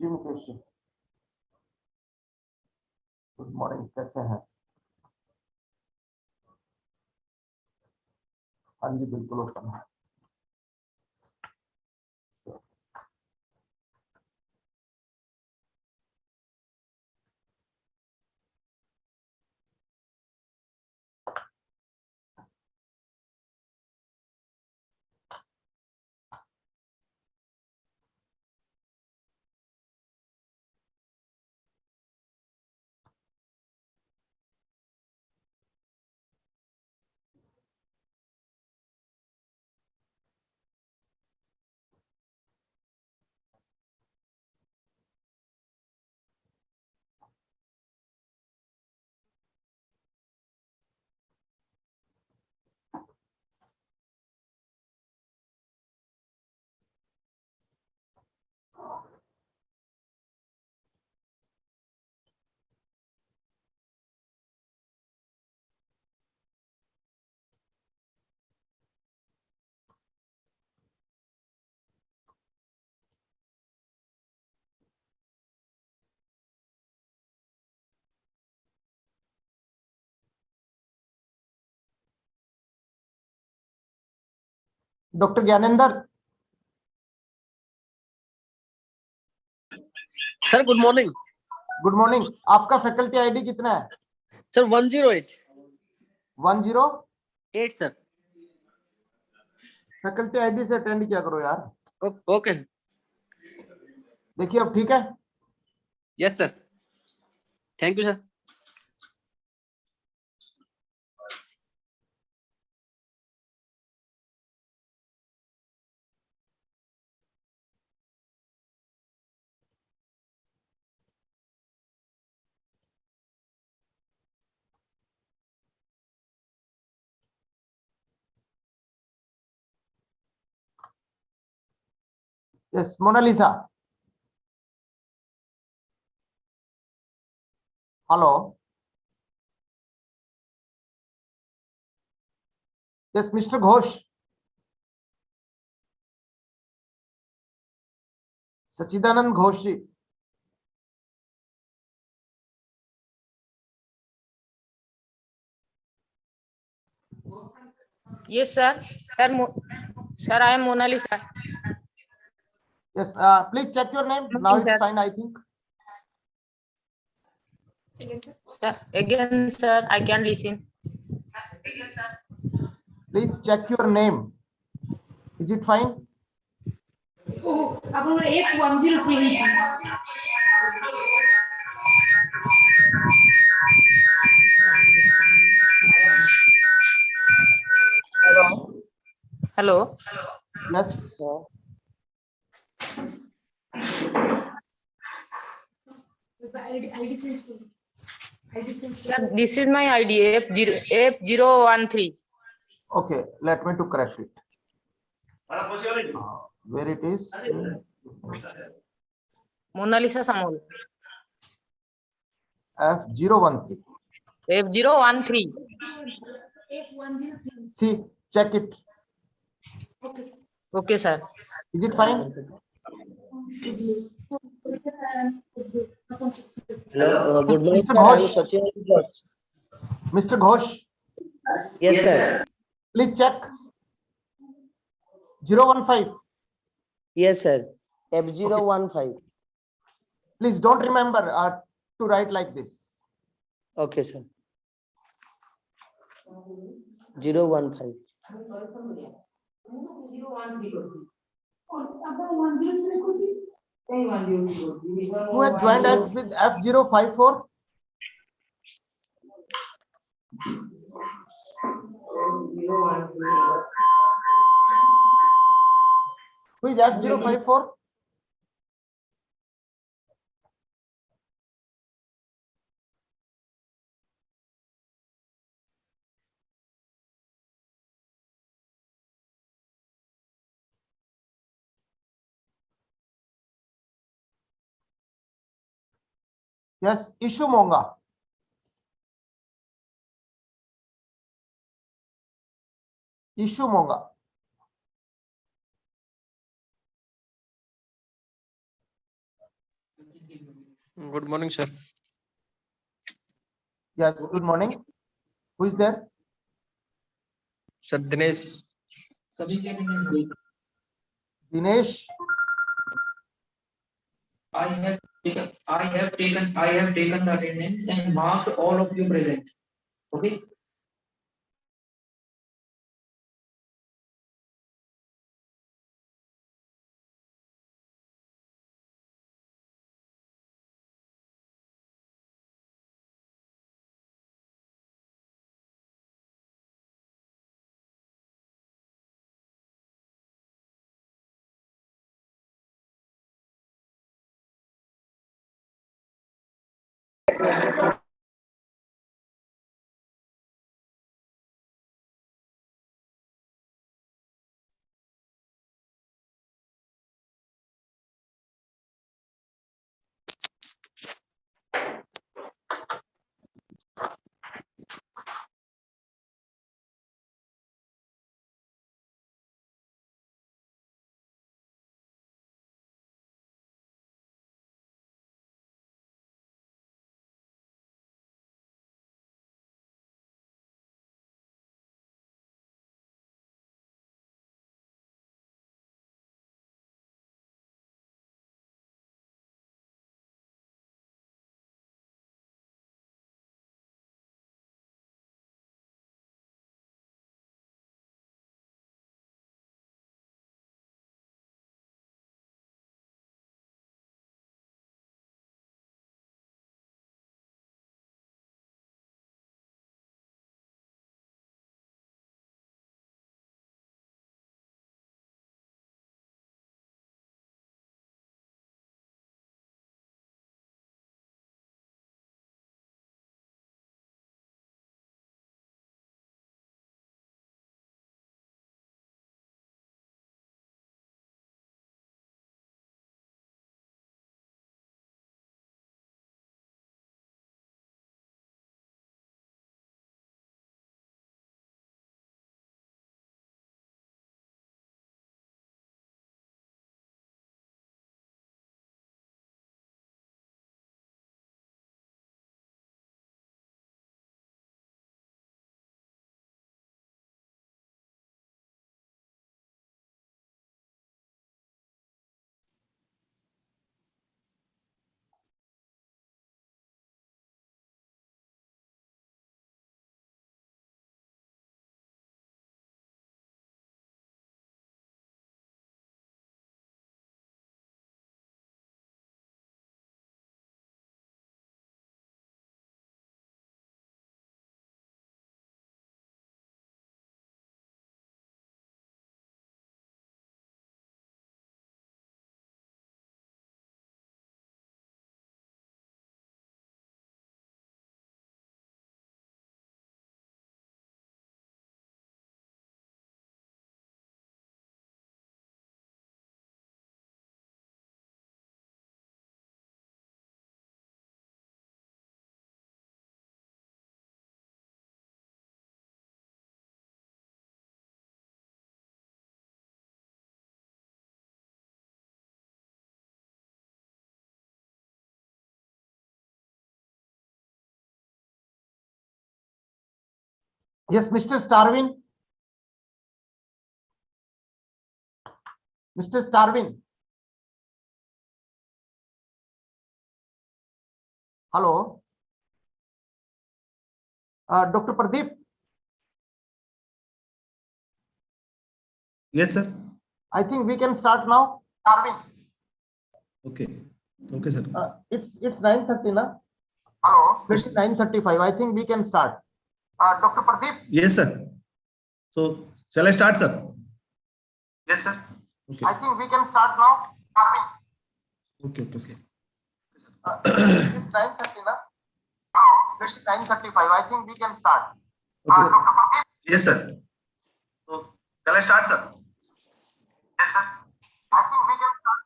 जी Mukesh ji, good morning, कैसे हैं? हाँ जी, बिल्कुल ओपन है। Doctor Gyanendra sir, good morning. Good morning. आपका फैकल्टी आईडी कितना है? Sir 108 108 sir. फैकल्टी आईडी से अटेंड किया करो यार। Okay sir. देखिए अब ठीक है? Yes sir, thank you sir. Yes, Monalisa. Hello. Yes, mister Ghosh. Sachchidanand Ghosh ji. Yes, sir. Sir, I am Mona Lisa. Yes, please check your name. Now it's fine, I think. Sir, again, sir, I can listen. Please check your name. Is it fine? Oh, আপনার F103 হয়েছে। Hello. Yes. Sir, this is my ID F013. Okay, let me to correct it. Where it is? Mona Lisa Samol. F013. F013. F103. See, check it. Okay, sir. Okay, sir. Is it fine? Hello, good morning, Mr. sir. I am Ghosh. Sachin Ghosh. Mr. Ghosh, Yes, sir. please check. 015. Yes, sir. F015. Please don't remember to write like this. Okay, sir. 015. Who has joined us with F054? Who is F054? Yes, Ishu Monga. Ishu Monga. Good morning, sir. Yes, good morning. Who is there? Sir Dinesh. Dinesh. I have taken the attendance and marked all of you present. Okay. Yes, Mr. Starvin. Mr. Starvin. Hello. Dr. Pradeep. Yes, sir. I think we can start now. Starvin. Okay. Okay, sir. It's 9:30 na? Hello. It's 9:35. I think we can start. Dr. Pradeep. Yes, sir. So, shall I start, sir? Yes, sir. Okay. I think we can start now. Starvin. Okay, okay, sir. It's 9:30 na? Hello. It's 9:35. I think we can start. Okay. Dr. Pradeep. Yes, sir. So, shall I start, sir? Yes, sir. I think we can start.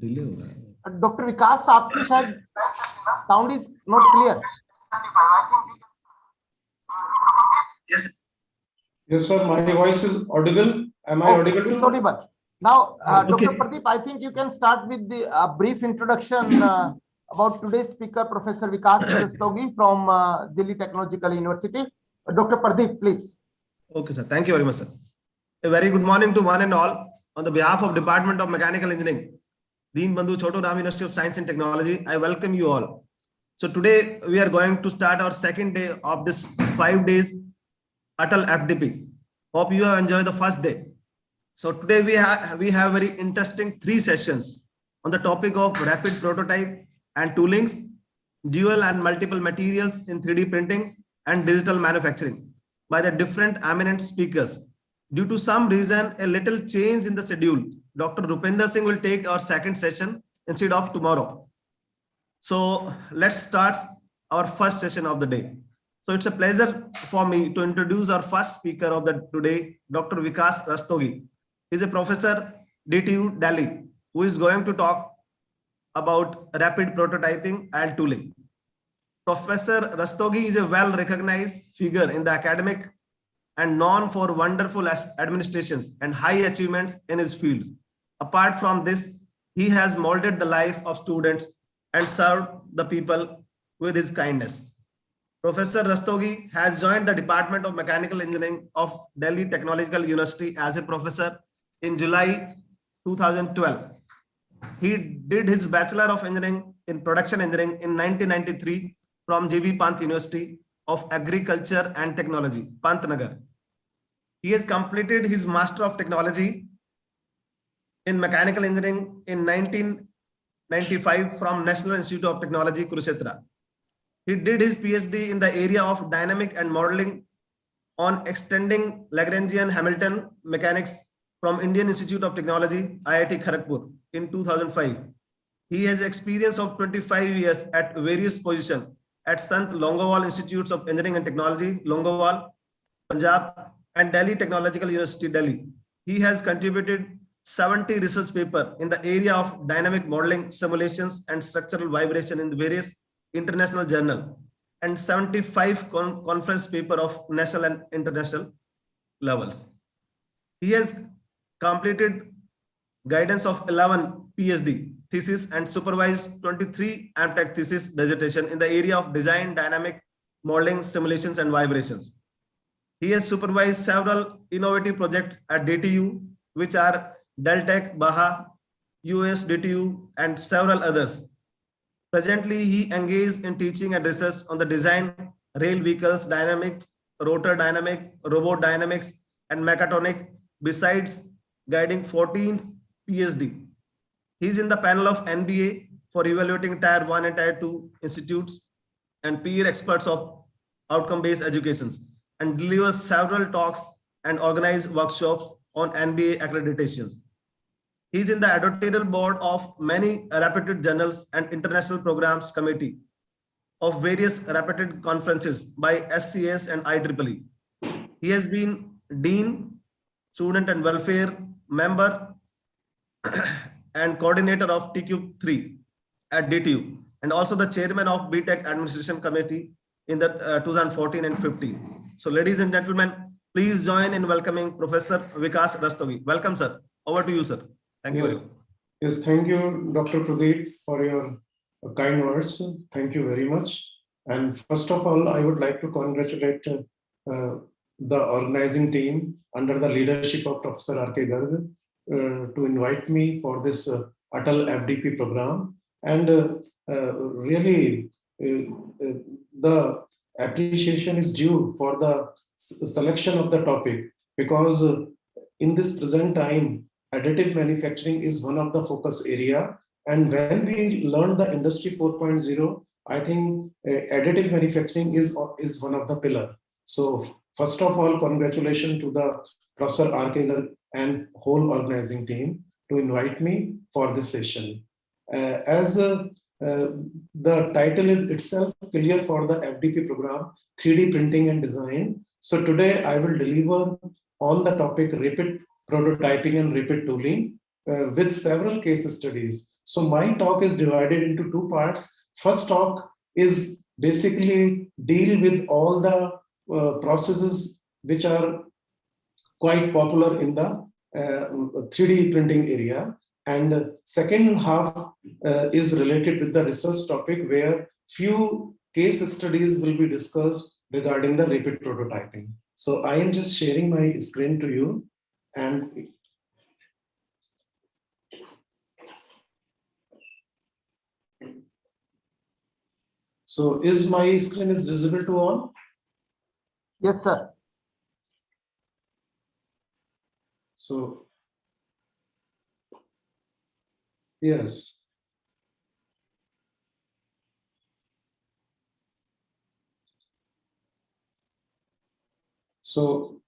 Delay हो रहा है. Doctor विकास आपकी शायद sound is not clear. Yes. Yes, sir. My voice is audible. Am I audible? It's audible. Now, Okay. Dr. Pradeep, I think you can start with the brief introduction about today's speaker, Professor Vikas Rastogi from Delhi Technological University. Dr. Pradeep, please. Okay, sir. Thank you very much, sir. A very good morning to one and all. On the behalf of Department of Mechanical Engineering, Deen Bandhu Choto Ram University of Science and Technology, I welcome you all. So today we are going to start our second day of this 5 days ATAL FDP. Hope you have enjoyed the first day. So today we have very interesting 3 sessions on the topic of rapid prototype and toolings, dual and multiple materials in 3D printing and digital manufacturing by the different eminent speakers. Due to some reason, a little change in the schedule, Dr. Rupinder Singh will take our second session instead of tomorrow. So let's start our first session of the day. So it's a pleasure for me to introduce our first speaker of the today, Dr. Vikas Rastogi. He's a professor, DTU Delhi, who is going to talk about rapid prototyping and tooling. Professor Rastogi is a well-recognized figure in the academic and known for wonderful administrations and high achievements in his fields. Apart from this, he has molded the life of students and served the people with his kindness. Professor Rastogi has joined the Department of Mechanical Engineering of Delhi Technological University as a professor in July 2012. He did his Bachelor of Engineering in Production Engineering in 1993 from JB Pant University of Agriculture and Technology, Pantnagar. He has completed his Master of Technology in Mechanical Engineering in 1995 from National Institute of Technology, Kurukshetra. He did his PhD in the area of dynamic and modeling on extending Lagrangian Hamilton mechanics from Indian Institute of Technology, IIT Kharagpur in 2005. He has experience of 25 years at various positions at Sant Longowal Institutes of Engineering and Technology, Longowal, Punjab, and Delhi Technological University, Delhi. He has contributed 70 research papers in the area of dynamic modeling, simulations, and structural vibration in various international journals, and 75 conference papers of national and international levels. He has completed guidance of 11 PhD thesis and supervised 23 AMTech thesis dissertation in the area of design, dynamic modeling, simulations, and vibrations. He has supervised several innovative projects at DTU, which are Deltec, Baha, US DTU, and several others. Presently, he engaged in teaching and research on the design, rail vehicles, dynamic, rotor dynamic, robot dynamics, and mechatronic, besides guiding 14 PhD. He is in the panel of NBA for evaluating Tier 1 and Tier 2 institutes and peer experts of outcome-based educations, and delivers several talks and organizes workshops on NBA accreditations. He is in the editorial board of many reputed journals and international programs committee of various reputed conferences by SCS and IEEE. He has been Dean, Student and Welfare Member, and Coordinator of TQ3 at DTU, and also the Chairman of BTech Administration Committee in the 2014 and 15. So ladies and gentlemen, please join in welcoming Professor Vikas Rastogi. Welcome, sir. Over to you, sir. Thank you. Yes, yes, thank you, Dr. Pradeep, for your kind words. Thank you very much. And first of all, I would like to congratulate the organizing team under the leadership of Professor R.K. Garg to invite me for this ATAL FDP program. And really, the appreciation is due for the selection of the topic, because in this present time, additive manufacturing is one of the focus area. And when we learn the Industry 4.0, I think additive manufacturing is one of the pillar. So first of all, congratulations to the Professor R.K. Garg and whole organizing team to invite me for this session. As the title is itself clear for the FDP program, 3D printing and design. So today I will deliver on the topic rapid prototyping and rapid tooling with several case studies. So my talk is divided into 2 parts. First talk is basically deal with all the processes which are quite popular in the 3D printing area. And second half is related with the research topic, where few case studies will be discussed regarding the rapid prototyping. So I am just sharing my screen to you. And so is my screen is visible to all? Yes, sir. So, yes. So,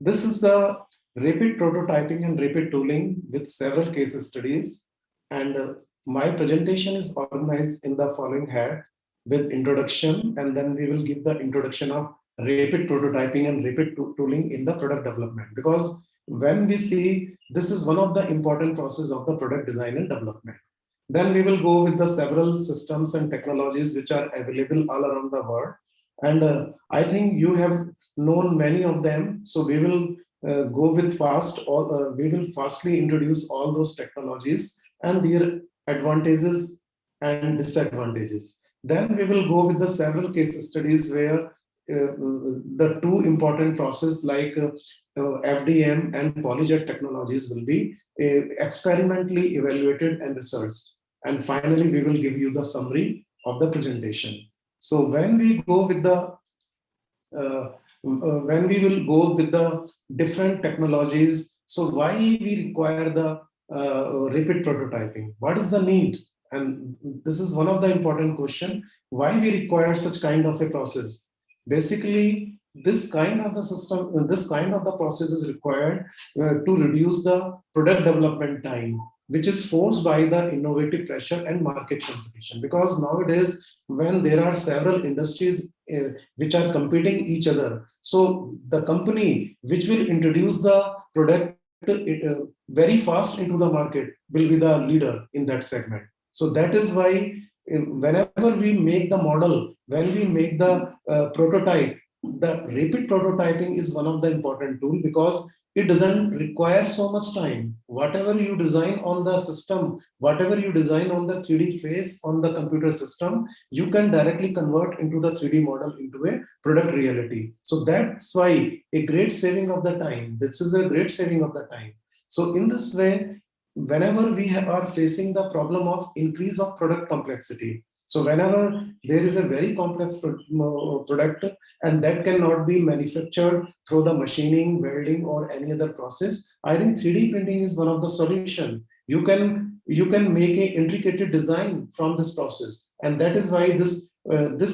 this is the rapid prototyping and rapid tooling with several case studies. And my presentation is organized in the following head with introduction, and then we will give the introduction of rapid prototyping and rapid tooling in the product development. Because when we see this is one of the important process of the product design and development. Then we will go with the several systems and technologies which are available all around the world. And I think you have known many of them. So we will go with fast, or we will fastly introduce all those technologies and their advantages and disadvantages. Then we will go with the several case studies where the two important process like FDM and polyjet technologies will be experimentally evaluated and researched. And finally, we will give you the summary of the presentation. So when we go with the when we will go with the different technologies, so why we require the rapid prototyping? What is the need? And this is one of the important question. Why we require such kind of a process? Basically, this kind of the system, this kind of the process is required to reduce the product development time, which is forced by the innovative pressure and market competition. Because nowadays, when there are several industries which are competing each other, so the company which will introduce the product very fast into the market will be the leader in that segment. So that is why whenever we make the model, when we make the prototype, the rapid prototyping is one of the important tools, because it doesn't require so much time. Whatever you design on the system, whatever you design on the 3D face on the computer system, you can directly convert into the 3D model into a product reality. So that's why a great saving of the time. This is a great saving of the time. So in this way, whenever we are facing the problem of increase of product complexity, so whenever there is a very complex product and that cannot be manufactured through the machining, welding, or any other process, I think 3D printing is one of the solution. You can make a intricate design from this process, and that is why this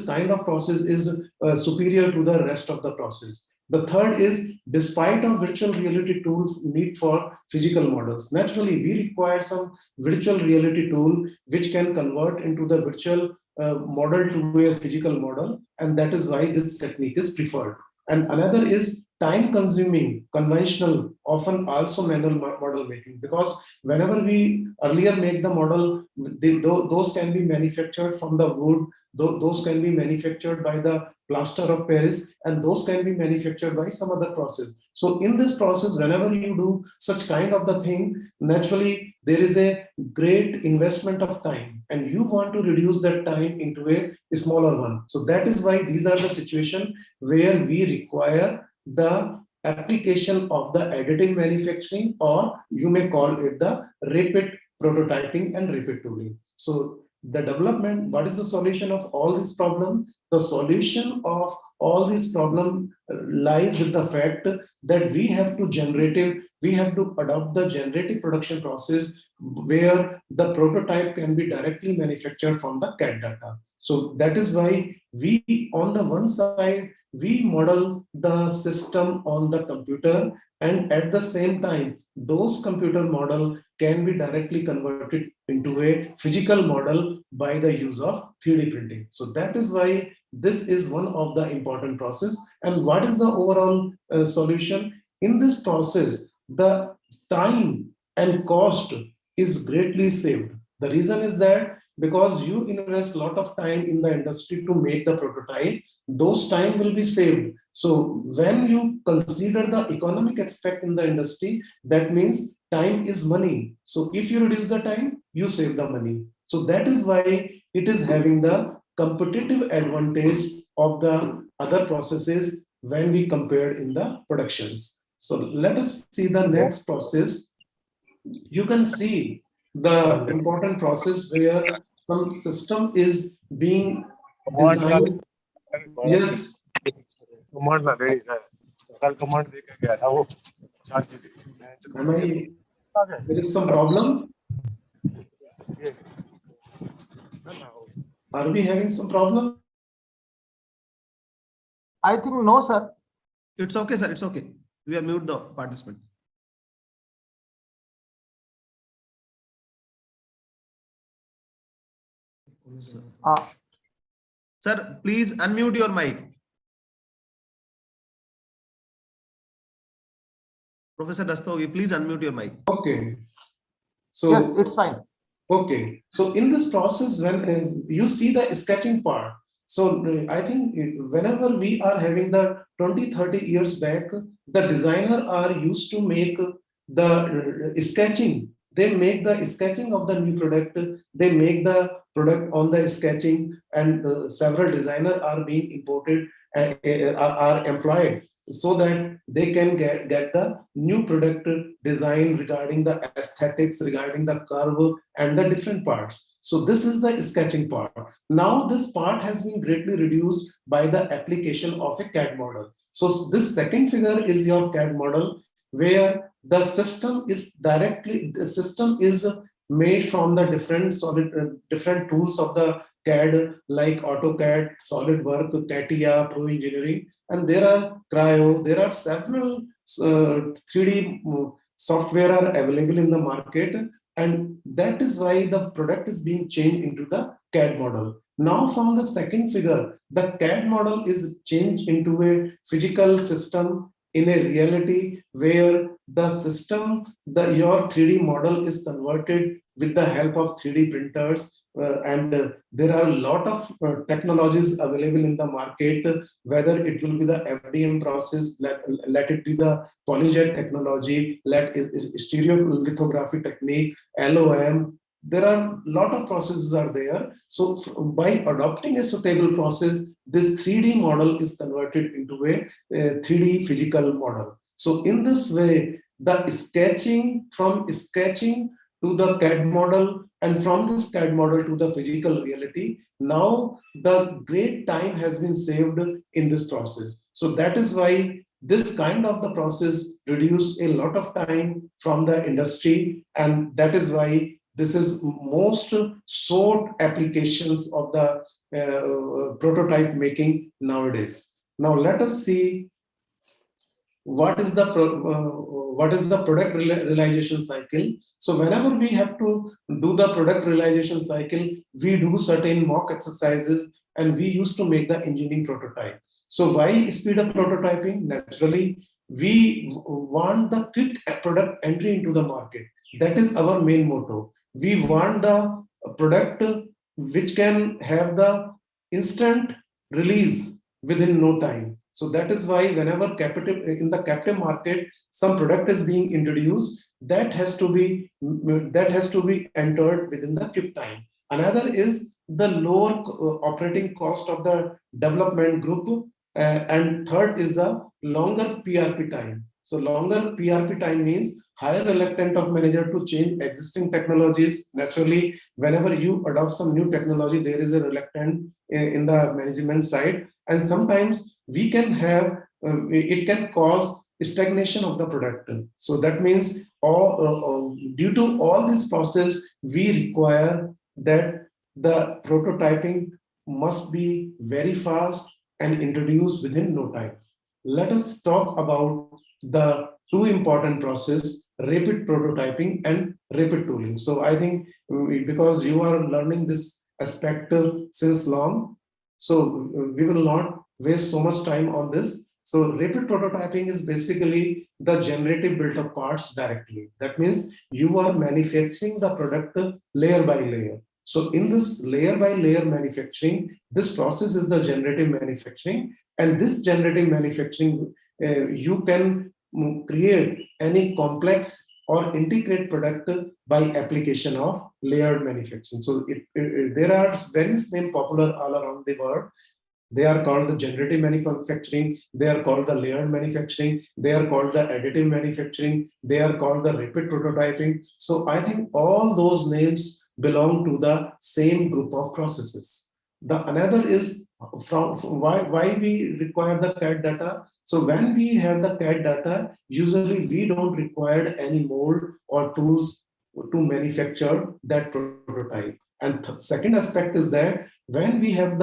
kind of process is superior to the rest of the process. The third is, despite of virtual reality tools need for physical models, naturally we require some virtual reality tool which can convert into the virtual model to a physical model, and that is why this technique is preferred. And another is time consuming, conventional, often also manual model making, because whenever we earlier make the model, those can be manufactured from the wood, those can be manufactured by the plaster of Paris, and those can be manufactured by some other process. So in this process, whenever you do such kind of the thing, naturally there is a great investment of time, and you want to reduce that time into a smaller one. So that is why these are the situation where we require the application of the additive manufacturing, or you may call it the rapid prototyping and rapid tooling. So the development, what is the solution of all these problems? The solution of all these problems lies with the fact that we have to adopt the generative production process, where the prototype can be directly manufactured from the CAD data. So that is why we, on the one side, we model the system on the computer, and at the same time, those computer model can be directly converted into a physical model by the use of 3D printing. So that is why this is one of the important process. And what is the overall solution? In this process, the time and cost is greatly saved. The reason is that because you invest a lot of time in the industry to make the prototype, those time will be saved. So when you consider the economic aspect in the industry, that means time is money. So if you reduce the time, you save the money. So that is why it is having the competitive advantage of the other processes when we compared in the productions. So let us see the next process. You can see the important process where some system is being designed. Yes. Am I, there is some problem? Are we having some problem? I think no, sir. It's okay, sir. It's okay. We have mute the participant. Sir, please unmute your mic. Professor Dastogi, please unmute your mic. Okay. So Yes, it's fine. okay, so in this process, when you see the sketching part, so I think whenever we are having the 20-30 years back, the designer are used to make the sketching. They make the sketching of the new product. They make the product on the sketching, and several designers are being imported and are employed so that they can get the new product design regarding the aesthetics, regarding the curve and the different parts. So this is the sketching part. Now this part has been greatly reduced by the application of a CAD model. So this second figure is your CAD model, where the system is made from the different different tools of the CAD, like AutoCAD, SolidWorks, CATIA, Pro Engineering, and there are Cryo. There are several 3D software are available in the market, and that is why the product is being changed into the CAD model. Now from the second figure, the CAD model is changed into a physical system in a reality where the system, your 3D model is converted with the help of 3D printers, and there are a lot of technologies available in the market, whether it will be the FDM process, let it be the polyjet technology, let stereolithography technique, LOM. There are a lot of processes are there. So by adopting a suitable process, this 3D model is converted into a 3D physical model. So in this way, the sketching, from sketching to the CAD model, and from this CAD model to the physical reality, now the great time has been saved in this process. So that is why this kind of the process reduce a lot of time from the industry, and that is why this is most sought applications of the prototype making nowadays. Now let us see what is the product realization cycle. So whenever we have to do the product realization cycle, we do certain mock exercises, and we used to make the engineering prototype. So why speed up prototyping? Naturally, we want the quick product entry into the market. That is our main motto. We want the product which can have the instant release within no time. So that is why whenever in the captive market, some product is being introduced, that has to be entered within the quick time. Another is the lower operating cost of the development group, and third is the longer PRP time. So longer PRP time means higher reluctance of manager to change existing technologies. Naturally, whenever you adopt some new technology, there is a reluctance in the management side, and sometimes we can have it can cause stagnation of the product. So that means due to all this process, we require that the prototyping must be very fast and introduced within no time. Let us talk about the two important process, rapid prototyping and rapid tooling. So I think because you are learning this aspect since long, so we will not waste so much time on this. So rapid prototyping is basically the generative built up parts directly. That means you are manufacturing the product layer by layer. So in this layer by layer manufacturing, this process is the generative manufacturing, and this generative manufacturing, you can create any complex or integrate product by application of layered manufacturing. So there are various names popular all around the world. They are called the generative manufacturing, they are called the layered manufacturing, they are called the additive manufacturing, they are called the rapid prototyping. So I think all those names belong to the same group of processes. The another is from why we require the CAD data. So when we have the CAD data, usually we don't require any mold or tools to manufacture that prototype. And second aspect is that when we have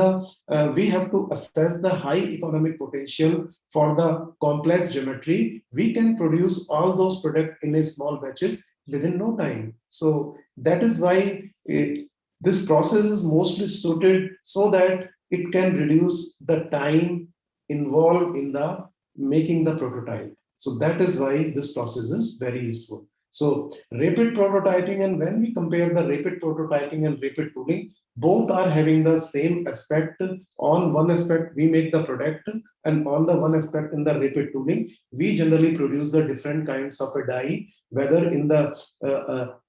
we have to assess the high economic potential for the complex geometry, we can produce all those products in a small batches within no time. So that is why this process is mostly suited so that it can reduce the time involved in the making the prototype. So that is why this process is very useful. So rapid prototyping, and when we compare the rapid prototyping and rapid tooling, both are having the same aspect. On one aspect, we make the product, and on the one aspect in the rapid tooling, we generally produce the different kinds of a die, whether in the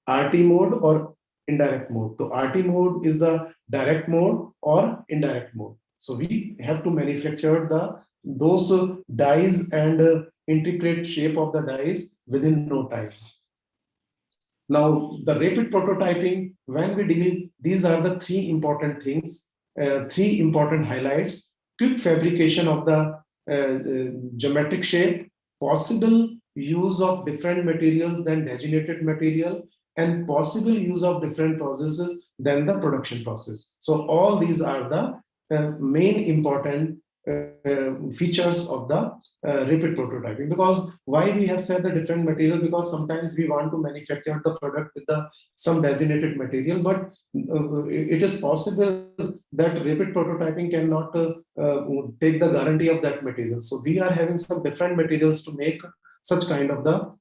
RT mode or indirect mode. So RT mode is the direct mode or indirect mode. So we have to manufacture those dies and integrate shape of the dies within no time. Now, the rapid prototyping, when we deal, these are the three important things, three important highlights: quick fabrication of the geometric shape, possible use of different materials than designated material, and possible use of different processes than the production process. So all these are the main important features of the rapid prototyping. Because why we have said the different material, because sometimes we want to manufacture the product with some designated material, but it is possible that rapid prototyping cannot take the guarantee of that material. So we are having some different materials to make such kind of the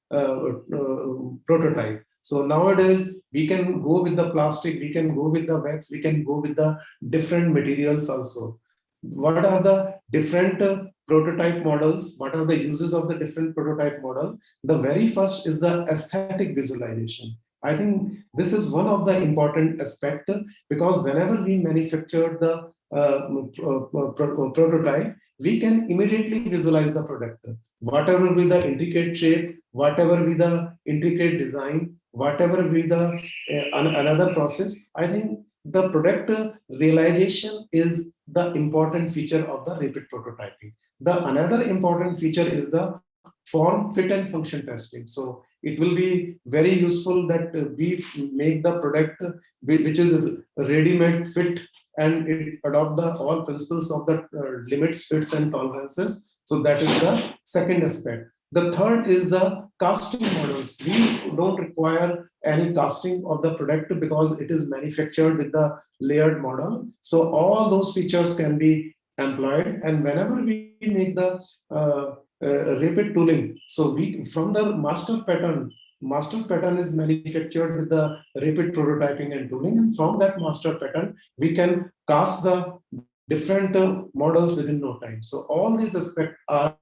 prototype. So nowadays we can go with the plastic, we can go with the wax, we can go with the different materials also. What are the different prototype models? What are the uses of the different prototype model? The very first is the aesthetic visualization. I think this is one of the important aspects, because whenever we manufacture the prototype, we can immediately visualize the product. Whatever be the intricate shape, whatever be the intricate design, whatever be the another process, I think the product realization is the important feature of the rapid prototyping. The another important feature is the form, fit, and function testing. So it will be very useful that we make the product which is ready-made fit, and it adopt the all principles of the limits, fits, and tolerances. So that is the second aspect. The third is the casting models. We don't require any casting of the product because it is manufactured with the layered model. So all those features can be employed. And whenever we make the rapid tooling, so we from the master pattern is manufactured with the rapid prototyping and tooling. And from that master pattern, we can cast the different models within no time. So all these aspects are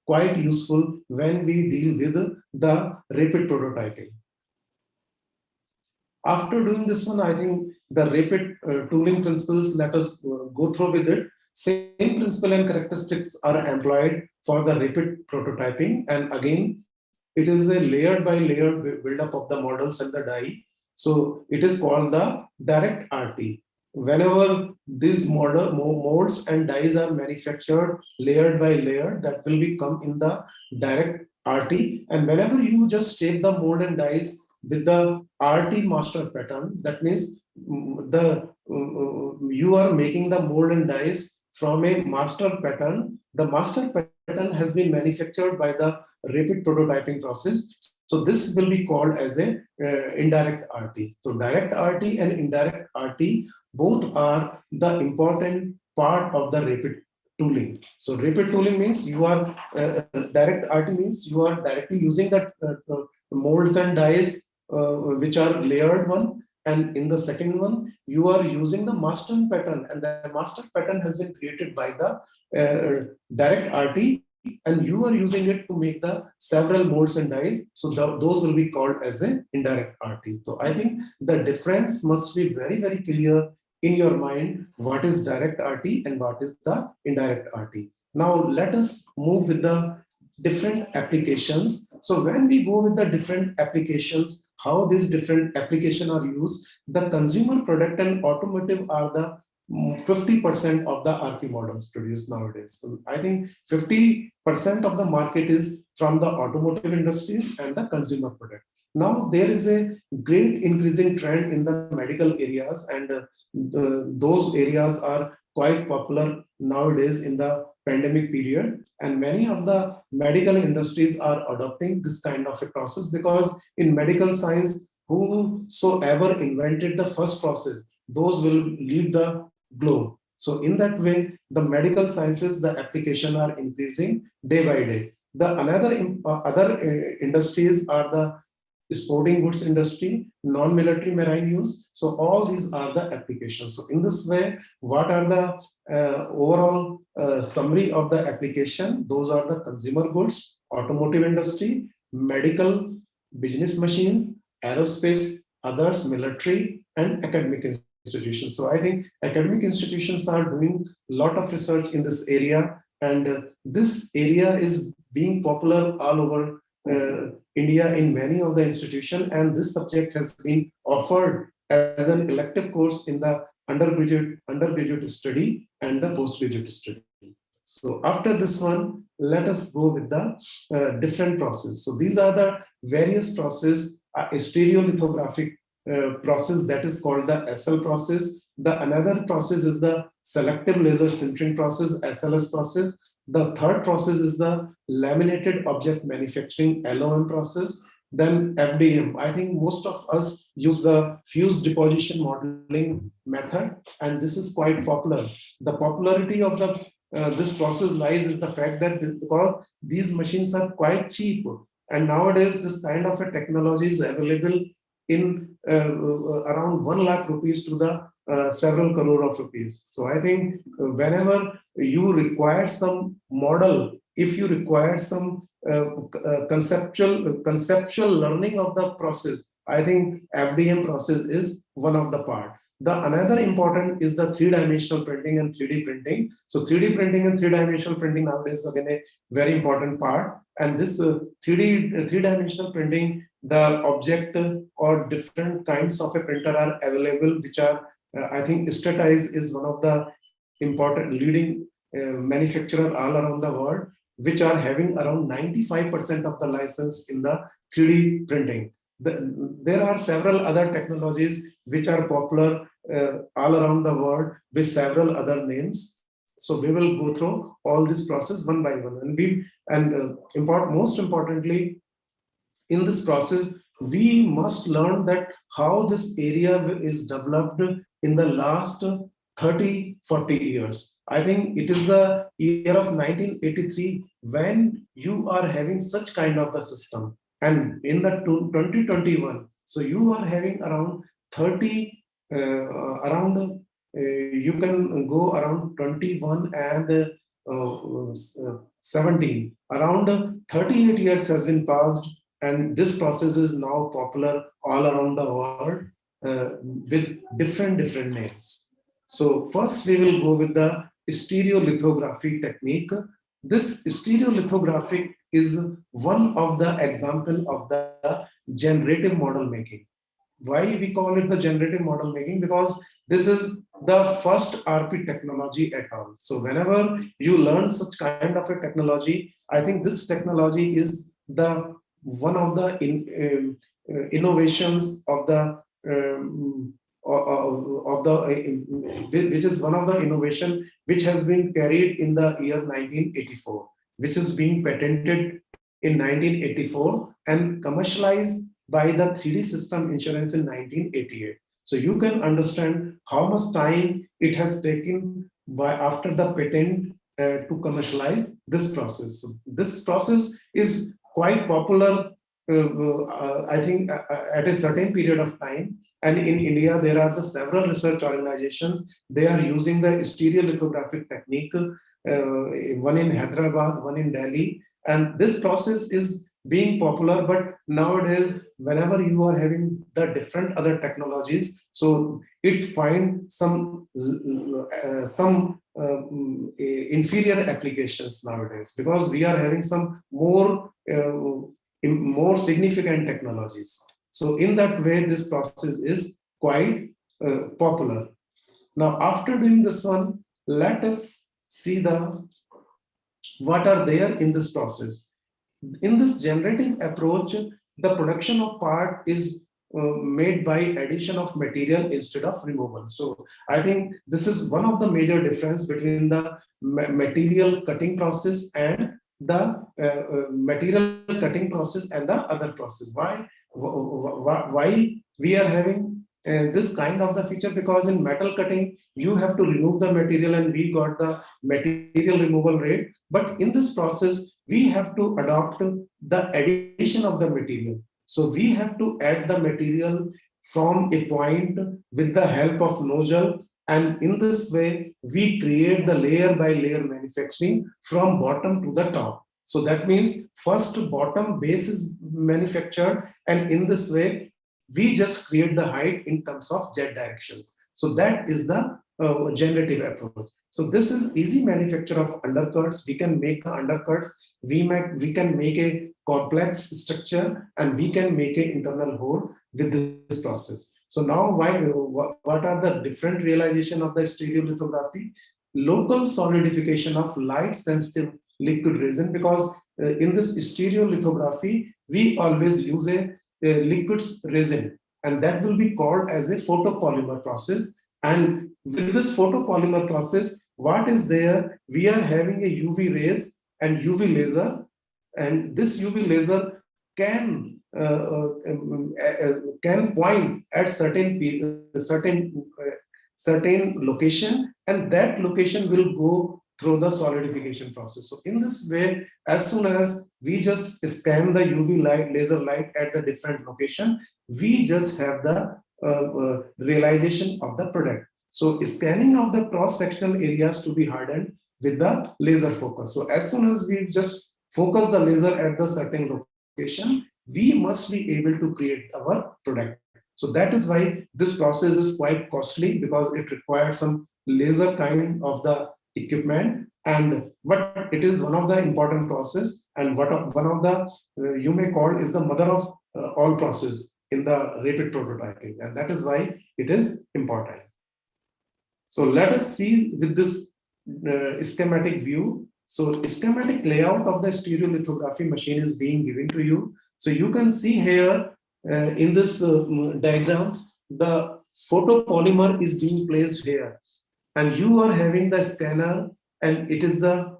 quite useful when we deal with the rapid prototyping. After doing this one, I think the rapid tooling principles, let us go through with it. Same principle and characteristics are employed for the rapid prototyping. And again, it is a layer by layer build-up of the models and the die. So it is called the direct RT. Whenever these molds and dies are manufactured layered by layer, that will become in the direct RT. And whenever you just take the mold and dies with the RT master pattern, that means you are making the mold and dies from a master pattern. The master pattern has been manufactured by the rapid prototyping process. So this will be called as a indirect RT. So direct RT and indirect RT both are the important part of the rapid tooling. So rapid tooling means you are direct RT means you are directly using that molds and dies which are layered one, And in the second one, you are using the master pattern, and the master pattern has been created by the direct RT, and you are using it to make the several molds and dies. So those will be called as an indirect RT. So I think the difference must be very, very clear in your mind, what is direct RT and what is the indirect RT. Now let us move with the different applications. So when we go with the different applications, how these different applications are used, the consumer product and automotive are the 50% of the RP models produced nowadays. So I think 50% of the market is from the automotive industries and the consumer product. Now there is a great increasing trend in the medical areas, and those areas are quite popular nowadays in the pandemic period, and many of the medical industries are adopting this kind of a process, because in medical science, whosoever invented the first process, those will lead the globe. So in that way, the medical sciences, the application are increasing day by day. The other industries are the sporting goods industry, non-military marine use. So all these are the applications. So in this way, what are the overall summary of the application? Those are the consumer goods, automotive industry, medical, business machines, aerospace, others, military, and academic institutions. So I think academic institutions are doing a lot of research in this area, and this area is being popular all over India in many of the institutions, and this subject has been offered as an elective course in the undergraduate study and the postgraduate study. So after this one, let us go with the different process. So these are the various process, a stereolithographic process that is called the SL process. The another process is the selective laser sintering process, SLS process. The third process is the laminated object manufacturing, LOM process. Then FDM. I think most of us use the fused deposition modeling method, and this is quite popular. The popularity of this process lies in the fact that because these machines are quite cheap, and nowadays this kind of a technology is available in around 1 lakh rupees to the several crore of rupees. So I think whenever you require some model, if you require some conceptual learning of the process, I think FDM process is one of the part. The another important is the 3-dimensional printing and 3D printing. So 3D printing and 3-dimensional printing nowadays again a very important part. And this 3-dimensional printing, the object or different kinds of a printer are available, which are I think Statize is one of the important leading manufacturer all around the world, which are having around 95% of the license in the 3D printing. There are several other technologies which are popular all around the world with several other names. So we will go through all this process one by one, and most importantly, in this process, we must learn that how this area is developed in the last 30-40 years. I think it is the year of 1983 when you are having such kind of the system, and in the 2021, so you are having around 30 you can go around 21 and 17, around 38 years has been passed, and this process is now popular all around the world with different names. So first we will go with the stereolithography technique. This stereolithography is one of the example of the generative model making. Why we call it the generative model making? Because this is the first RP technology at all. So whenever you learn such kind of a technology, I think this technology is the one of the innovations of the which is one of the innovation which has been carried in the year 1984, which is being patented in 1984 and commercialized by the 3D System Insurance in 1988. So you can understand how much time it has taken after the patent to commercialize this process. So this process is quite popular I think at a certain period of time, and in India, there are the several research organizations, they are using the stereolithographic technique, one in Hyderabad, one in Delhi, and this process is being popular. But nowadays, whenever you are having the different other technologies, so it finds some inferior applications nowadays, because we are having some more significant technologies. So in that way, this process is quite popular. Now, after doing this one, let us see what are there in this process. In this generative approach, the production of part is made by addition of material instead of removal. So I think this is one of the major difference between the material cutting process and the material cutting process and the other process. Why we are having this kind of the feature? Because in metal cutting, you have to remove the material, and we got the material removal rate. But in this process, we have to adopt the addition of the material. So we have to add the material from a point with the help of nozzle, and in this way we create the layer by layer manufacturing from bottom to the top. So that means first bottom base is manufactured, and in this way we just create the height in terms of Z directions. So that is the generative approach. So this is easy manufacture of undercuts. We can make the undercuts. We can make a complex structure, and we can make an internal hole with this process. So now, what are the different realization of the stereolithography? Local solidification of light sensitive liquid resin, because in this stereolithography, we always use a liquid resin, and that will be called as a photopolymer process. And with this photopolymer process, what is there? We are having a UV rays and UV laser, and this UV laser can point at certain location, and that location will go through the solidification process. So in this way, as soon as we just scan the UV light, laser light at the different location, we just have the realization of the product. So scanning of the cross-sectional areas to be hardened with the laser focus. So as soon as we just focus the laser at the certain location, we must be able to create our product. So that is why this process is quite costly, because it requires some laser kind of the equipment, but it is one of the important process, and one of the you may call is the mother of all process in the rapid prototyping, and that is why it is important. So let us see with this schematic view. So schematic layout of the stereolithography machine is being given to you. So you can see here in this diagram, the photopolymer is being placed here, and you are having the scanner, and it is the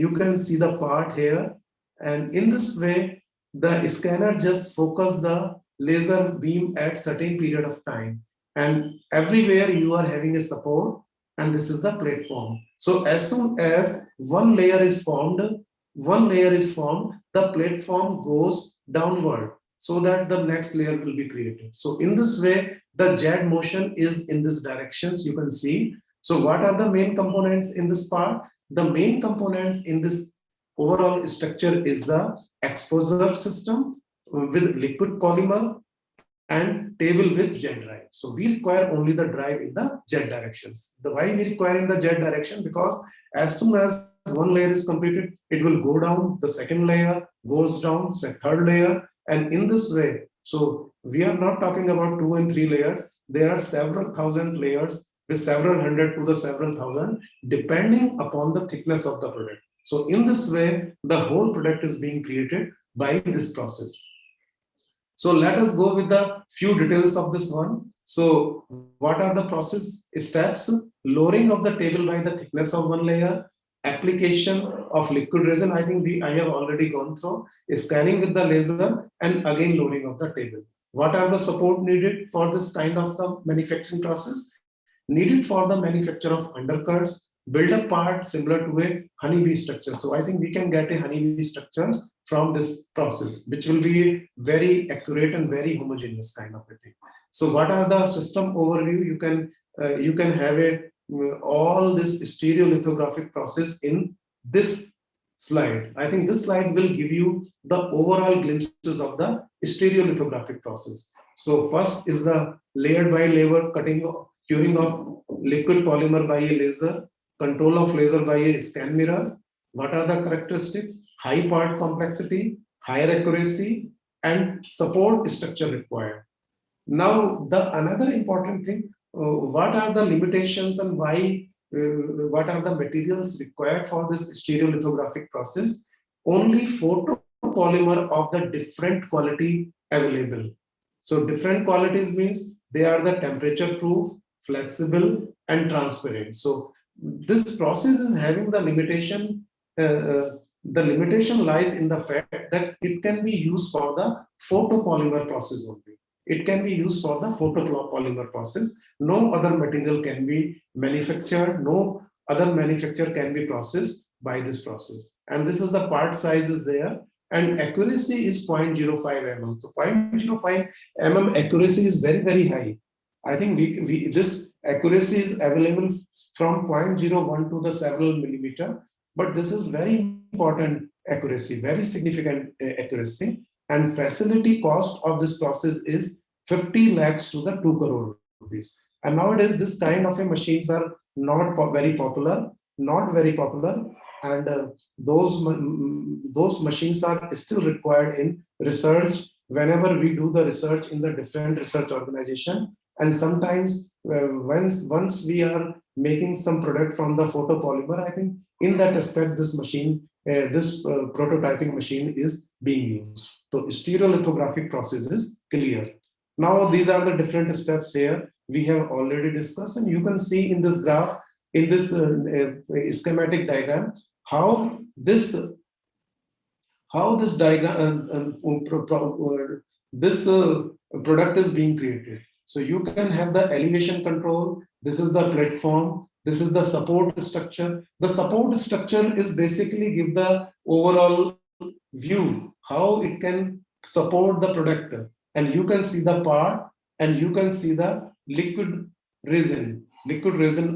you can see the part here, and in this way the scanner just focus the laser beam at certain period of time, and everywhere you are having a support, and this is the platform. So as soon as one layer is formed, the platform goes downward so that the next layer will be created. So in this way, the Z motion is in this directions, you can see. So what are the main components in this part? The main components in this overall structure is the exposure system with liquid polymer and table with Z drive. So we require only the drive in the Z directions. The why we require in the Z direction? Because as soon as one layer is completed, it will go down, the second layer goes down, third layer, and in this way. So we are not talking about 2 and 3 layers. There are several thousand layers with several hundred to the several thousand, depending upon the thickness of the product. So in this way, the whole product is being created by this process. So let us go with the few details of this one. So what are the process steps? Lowering of the table by the thickness of one layer, application of liquid resin. I think I have already gone through, scanning with the laser, and again lowering of the table. What are the support needed for this kind of the manufacturing process? Needed for the manufacture of undercuts, build a part similar to a honeybee structure. So I think we can get a honeybee structure from this process, which will be very accurate and very homogeneous kind of a thing. So what are the system overview? You can have all this stereolithographic process in this slide. I think this slide will give you the overall glimpses of the stereolithographic process. So first is the layer by layer curing of liquid polymer by a laser, control of laser by a scan mirror. What are the characteristics? High part complexity, higher accuracy, and support structure required. Now, the another important thing, what are the limitations and why, what are the materials required for this stereolithographic process? Only photopolymer of the different quality available. So different qualities means they are the temperature proof, flexible, and transparent. So this process is having the limitation. The limitation lies in the fact that it can be used for the photopolymer process only. It can be used for the photopolymer process. No other material can be manufactured. No other manufacturer can be processed by this process. And this is the part size is there. And accuracy is 0.05 mm. So 0.05 mm accuracy is very, very high. I think this accuracy is available from 0.01 to the several millimeter, but this is very important accuracy, very significant accuracy. And facility cost of this process is 50 lakhs to the 2 crore rupees. And nowadays, this kind of machines are not very popular, and those machines are still required in research whenever we do the research in the different research organization. And sometimes once we are making some product from the photopolymer, I think in that aspect, this machine, this prototyping machine is being used. So stereolithographic process is clear. Now these are the different steps here we have already discussed, and you can see in this graph, in this schematic diagram, how this diagram this product is being created. So you can have the elevation control. This is the platform. This is the support structure. The support structure is basically give the overall view how it can support the product. And you can see the part, and you can see the liquid resin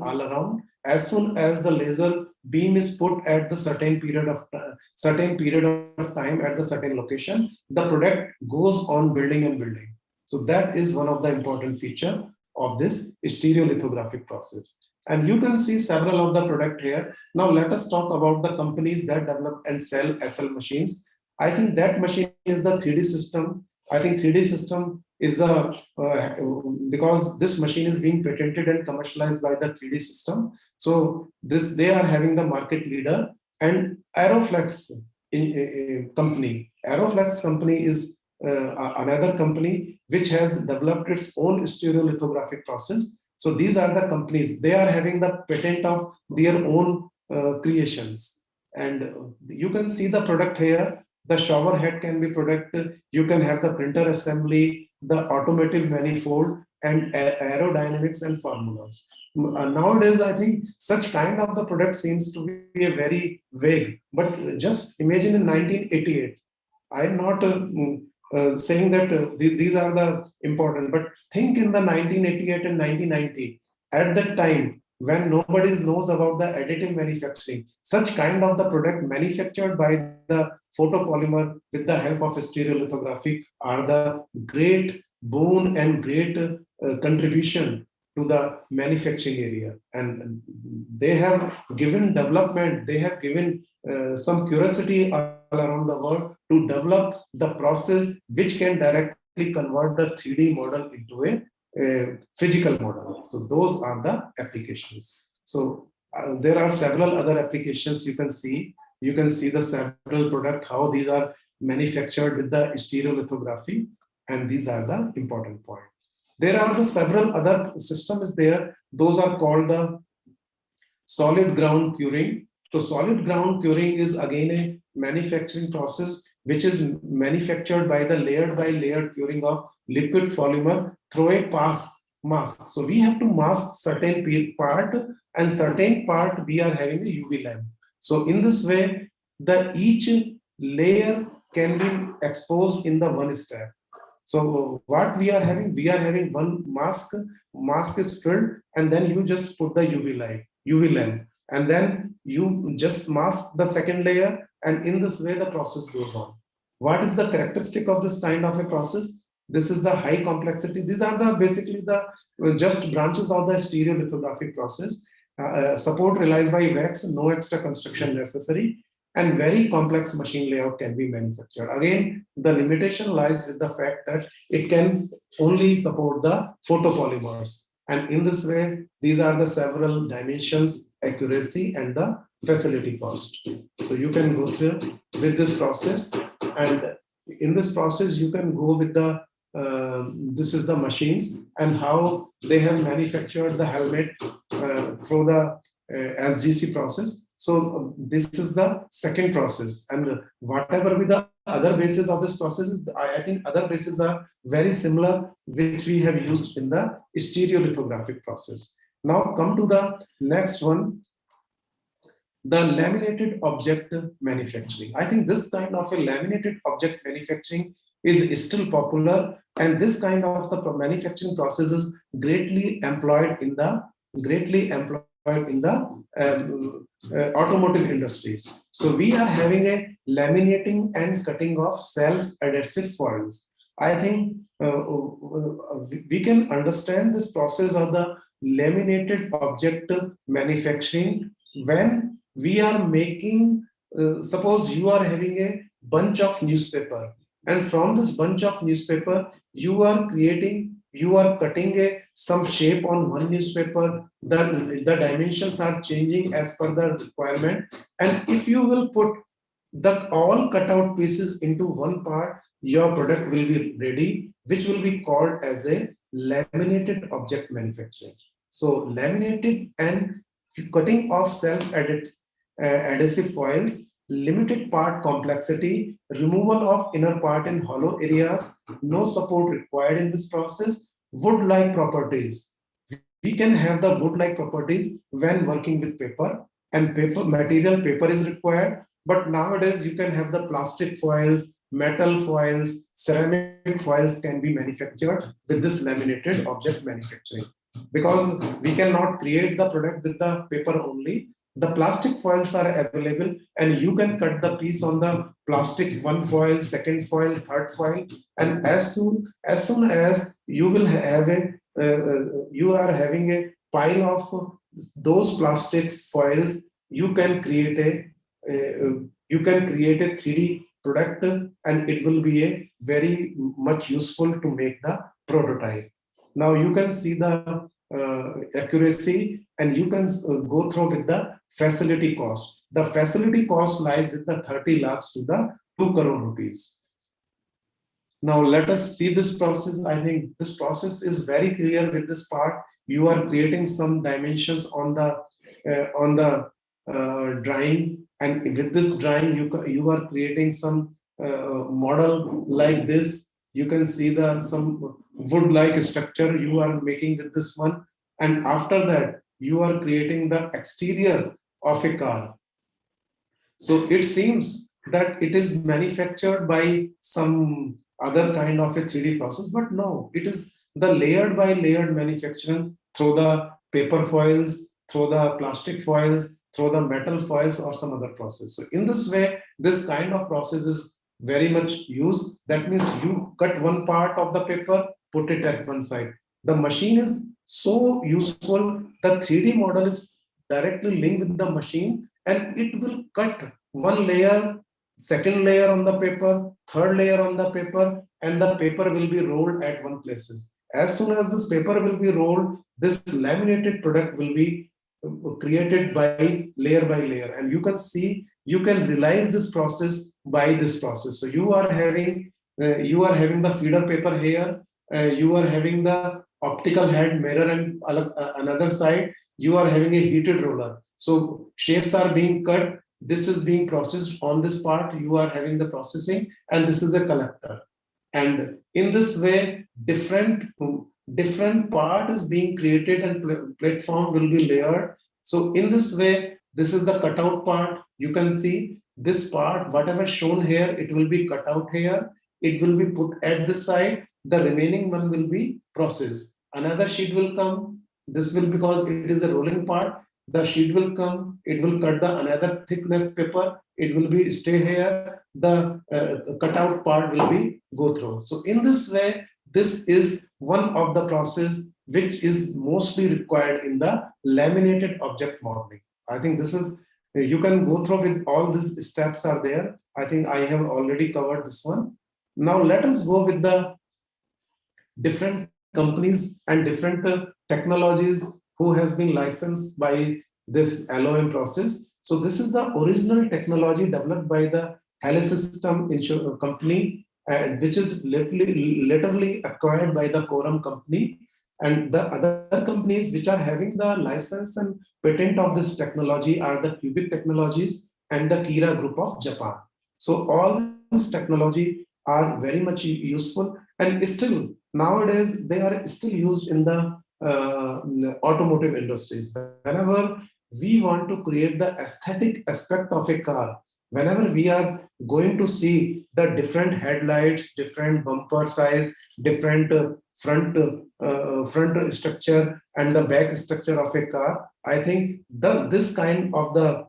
all around. As soon as the laser beam is put at the certain period of time at the certain location, the product goes on building and building. So that is one of the important feature of this stereolithographic process. And you can see several of the product here. Now let us talk about the companies that develop and sell SL machines. I think that machine is the 3D system. I think 3D system is the, because this machine is being patented and commercialized by the 3D system. So they are having the market leader. And Aeroflex company. Aeroflex company is another company which has developed its own stereolithographic process. So these are the companies, they are having the patent of their own creations. And you can see the product here. The shower head can be product. You can have the printer assembly, the automotive manifold, and aerodynamics and formulas. Nowadays, I think such kind of the product seems to be a very vague. But just imagine in 1988. I'm not saying that these are the important, but think in the 1988 and 1990. At that time, when nobody knows about the additive manufacturing, such kind of the product manufactured by the photopolymer with the help of stereolithography are the great boon and great contribution to the manufacturing area. And they have given development, they have given some curiosity all around the world to develop the process which can directly convert the 3D model into a physical model. So those are the applications. So there are several other applications you can see. You can see the several product, how these are manufactured with the stereolithography, and these are the important point. There are the several other systems there. Those are called the solid ground curing. So solid ground curing is again a manufacturing process which is manufactured by the layer curing of liquid polymer through a mask. So we have to mask certain part, and certain part we are having a UV lamp. So in this way, each layer can be exposed in the one step. So what we are having one mask is filled, and then you just put the UV lamp, and then you just mask the second layer, and in this way the process goes on. What is the characteristic of this kind of a process? This is the high complexity. These are the basically the just branches of the stereolithographic process. Support relies by wax, no extra construction necessary, and very complex machine layout can be manufactured. Again, the limitation lies with the fact that it can only support the photopolymers. And in this way, these are the several dimensions, accuracy, and the facility cost. So you can go through with this process, and in this process, you can go with the this is the machines and how they have manufactured the helmet through the SGC process. So this is the second process, and whatever with the other bases of this process is, I think other bases are very similar, which we have used in the stereolithographic process. Now come to the next one, the laminated object manufacturing. I think this kind of a laminated object manufacturing is still popular, and this kind of the manufacturing process is greatly employed in the automotive industries. So we are having a laminating and cutting of self-adhesive foils. I think we can understand this process of the laminated object manufacturing when we are making, suppose you are having a bunch of newspaper, and from this bunch of newspaper, you are cutting some shape on one newspaper. The dimensions are changing as per the requirement. And if you will put the all cutout pieces into one part, your product will be ready, which will be called as a laminated object manufacturing. So laminated and cutting of self-adhesive foils, limited part complexity, removal of inner part in hollow areas, no support required in this process, wood-like properties. We can have the wood-like properties when working with paper, and paper is required. But nowadays you can have the plastic foils, metal foils, ceramic foils can be manufactured with this laminated object manufacturing. Because we cannot create the product with the paper only, the plastic foils are available, and you can cut the piece on the plastic, one foil, second foil, third foil, and as soon as you will have you are having a pile of those plastics foils, you can create a 3D product, and it will be a very much useful to make the prototype. Now you can see the accuracy, and you can go through with the facility cost. The facility cost lies with the 30 lakhs to the 2 crore rupees. Now let us see this process. I think this process is very clear with this part. You are creating some dimensions on the drawing, and with this drawing you are creating some model like this. You can see some wood-like structure you are making with this one, and after that you are creating the exterior of a car. So it seems that it is manufactured by some other kind of a 3D process, but no, it is the layered by layered manufacturing through the paper foils, through the plastic foils, through the metal foils, or some other process. So in this way, this kind of process is very much used. That means you cut one part of the paper, put it at one side. The machine is so useful. The 3D model is directly linked with the machine, and it will cut one layer, second layer on the paper, third layer on the paper, and the paper will be rolled at one places. As soon as this paper will be rolled, this laminated product will be created by layer, and you can see, you can realize this process by this process. So you are having the feeder paper here, you are having the optical head mirror, and another side you are having a heated roller. So shapes are being cut, this is being processed on this part, you are having the processing, and this is a collector. And in this way, different part is being created, and platform will be layered. So in this way, this is the cutout part. You can see this part, whatever shown here, it will be cut out here. It will be put at this side. The remaining one will be processed. Another sheet will come. This will, because it is a rolling part, the sheet will come. It will cut the another thickness paper. It will be stay here. The cutout part will be go through. So in this way, this is one of the process which is mostly required in the laminated object modeling. I think this is, you can go through with all these steps are there. I think I have already covered this one. Now let us go with the different companies and different technologies who has been licensed by this LOM process. So this is the original technology developed by the Hale System company, which is literally acquired by the Quorum company, and the other companies which are having the license and patent of this technology are the Cubic Technologies and the Kira Group of Japan. So all this technology are very much useful, and still nowadays they are still used in the automotive industries. Whenever we want to create the aesthetic aspect of a car, whenever we are going to see the different headlights, different bumper size, different front structure and the back structure of a car, I think this kind of the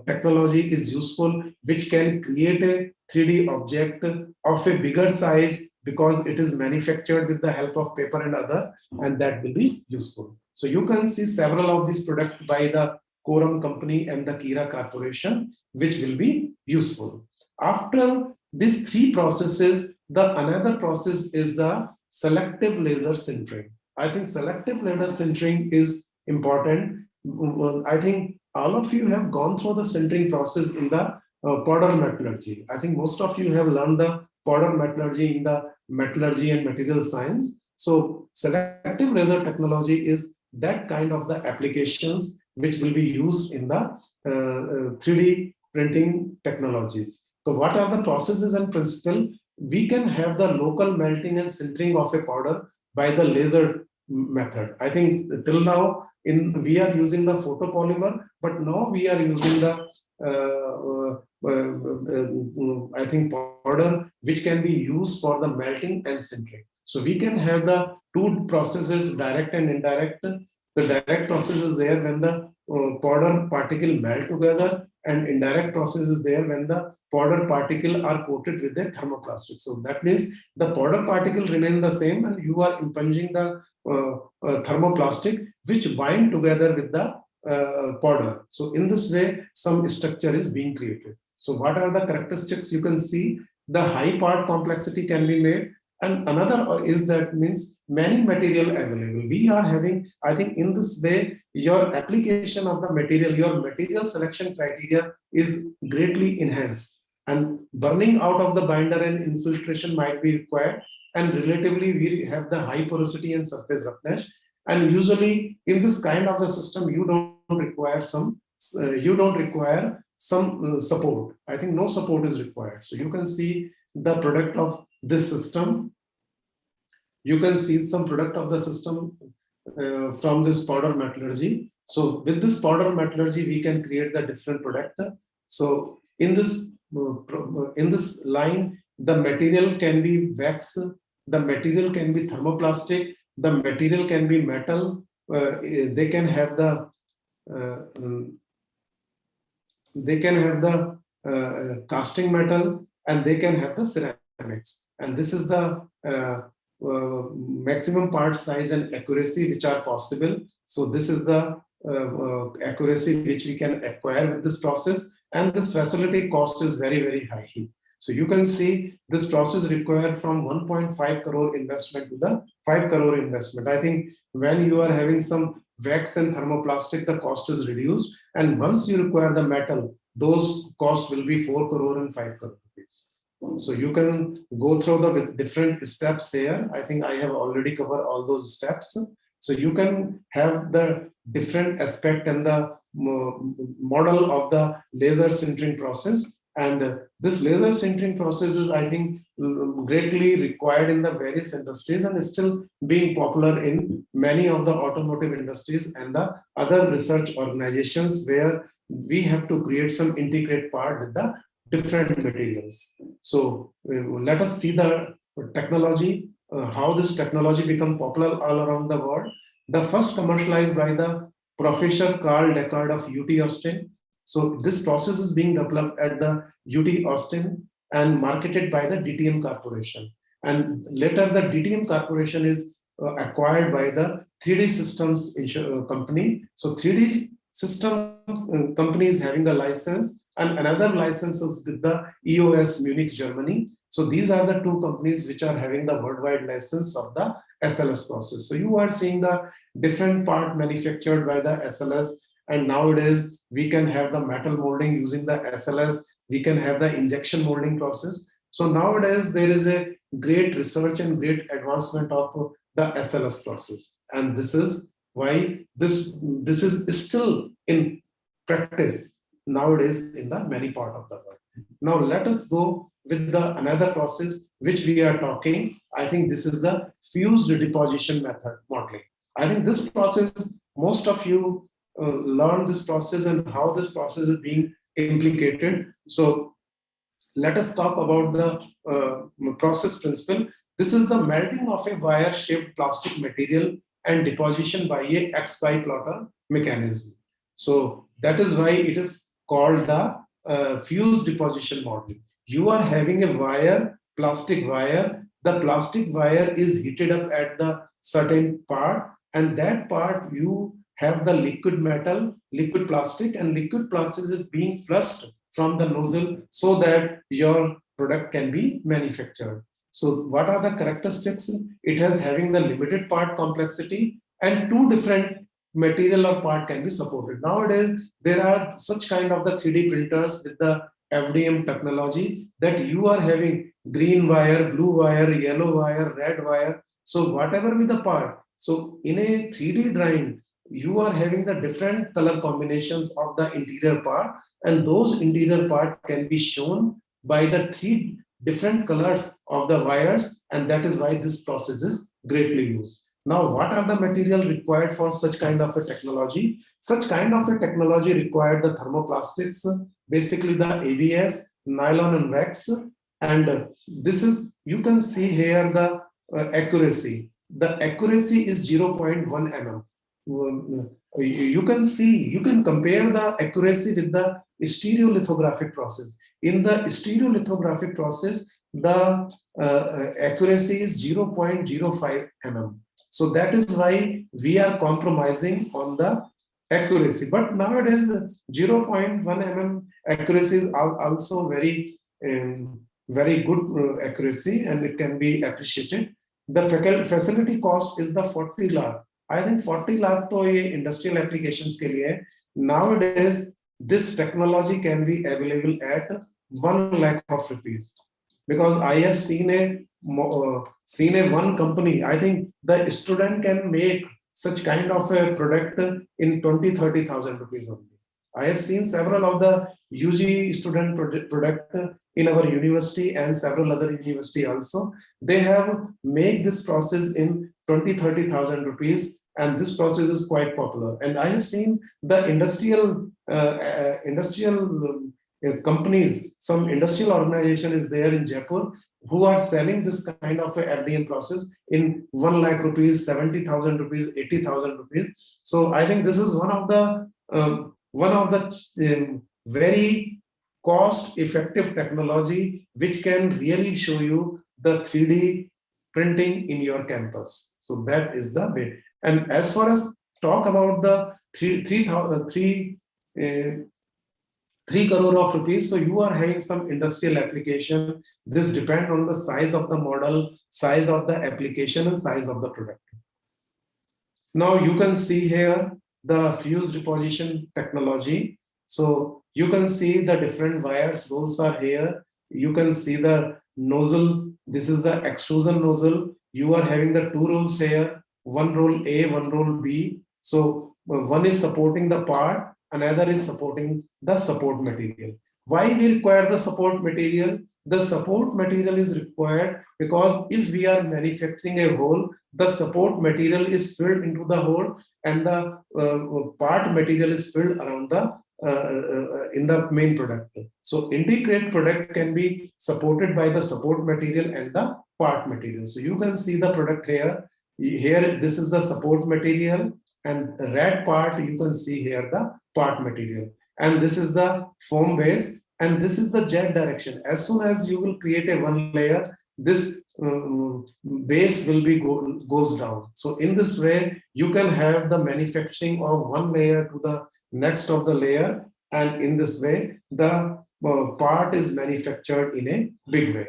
technology is useful, which can create a 3D object of a bigger size, because it is manufactured with the help of paper and other, and that will be useful. So you can see several of these products by the Quorum company and the Kira Corporation, which will be useful. After these three processes, the another process is the selective laser sintering. I think selective laser sintering is important. I think all of you have gone through the sintering process in the powder metallurgy. I think most of you have learned the powder metallurgy in the metallurgy and material science. So selective laser technology is that kind of the applications which will be used in the 3D printing technologies. So what are the processes and principle? We can have the local melting and sintering of a powder by the laser method. I think till now we are using the photopolymer, but now we are using the I think powder which can be used for the melting and sintering. So we can have the two processes, direct and indirect. The direct process is there when the powder particle melt together, and indirect process is there when the powder particle are coated with a thermoplastic. So that means the powder particle remain the same, and you are impinging the thermoplastic which bind together with the powder. So in this way, some structure is being created. So what are the characteristics? You can see the high part complexity can be made, and another is that means many material available. We are having, I think in this way, your application of the material, your material selection criteria is greatly enhanced, and burning out of the binder and infiltration might be required, and relatively we have the high porosity and surface roughness. And usually in this kind of the system, you don't require some support. I think no support is required. So you can see the product of this system. You can see some product of the system from this powder metallurgy. So with this powder metallurgy, we can create the different product. So in this line, the material can be wax, the material can be thermoplastic, the material can be metal. They can have the casting metal, and they can have the ceramics. And this is the maximum part size and accuracy which are possible. So this is the accuracy which we can acquire with this process, and this facility cost is very, very high. So you can see this process required from 1.5 crore investment to the 5 crore investment. I think when you are having some wax and thermoplastic, the cost is reduced, and once you require the metal, those costs will be 4 crore and 5 crore rupees. So you can go through the different steps here. I think I have already covered all those steps. So you can have the different aspect and the model of the laser sintering process. And this laser sintering process is, I think, greatly required in the various industries, and is still being popular in many of the automotive industries and the other research organizations, where we have to create some integrate part with the different materials. So let us see the technology, how this technology become popular all around the world. The first commercialized by the Professor Carl Deckard of UT Austin. So this process is being developed at the UT Austin and marketed by the DTM Corporation. And later the DTM Corporation is acquired by the 3D Systems company. So 3D System company is having the license and another licenses with the EOS Munich, Germany. So these are the two companies which are having the worldwide license of the SLS process. So you are seeing the different part manufactured by the SLS, and nowadays we can have the metal molding using the SLS. We can have the injection molding process. So nowadays there is a great research and great advancement of the SLS process, and this is why this is still in practice nowadays in the many part of the world. Now let us go with the another process which we are talking. I think this is the fused deposition method modeling. I think this process, most of you learn this process and how this process is being implicated. So let us talk about the process principle. This is the melting of a wire-shaped plastic material and deposition by a X-by plotter mechanism. So that is why it is called the fused deposition modeling. You are having a wire, plastic wire. The plastic wire is heated up at the certain part, and that part you have the liquid metal, liquid plastic, and liquid plastic is being flushed from the nozzle so that your product can be manufactured. So what are the characteristics? It has having the limited part complexity and two different material or part can be supported. Nowadays, there are such kind of the 3D printers with the FDM technology that you are having green wire, blue wire, yellow wire, red wire. So whatever be the part. So in a 3D drawing, you are having the different color combinations of the interior part, and those interior part can be shown by the three different colors of the wires, and that is why this process is greatly used. Now, what are the material required for such kind of a technology? Such kind of a technology required the thermoplastics, basically the ABS, nylon and wax, and this is, you can see here the accuracy. The accuracy is 0.1 mm. You can see, you can compare the accuracy with the stereolithographic process. In the stereolithographic process, the accuracy is 0.05 mm. So that is why we are compromising on the accuracy. But nowadays, 0.1 mm accuracy is also very good accuracy, and it can be appreciated. The facility cost is the 40 lakh. I think 40 lakh to industrial applications ke liye. Nowadays, this technology can be available at 1 lakh of rupees. Because I have seen a one company, I think the student can make such kind of a product in 20-30,000 rupees only. I have seen several of the UG student product in our university and several other university also. They have made this process in 20-30,000 rupees, and this process is quite popular. And I have seen the industrial companies, some industrial organization is there in Jaipur who are selling this kind of a FDM process in 1 lakh rupees, 70,000 rupees, 80,000 rupees. So I think this is one of the very cost-effective technology which can really show you the 3D printing in your campus. So that is the way. And as far as talk about the 3 crore of rupees, so you are having some industrial application. This depends on the size of the model, size of the application, and size of the product. Now you can see here the fused deposition technology. So you can see the different wires, rolls are here. You can see the nozzle. This is the extrusion nozzle. You are having the 2 rolls here, one roll A, one roll B. So one is supporting the part, another is supporting the support material. Why we require the support material? The support material is required because if we are manufacturing a hole, the support material is filled into the hole and the part material is filled around the in the main product. So integrate product can be supported by the support material and the part material. So you can see the product here. Here, this is the support material, and the red part you can see here the part material. And this is the foam base, and this is the jet direction. As soon as you will create a one layer, this base will be goes down. So in this way, you can have the manufacturing of one layer to the next of the layer, and in this way, the part is manufactured in a big way.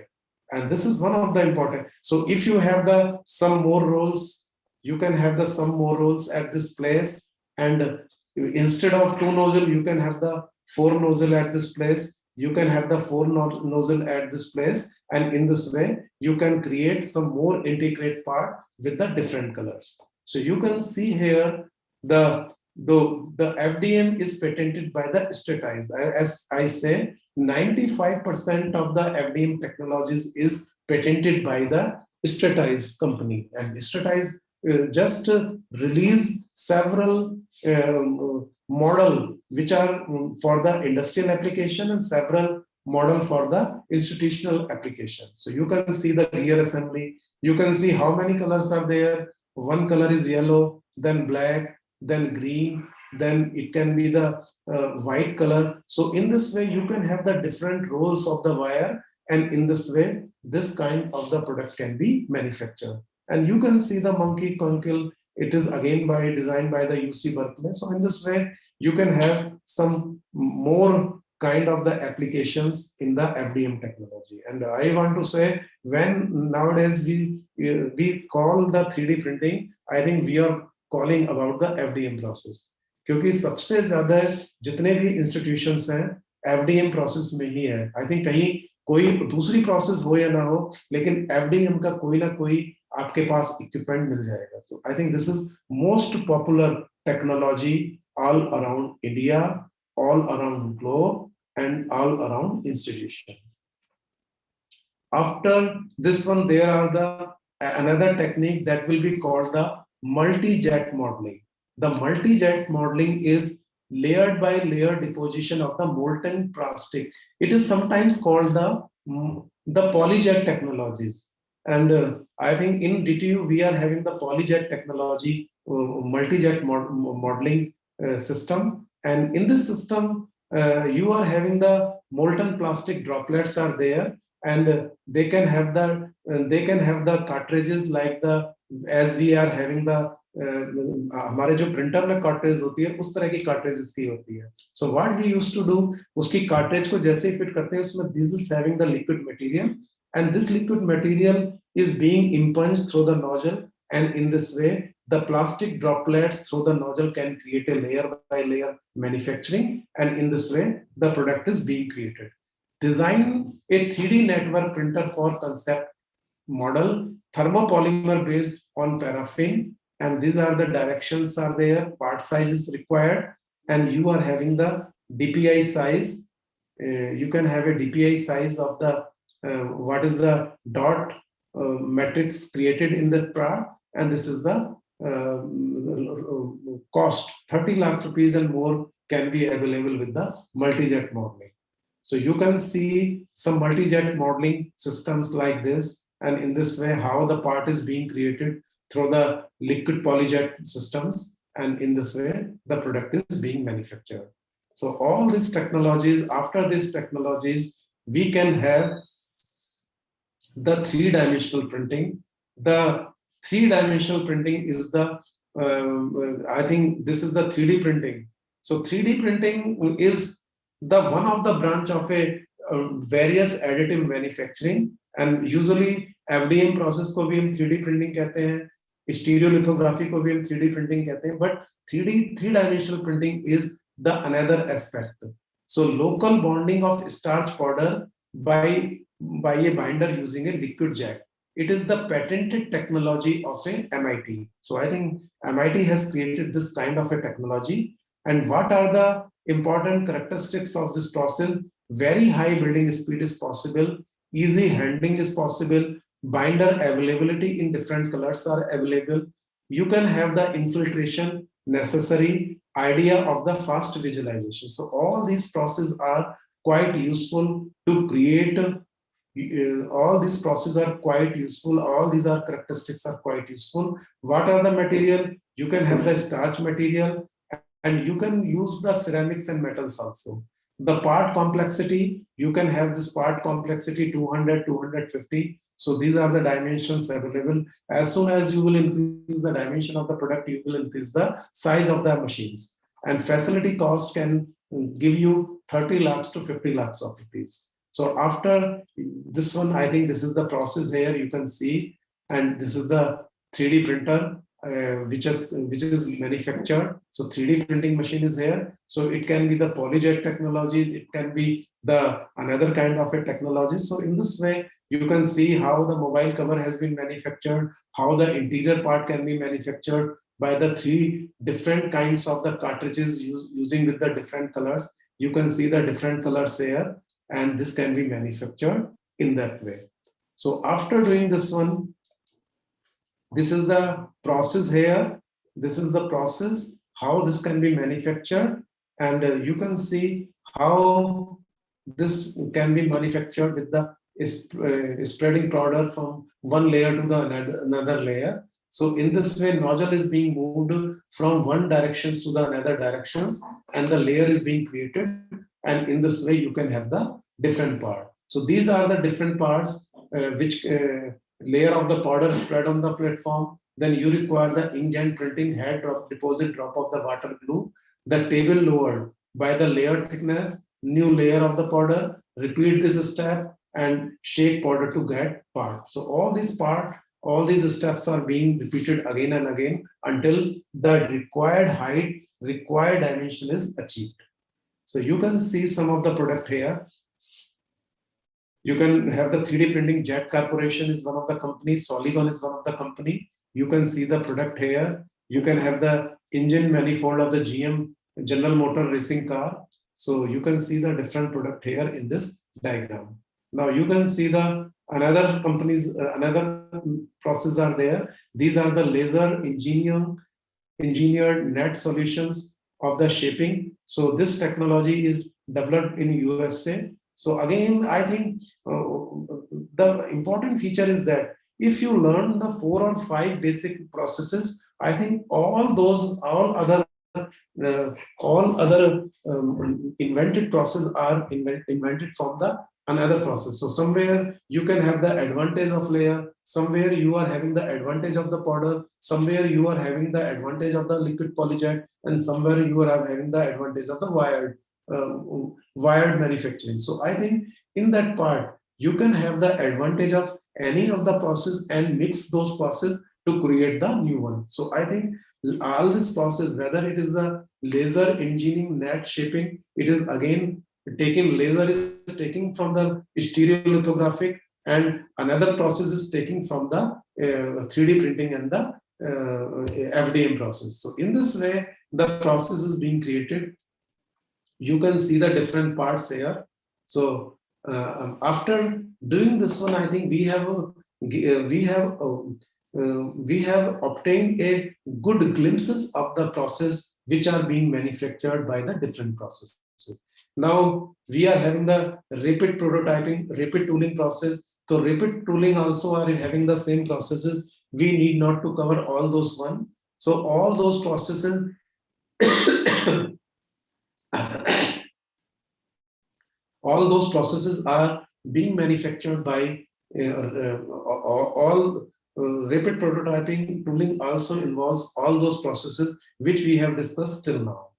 And this is one of the important. So if you have the some more rolls, you can have the some more rolls at this place, and instead of 2 nozzle, you can have the 4 nozzle at this place. You can have the 4 nozzle at this place, and in this way, you can create some more integrated part with the different colors. So you can see here the FDM is patented by the Stratize. As I say, 95% of the FDM technologies is patented by the Stratize company, and Stratize just release several model which are for the industrial application and several model for the institutional application. So you can see the gear assembly. You can see how many colors are there. One color is yellow, then black, then green, then it can be the white color. So in this way, you can have the different roles of the wire, and in this way, this kind of the product can be manufactured. And you can see the monkey conchial. It is again designed by the UC Berkeley. So in this way, you can have some more kind of the applications in the FDM technology. And I want to say, when nowadays we call the 3D printing, I think we are calling about the FDM process. क्योंकि सबसे ज्यादा जितने भी institutions हैं FDM process में ही है. I think कहीं कोई दूसरी process हो या ना हो, लेकिन FDM का कोई ना कोई आपके पास equipment मिल जाएगा. So I think this is most popular technology all around India, all around globe, and all around institution. After this one, there are another technique that will be called the multi-jet modeling. The multi-jet modeling is layered by layer deposition of the molten plastic. It is sometimes called the polyjet technologies. And I think in DTU, we are having the polyjet technology, multi-jet modeling system. And in this system, you are having the molten plastic droplets are there, and they can have the cartridges like as we are having the हमारे जो printer में cartridge होती है उस तरह की cartridge इसकी होती है. So what we used to do, उसकी कार्ट्रिज को जैसे ही फिट करते हैं उसमें this is having the liquid material, and this liquid material is being impunged through the nozzle, and in this way the plastic droplets through the nozzle can create a layer by layer manufacturing, and in this way the product is being created. Design a 3D network printer for concept model, thermopolymer based on paraffin, and these are the directions are there, part size is required, and you are having the DPI size. You can have a DPI size of the what is the dot matrix created in the part, and this is the cost. 30 lakh rupees and more can be available with the multi-jet modeling. So you can see some multi-jet modeling systems like this, and in this way how the part is being created through the liquid polyjet systems, and in this way the product is being manufactured. So all these technologies, after these technologies, we can have the 3-dimensional printing. The 3-dimensional printing is the I think this is the 3D printing. So 3D printing is the one of the branch of a various additive manufacturing, and usually FDM process को भी हम 3D printing कहते हैं, stereolithography को भी हम 3D printing कहते हैं, but 3-dimensional printing is the another aspect. So local bonding of starch powder by a binder using a liquid jet. It is the patented technology of a MIT. So I think MIT has created this kind of a technology. And what are the important characteristics of this process? Very high building speed is possible, easy handling is possible, binder availability in different colors are available. You can have the infiltration necessary idea of the fast visualization. So all these processes are quite useful to create. All these processes are quite useful. All these are characteristics are quite useful. What are the material? You can have the starch material, and you can use the ceramics and metals also. The part complexity, you can have this part complexity 200, 250. So these are the dimensions available. As soon as you will increase the dimension of the product, you will increase the size of the machines. And facility cost can give you 30 lakhs to 50 lakhs of rupees. So after this one, I think this is the process here you can see, and this is the 3D printer which is manufactured. So 3D printing machine is here. So it can be the polyjet technologies, it can be the another kind of a technology. So in this way, you can see how the mobile cover has been manufactured, how the interior part can be manufactured by the 3 different kinds of the cartridges using with the different colors. You can see the different colors here, and this can be manufactured in that way. So after doing this one, this is the process here. This is the process, how this can be manufactured. And you can see how this can be manufactured with the spreading powder from one layer to the another layer. So in this way, nozzle is being moved from one directions to the another directions, and the layer is being created. And in this way, you can have the different part. So these are the different parts which layer of the powder spread on the platform. Then you require the inkjet printing head drop, deposit drop of the water glue, the table lowered by the layer thickness, new layer of the powder, repeat this step and shake powder to get part. So all these steps are being repeated again and again until the required height, required dimension is achieved. So you can see some of the product here. You can have the 3D printing. Jet Corporation is one of the companies. Soligon is one of the company. You can see the product here. You can have the engine manifold of the GM General Motor racing car. So you can see the different product here in this diagram. Now you can see the another companies, another process are there. These are the laser engineered net solutions of the shaping. So this technology is developed in USA. So again, I think the important feature is that if you learn the 4 or 5 basic processes, I think all other invented processes are invented from the another process. So somewhere you can have the advantage of layer, somewhere you are having the advantage of the powder, somewhere you are having the advantage of the liquid polyjet, and somewhere you are having the advantage of the wired manufacturing. So I think in that part, you can have the advantage of any of the process and mix those processes to create the new one. So I think all this process, whether it is the laser engineering net shaping, it is again laser is taking from the stereolithographic, and another process is taking from the 3D printing and the FDM process. So in this way, the process is being created. You can see the different parts here. So after doing this one, I think we have obtained a good glimpses of the process which are being manufactured by the different processes. Now we are having the rapid prototyping, rapid tooling process. So rapid tooling also are having the same processes. We need not to cover all those one. So all those processes all those processes are being manufactured by rapid prototyping tooling also involves all those processes which we have discussed till now.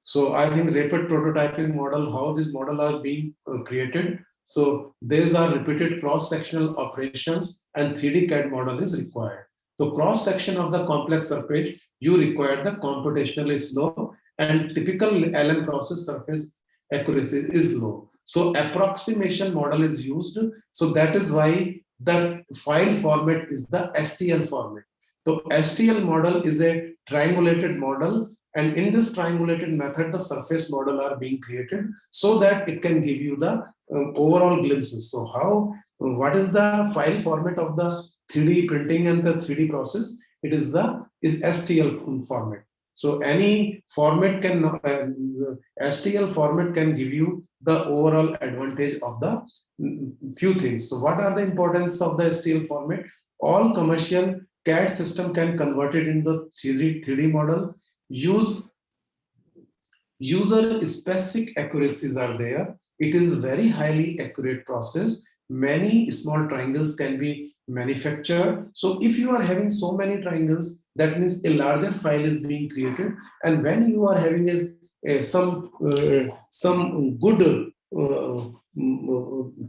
So I think rapid prototyping model, how this model are being created. So these are repeated cross-sectional operations and 3D CAD model is required. So cross-section of the complex surface, you require the computationally slow, and typical Allen process surface accuracy is low. So approximation model is used. So that is why the file format is the STL format. So STL model is a triangulated model, and in this triangulated method, the surface model are being created so that it can give you the overall glimpses. So what is the file format of the 3D printing and the 3D process? it is the STL format. So any format can STL format can give you the overall advantage of the few things. So what are the importance of the STL format? All commercial CAD system can convert it into 3D model. User specific accuracies are there. It is very highly accurate process. Many small triangles can be manufactured. So if you are having so many triangles, that means a larger file is being created. And when you are having some good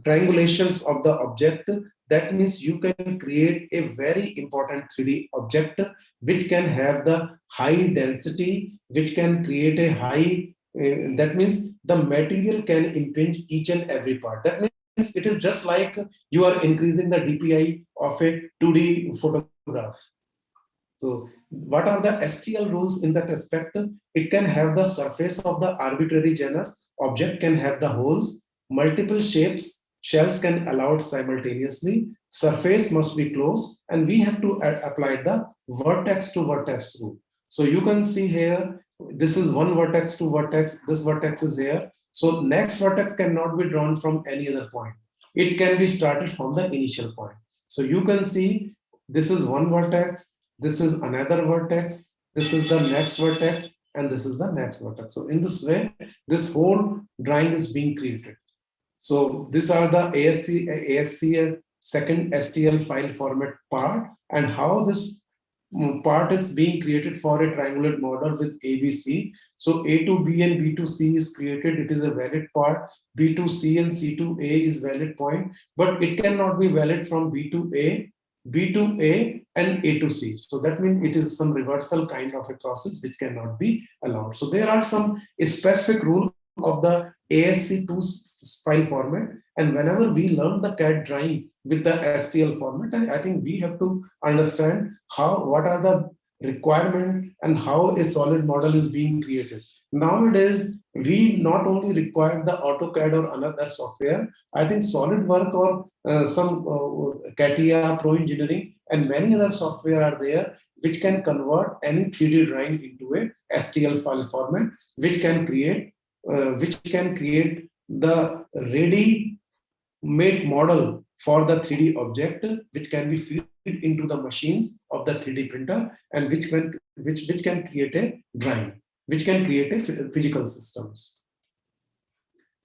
triangulations of the object, that means you can create a very important 3D object which can have the high density, which can create a high, that means the material can impinge each and every part. That means it is just like you are increasing the DPI of a 2D photograph. So what are the STL rules in that aspect? It can have the surface of the arbitrary genus, object can have the holes, multiple shapes, shells can allowed simultaneously, surface must be closed, and we have to apply the vertex to vertex rule. So you can see here, this is one vertex to vertex, this vertex is here. So next vertex cannot be drawn from any other point. It can be started from the initial point. So you can see this is one vertex, this is another vertex, this is the next vertex, and this is the next vertex. So in this way, this whole drawing is being created. So these are the ASC second STL file format part, and how this part is being created for a triangular model with ABC. So A to B and B to C is created. It is a valid part. B to C and C to A is valid point, but it cannot be valid from B to A, B to A, and A to C. So that means it is some reversal kind of a process which cannot be allowed. So there are some specific rule of the ASC2 file format, and whenever we learn the CAD drawing with the STL format, and I think we have to understand what are the requirement and how a solid model is being created. Nowadays, we not only require the AutoCAD or another software. I think SolidWorks or some CATIA, Pro Engineering, and many other software are there which can convert any 3D drawing into a STL file format, which can create the ready-made model for the 3D object, which can be fed into the machines of the 3D printer, and which can create a drawing, which can create a physical systems.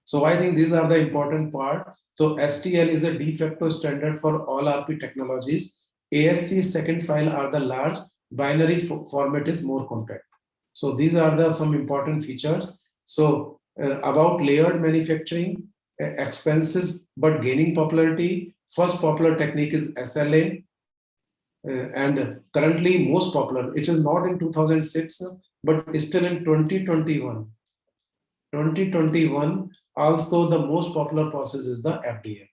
So I think these are the important part. So STL is a de facto standard for all RP technologies. ASC second file are the large, binary format is more compact. So these are the some important features. So about layered manufacturing, expenses but gaining popularity. First popular technique is SLA, and currently most popular. It is not in 2006, but still in 2021. 2021 also the most popular process is the FDP.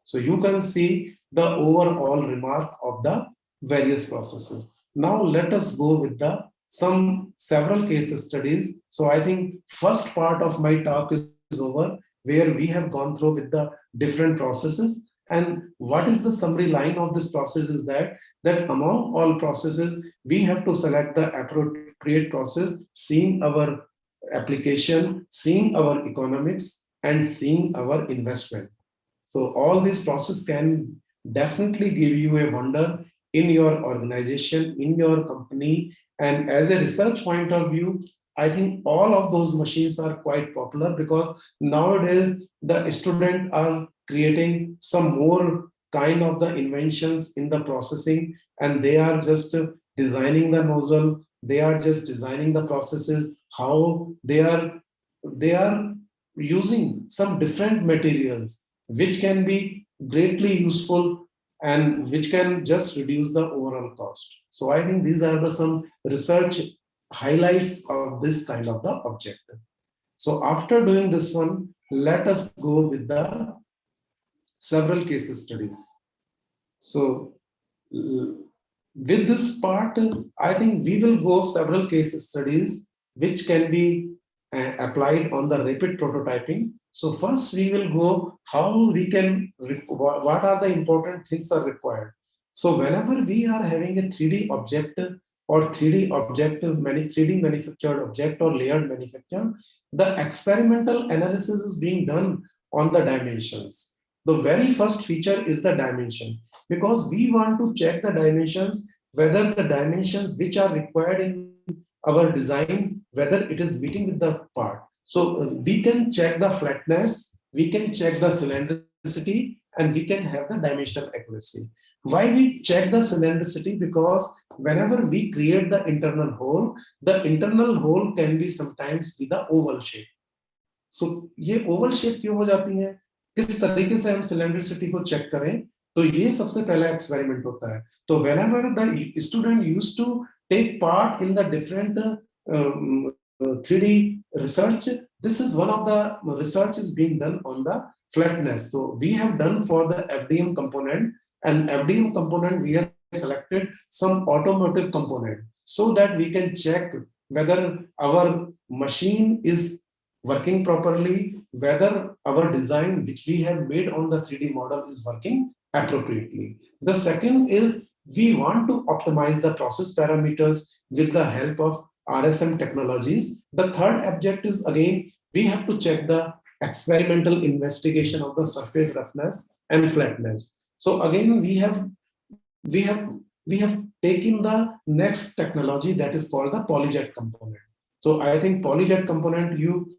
So you can see the overall remark of the various processes. Now let us go with the several case studies. So I think first part of my talk is over, where we have gone through with the different processes. And what is the summary line of this process is that among all processes, we have to select the appropriate process, seeing our application, seeing our economics, and seeing our investment. So all these processes can definitely give you a wonder in your organization, in your company. And as a research point of view, I think all of those machines are quite popular, because nowadays the students are creating some more kind of the inventions in the processing, and they are just designing the nozzle, they are just designing the processes, how they are using some different materials which can be greatly useful and which can just reduce the overall cost. So I think these are the some research highlights of this kind of the objective. So after doing this one, let us go with the several case studies. So with this part, I think we will go several case studies which can be applied on the rapid prototyping. So first we will go how we can, what are the important things are required. So whenever we are having a 3D object or 3D object, many 3D manufactured object or layered manufacture, the experimental analysis is being done on the dimensions. The very first feature is the dimension, because we want to check the dimensions, whether the dimensions which are required in our design, whether it is meeting with the part. So we can check the flatness, we can check the cylindricity, and we can have the dimensional accuracy. Why we check the cylindricity? Because whenever we create the internal hole can be sometimes with the oval shape. So ये oval shape क्यों हो जाती है, किस तरीके से हम cylindricity को check करें, तो ये सबसे पहला experiment होता है. तो whenever the student used to take part in the different 3D research, this is one of the research is being done on the flatness. So we have done for the FDM component, and FDM component we have selected some automotive component so that we can check whether our machine is working properly, whether our design which we have made on the 3D model is working appropriately. The second is we want to optimize the process parameters with the help of RSM technologies. The third object is, again, we have to check the experimental investigation of the surface roughness and flatness. So again, we have taken the next technology that is called the polyjet component. So I think polyjet component, you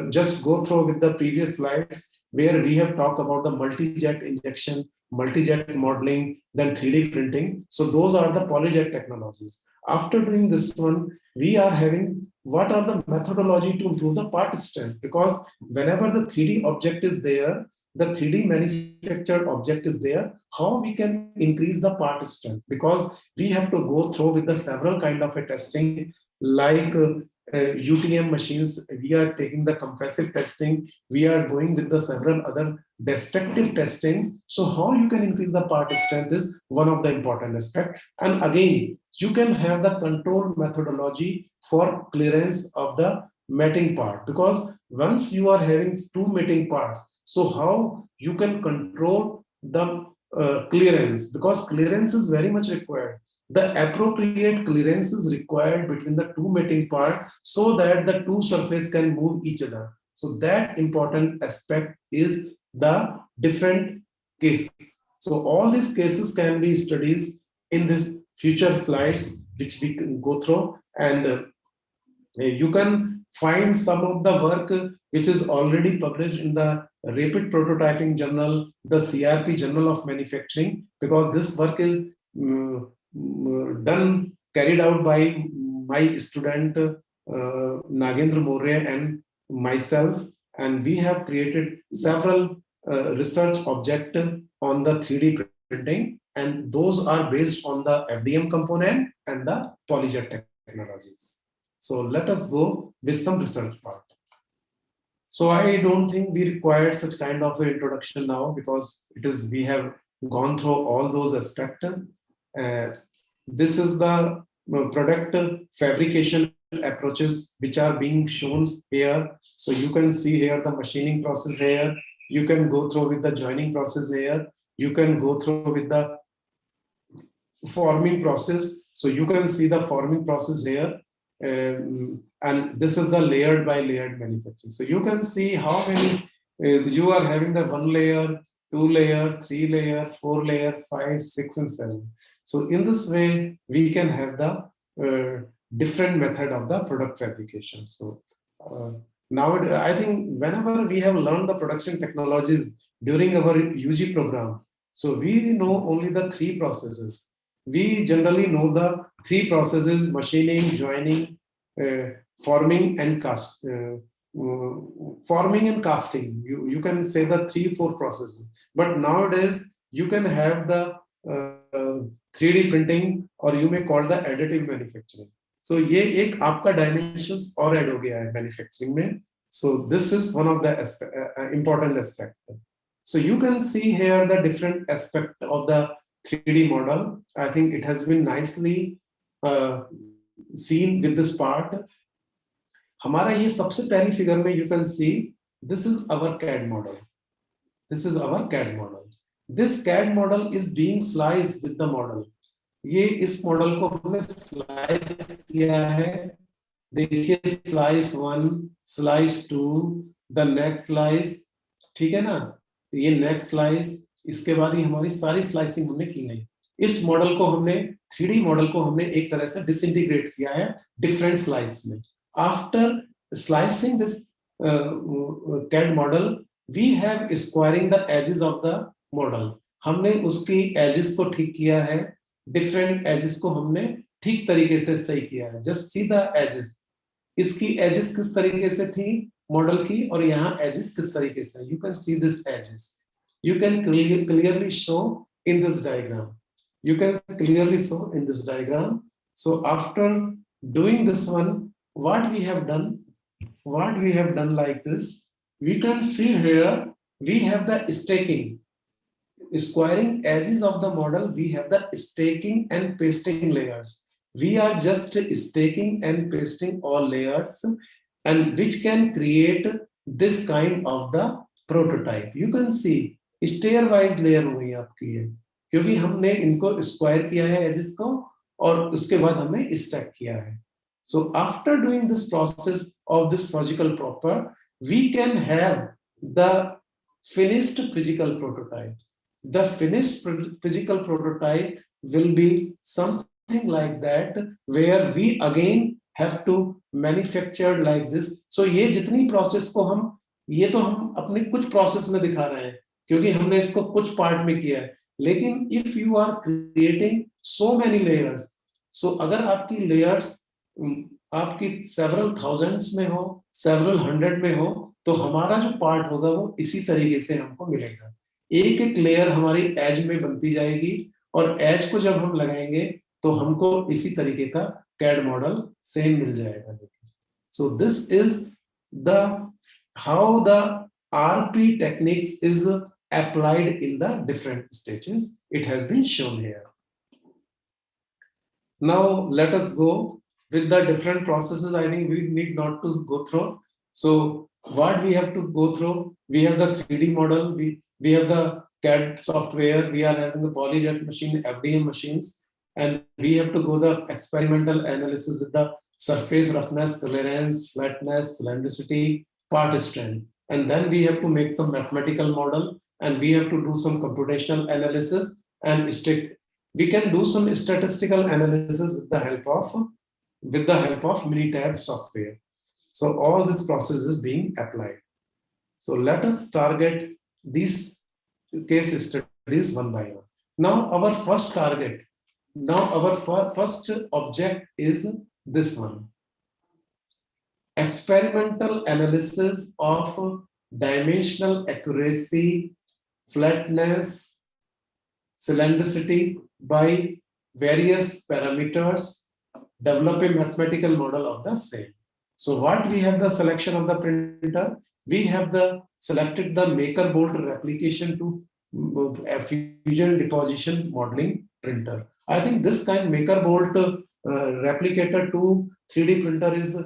just go through with the previous slides where we have talked about the multi-jet injection, multi-jet modeling, then 3D printing. So those are the polyjet technologies. After doing this one, we are having what are the methodology to improve the part strength, because whenever the 3D object is there, the 3D manufactured object is there, how we can increase the part strength, because we have to go through with the several kind of a testing, like UTM machines, we are taking the compressive testing, we are going with the several other destructive testing. So how you can increase the part strength is one of the important aspect. And again, you can have the control methodology for clearance of the matting part, because once you are having two matting parts, so how you can control the clearance, because clearance is very much required. The appropriate clearance is required between the two matting part so that the two surface can move each other. So that important aspect is the different cases. So all these cases can be studied in this future slides, which we can go through, and you can find some of the work which is already published in the Rapid Prototyping Journal, the CRP Journal of Manufacturing, because this work is carried out by my student Nagendra More and myself, and we have created several research objects on the 3D printing, and those are based on the FDM component and the polyjet technologies. So let us go with some research part. So I don't think we require such kind of an introduction now, because it is we have gone through all those aspects. This is the product fabrication approaches which are being shown here. So you can see here the machining process here. You can go through with the joining process here. You can go through with the forming process. So you can see the forming process here. And this is the layered by layered manufacturing. So you can see how many you are having the 1 layer, 2 layer, 3 layer, 4 layer, 5, 6, and 7. So in this way, we can have the different method of the product fabrication. So now I think whenever we have learned the production technologies during our UG program, so we know only the 3 processes. We generally know the 3 processes: machining, joining, forming, and forming and casting. You can say the 3-4 processes. But nowadays you can have the 3D printing, or you may call the additive manufacturing. So ये एक आपका dimensions और add हो गया है manufacturing में. So this is one of the important aspect. So you can see here the different aspect of the 3D model. I think it has been nicely seen with this part. हमारा ये सबसे पहली figure में you can see this is our CAD model. This is our CAD model. This CAD model is being sliced with the model. ये इस model को हमने slice किया है. देखिए slice 1, slice 2, the next slice. ठीक है ना, ये नेक्स्ट स्लाइस, इसके बाद ही हमारी सारी स्लाइसिंग हमने की है. इस मॉडल को हमने 3D मॉडल को हमने एक तरह से डिसइंटीग्रेट किया है डिफरेंट स्लाइस में. After slicing this CAD model, we have squaring the edges of the model. हमने उसकी एजेस को ठीक किया है, डिफरेंट एजेस को हमने ठीक तरीके से सही किया है. Just see the edges. इसकी एजेस किस तरीके से थी मॉडल की, और यहाँ एजेस किस तरीके से. You can see this edges. You can clearly show in this diagram. You can clearly show in this diagram. So after doing this one, what we have done like this, we can see here, we have the staking. Squaring edges of the model, we have the staking and pasting layers. We are just staking and pasting all layers, and which can create this kind of the prototype. You can see stair wise layer हुई आपकी है, क्योंकि हमने इनको square किया है edges को, और उसके बाद हमने स्टैक किया है. So after doing this process of this physical proper, we can have the finished physical prototype. The finished physical prototype will be something like that, where we again have to manufacture like this. So ये जितनी process को हम, ये तो हम अपने कुछ process में दिखा रहे हैं क्योंकि हमने इसको कुछ पार्ट में किया है. लेकिन if you are creating so many layers, so अगर आपकी लेयर्स आपकी सेवरल थाउजेंड्स में हो, सेवरल हंड्रेड में हो, तो हमारा जो पार्ट होगा वो इसी तरीके से हमको मिलेगा. एक एक लेयर हमारी एज में बनती जाएगी, और एज को जब हम लगाएंगे तो हमको इसी तरीके का कैड मॉडल सेम मिल जाएगा. So this is the how the RP techniques is applied in the different stages. It has been shown here. Now let us go with the different processes. I think we need not to go through. So what we have to go through, we have the 3D model, we have the CAD software, we are having the polyjet machine, FDM machines, and we have to go the experimental analysis with the surface roughness, clearance, flatness, cylindricity, part strength. And then we have to make some mathematical model, and we have to do some computational analysis, and we can do some statistical analysis with the help of Minitab software. So all this process is being applied. So let us target these case studies one by one. Now our first target, first object is this one. Experimental analysis of dimensional accuracy, flatness, cylindricity by various parameters, develop a mathematical model of the same. So what we have the selection of the printer, we have selected the Maker Bolt replication to fusion deposition modeling printer. I think this kind Maker Bolt replicator to 3D printer is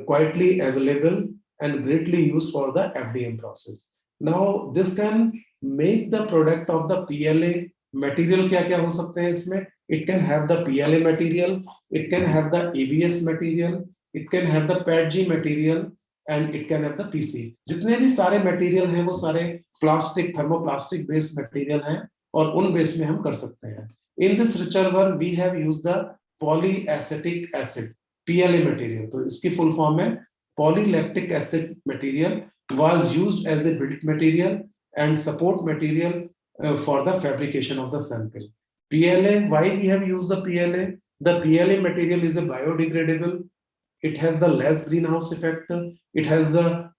quietly available and greatly used for the FDM process. Now this can make the product of the PLA material. क्या क्या हो सकते हैं इसमें? It can have the PLA material, it can have the ABS material, it can have the PETG material, and it can have the PC. जितने भी सारे material हैं वो सारे plastic, thermoplastic based material हैं, और उन base में हम कर सकते हैं. In this richer one, we have used the polyacetic acid. PLA material. तो इसकी full form है polylactic acid material, was used as a built material and support material for the fabrication of the sample. PLA, why we have used the PLA? The PLA material is a biodegradable. It has the less greenhouse effect. It has the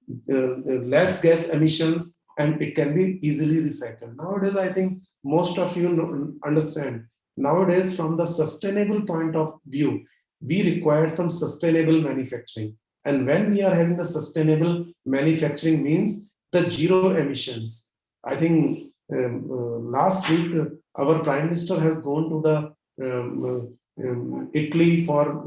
less gas emissions, and it can be easily recycled. Nowadays, I think most of you understand. Nowadays, from the sustainable point of view, we require some sustainable manufacturing. And when we are having the sustainable manufacturing means the zero emissions. I think last week, our Prime Minister has gone to the Italy for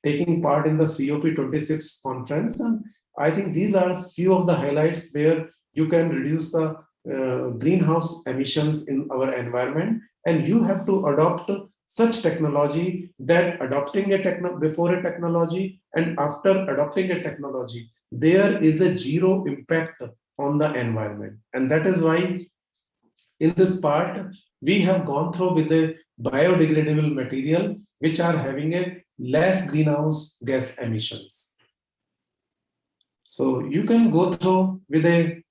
taking part in the COP26 conference. And I think these are few of the highlights where you can reduce the greenhouse emissions in our environment, and you have to adopt such technology that adopting before a technology and after adopting a technology, there is a zero impact on the environment. And that is why in this part, we have gone through with the biodegradable material, which are having a less greenhouse gas emissions. So you can go through with a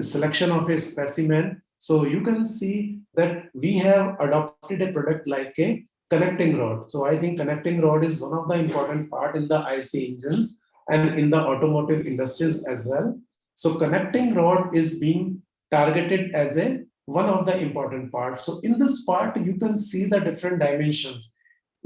selection of a specimen. So you can see that we have adopted a product like a connecting rod. So I think connecting rod is one of the important part in the IC engines and in the automotive industries as well. So connecting rod is being targeted as a one of the important parts. So in this part, you can see the different dimensions: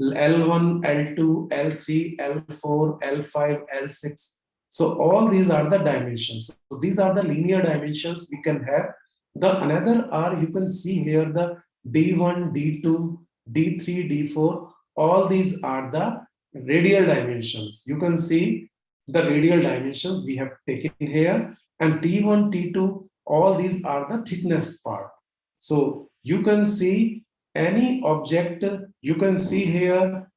L1, L2, L3, L4, L5, L6. So all these are the dimensions. So these are the linear dimensions we can have. The another are, you can see here the D1, D2, D3, D4. All these are the radial dimensions. You can see the radial dimensions we have taken here, and T1, T2, all these are the thickness part. So you can see any object, you can see here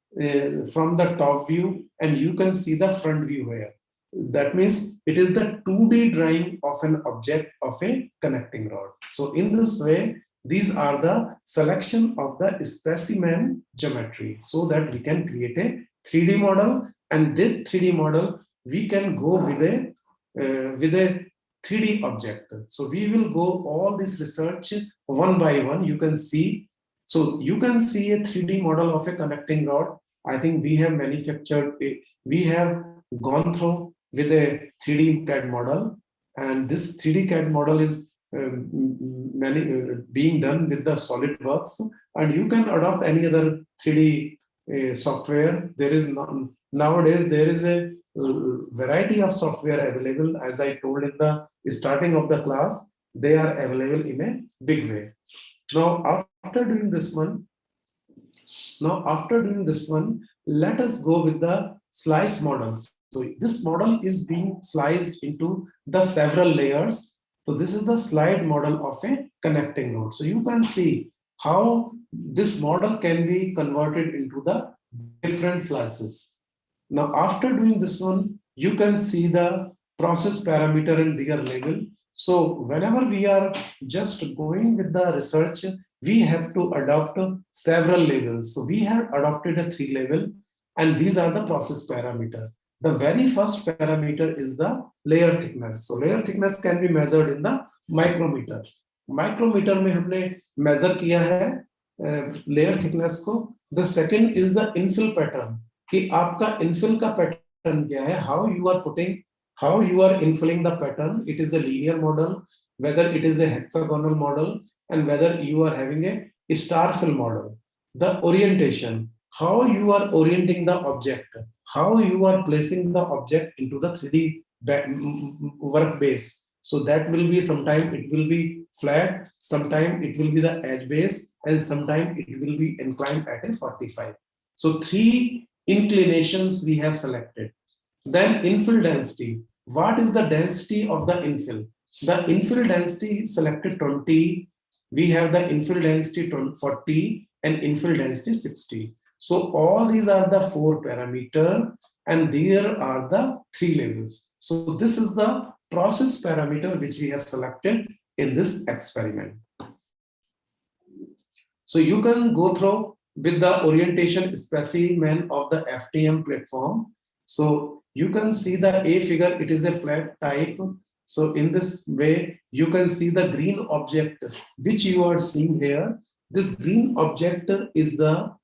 from the top view, and you can see the front view here. That means it is the 2D drawing of an object of a connecting rod. So in this way, these are the selection of the specimen geometry, so that we can create a 3D model, and this 3D model we can go with a 3D object. So we will go all this research one by one. You can see, so you can see a 3D model of a connecting rod. I think we have manufactured, we have gone through with a 3D CAD model, and this 3D CAD model is being done with the SolidWorks, and you can adopt any other 3D software. There is nowadays there is a variety of software available. As I told in the starting of the class, they are available in a big way. Now after doing this one, let us go with the slice models. So this model is being sliced into the several layers. So this is the slide model of a connecting node. So you can see how this model can be converted into the different slices. Now after doing this one, you can see the process parameter and their label. So whenever we are just going with the research, we have to adopt several labels. So we have adopted a 3 label, and these are the process parameter. The very first parameter is the layer thickness. So layer thickness can be measured in the micrometer. Micrometer में हमने measure किया है layer thickness को. The second is the infill pattern. कि आपका infill का pattern क्या है? How you are infilling the pattern. It is a linear model, whether it is a hexagonal model, and whether you are having a star fill model. The orientation, how you are orienting the object, how you are placing the object into the 3D work base. So that will be, sometime it will be flat, sometime it will be the edge base, and sometime it will be inclined at a 45. So 3 inclinations we have selected. Then infill density. What is the density of the infill? The infill density selected 20. We have the infill density 40 and infill density 60. So all these are the 4 parameters, and there are the 3 labels. So this is the process parameter which we have selected in this experiment. So you can go through with the orientation specimen of the FTM platform. So you can see the A figure, it is a flat type. So in this way, you can see the green object which you are seeing here. This green object is the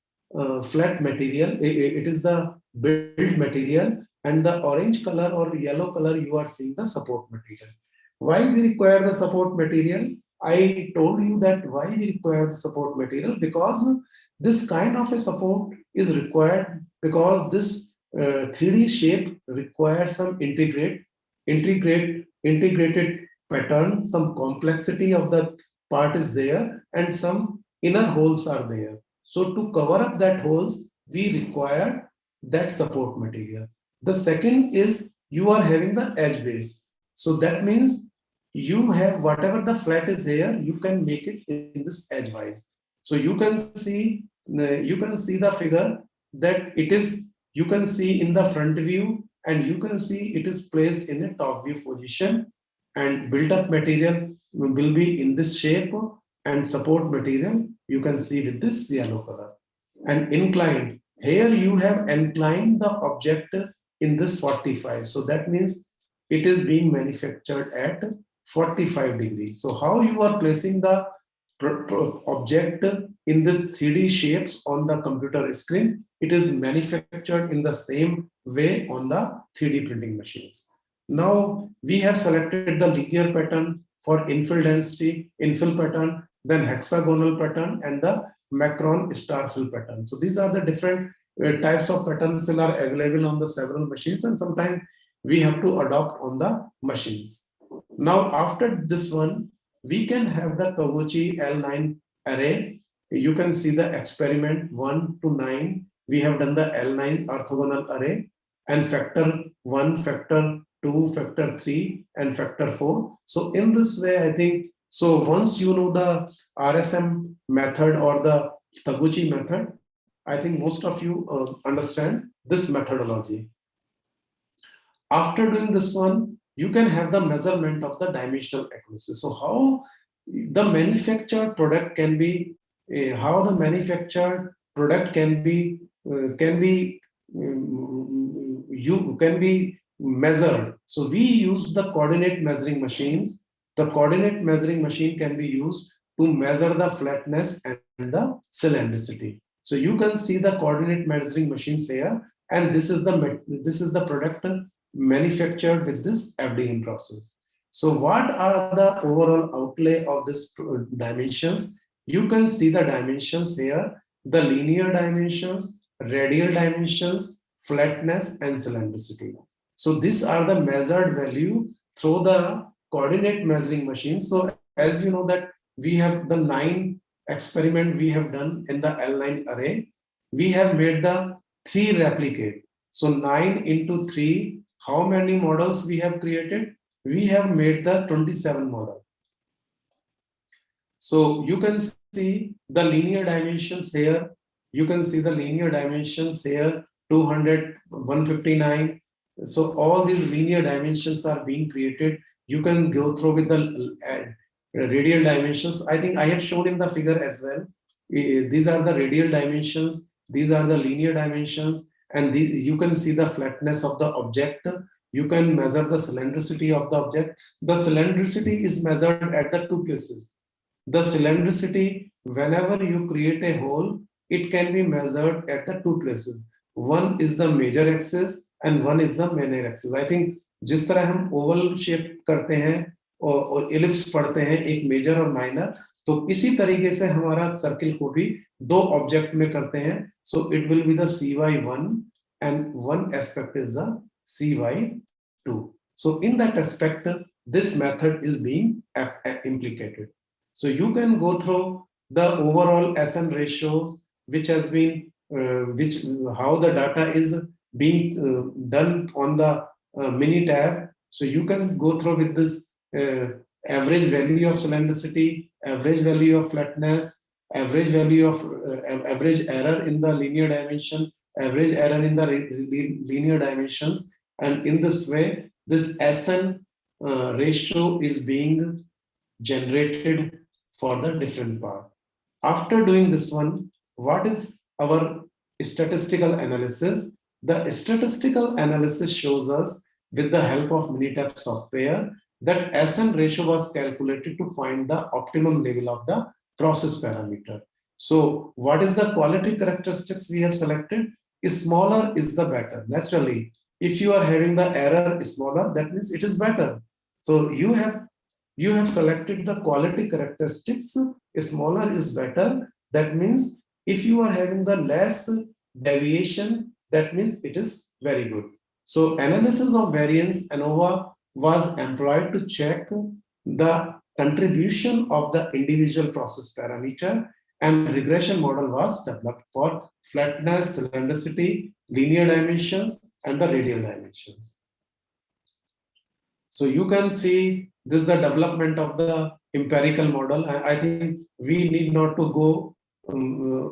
flat material, it is the build material, and the orange color or yellow color you are seeing the support material. Why we require the support material? I told you that why we require the support material, because this kind of a support is required because this 3D shape requires some integrated pattern, some complexity of the part is there, and some inner holes are there. So to cover up that holes, we require that support material. The second is you are having the edge base. So that means you have whatever the flat is here, you can make it in this edgewise. So you can see the figure that it is, you can see in the front view, and you can see it is placed in a top view position, and built up material will be in this shape, and support material you can see with this yellow color. And inclined, here you have inclined the object in this 45. So that means it is being manufactured at 45 degrees. So how you are placing the object in this 3D shapes on the computer screen, it is manufactured in the same way on the 3D printing machines. Now we have selected the linear pattern for infill density, infill pattern, then hexagonal pattern, and the macron star fill pattern. So these are the different types of pattern fill are available on the several machines, and sometimes we have to adopt on the machines. Now after this one, we can have the Taguchi L9 array. You can see the experiment 1 to 9. We have done the L9 orthogonal array, and factor 1, factor 2, factor 3, and factor 4. So in this way, I think, so once you know the RSM method or the Taguchi method, I think most of you understand this methodology. After doing this one, you can have the measurement of the dimensional accuracy. So how the manufactured product can be, measured. So we use the coordinate measuring machines. The coordinate measuring machine can be used to measure the flatness and the cylindricity. So you can see the coordinate measuring machines here, and this is the product manufactured with this FDM process. So what are the overall outlay of this dimensions? You can see the dimensions here, the linear dimensions, radial dimensions, flatness, and cylindricity. So these are the measured value through the coordinate measuring machine. So as you know that we have the 9 experiment we have done in the L9 array. We have made the 3 replicate. So 9 into 3, how many models we have created? We have made the 27 model. So you can see the linear dimensions here. You can see the linear dimensions here, 200, 159. So all these linear dimensions are being created. You can go through with the radial dimensions. I think I have shown in the figure as well. These are the radial dimensions. These are the linear dimensions. And these, you can see the flatness of the object. You can measure the cylindricity of the object. The cylindricity is measured at the 2 places. The cylindricity, whenever you create a hole, it can be measured at the 2 places. One is the major axis and one is the minor axis. I think जिस तरह हम oval shape करते हैं और ellipse पढ़ते हैं एक major और minor, तो इसी तरीके से हमारा circle को भी 2 object में करते हैं. So it will be the CY1 and one aspect is the CY2. So in that aspect, this method is being implicated. So you can go through the overall SN ratios, which has been, how the data is being done on the mini tab. So you can go through with this average value of cylindricity, average value of flatness, average value of average error in the linear dimension, average error in the linear dimensions. And in this way, this SN ratio is being generated for the different part. After doing this one, what is our statistical analysis? The statistical analysis shows us with the help of Minitab software that SN ratio was calculated to find the optimum level of the process parameter. So what is the quality characteristics we have selected? Smaller is the better. Naturally, if you are having the error smaller, that means it is better. So you have selected the quality characteristics, smaller is better. That means if you are having the less deviation, that means it is very good. So analysis of variance ANOVA was employed to check the contribution of the individual process parameter, and regression model was developed for flatness, cylindricity, linear dimensions, and the radial dimensions. So you can see this is the development of the empirical model. I think we need not to go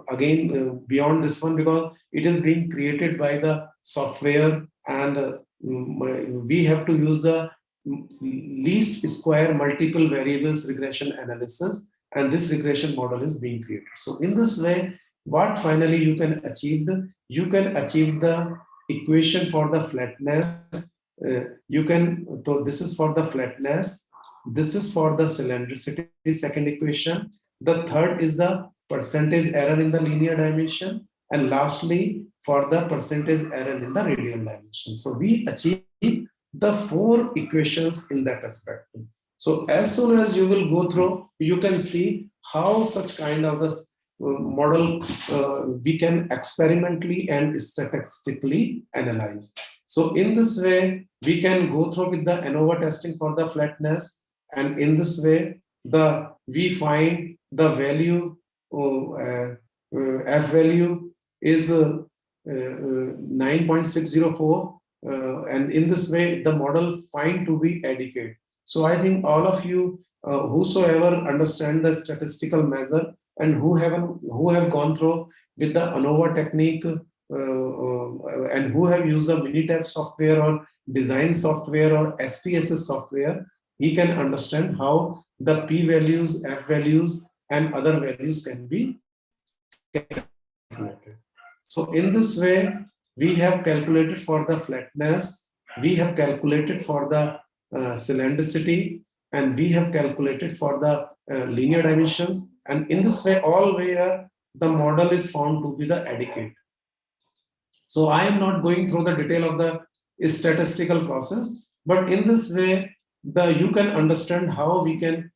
again beyond this one, because it is being created by the software, and we have to use the least square multiple variables regression analysis, and this regression model is being created. So in this way, what finally you can achieve the equation for the flatness. So this is for the flatness, this is for the cylindricity, second equation. The third is the percentage error in the linear dimension, and lastly for the percentage error in the radial dimension. So we achieve the 4 equations in that aspect. So as soon as you will go through, you can see how such kind of this model we can experimentally and statistically analyze. So in this way, we can go through with the ANOVA testing for the flatness, and in this way, we find the value f value is 9.604, and in this way, the model find to be adequate. So I think all of you whosoever understand the statistical measure and who have gone through with the ANOVA technique and who have used the Minitab software or design software or SPSS software, he can understand how the p values, f values, and other values can be calculated. So in this way, we have calculated for the flatness, we have calculated for the cylindricity, and we have calculated for the linear dimensions. And in this way, all where the model is found to be the adequate. So I am not going through the detail of the statistical process, but in this way, you can understand how we can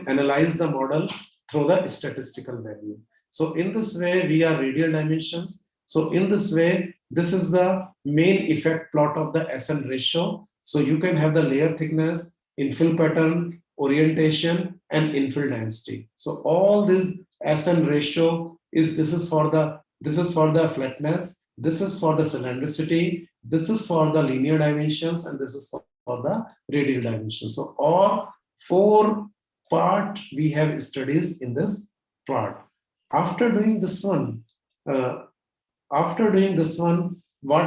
analyze the model through the statistical value. So in this way, we are radial dimensions. So in this way, this is the main effect plot of the SN ratio. So you can have the layer thickness, infill pattern, orientation, and infill density. So all this SN ratio this is for the flatness, this is for the cylindricity, this is for the linear dimensions, and this is for the radial dimensions. So all 4 parts we have studies in this part. After doing this one, what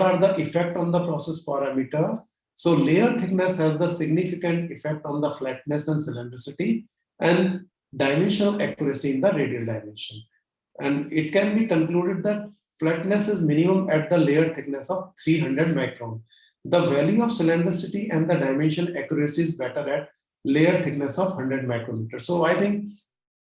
are the effect on the process parameters? So layer thickness has the significant effect on the flatness and cylindricity, and dimensional accuracy in the radial dimension. And it can be concluded that flatness is minimum at the layer thickness of 300 micron. The value of cylindricity and the dimension accuracy is better at layer thickness of 100 micrometers. So I think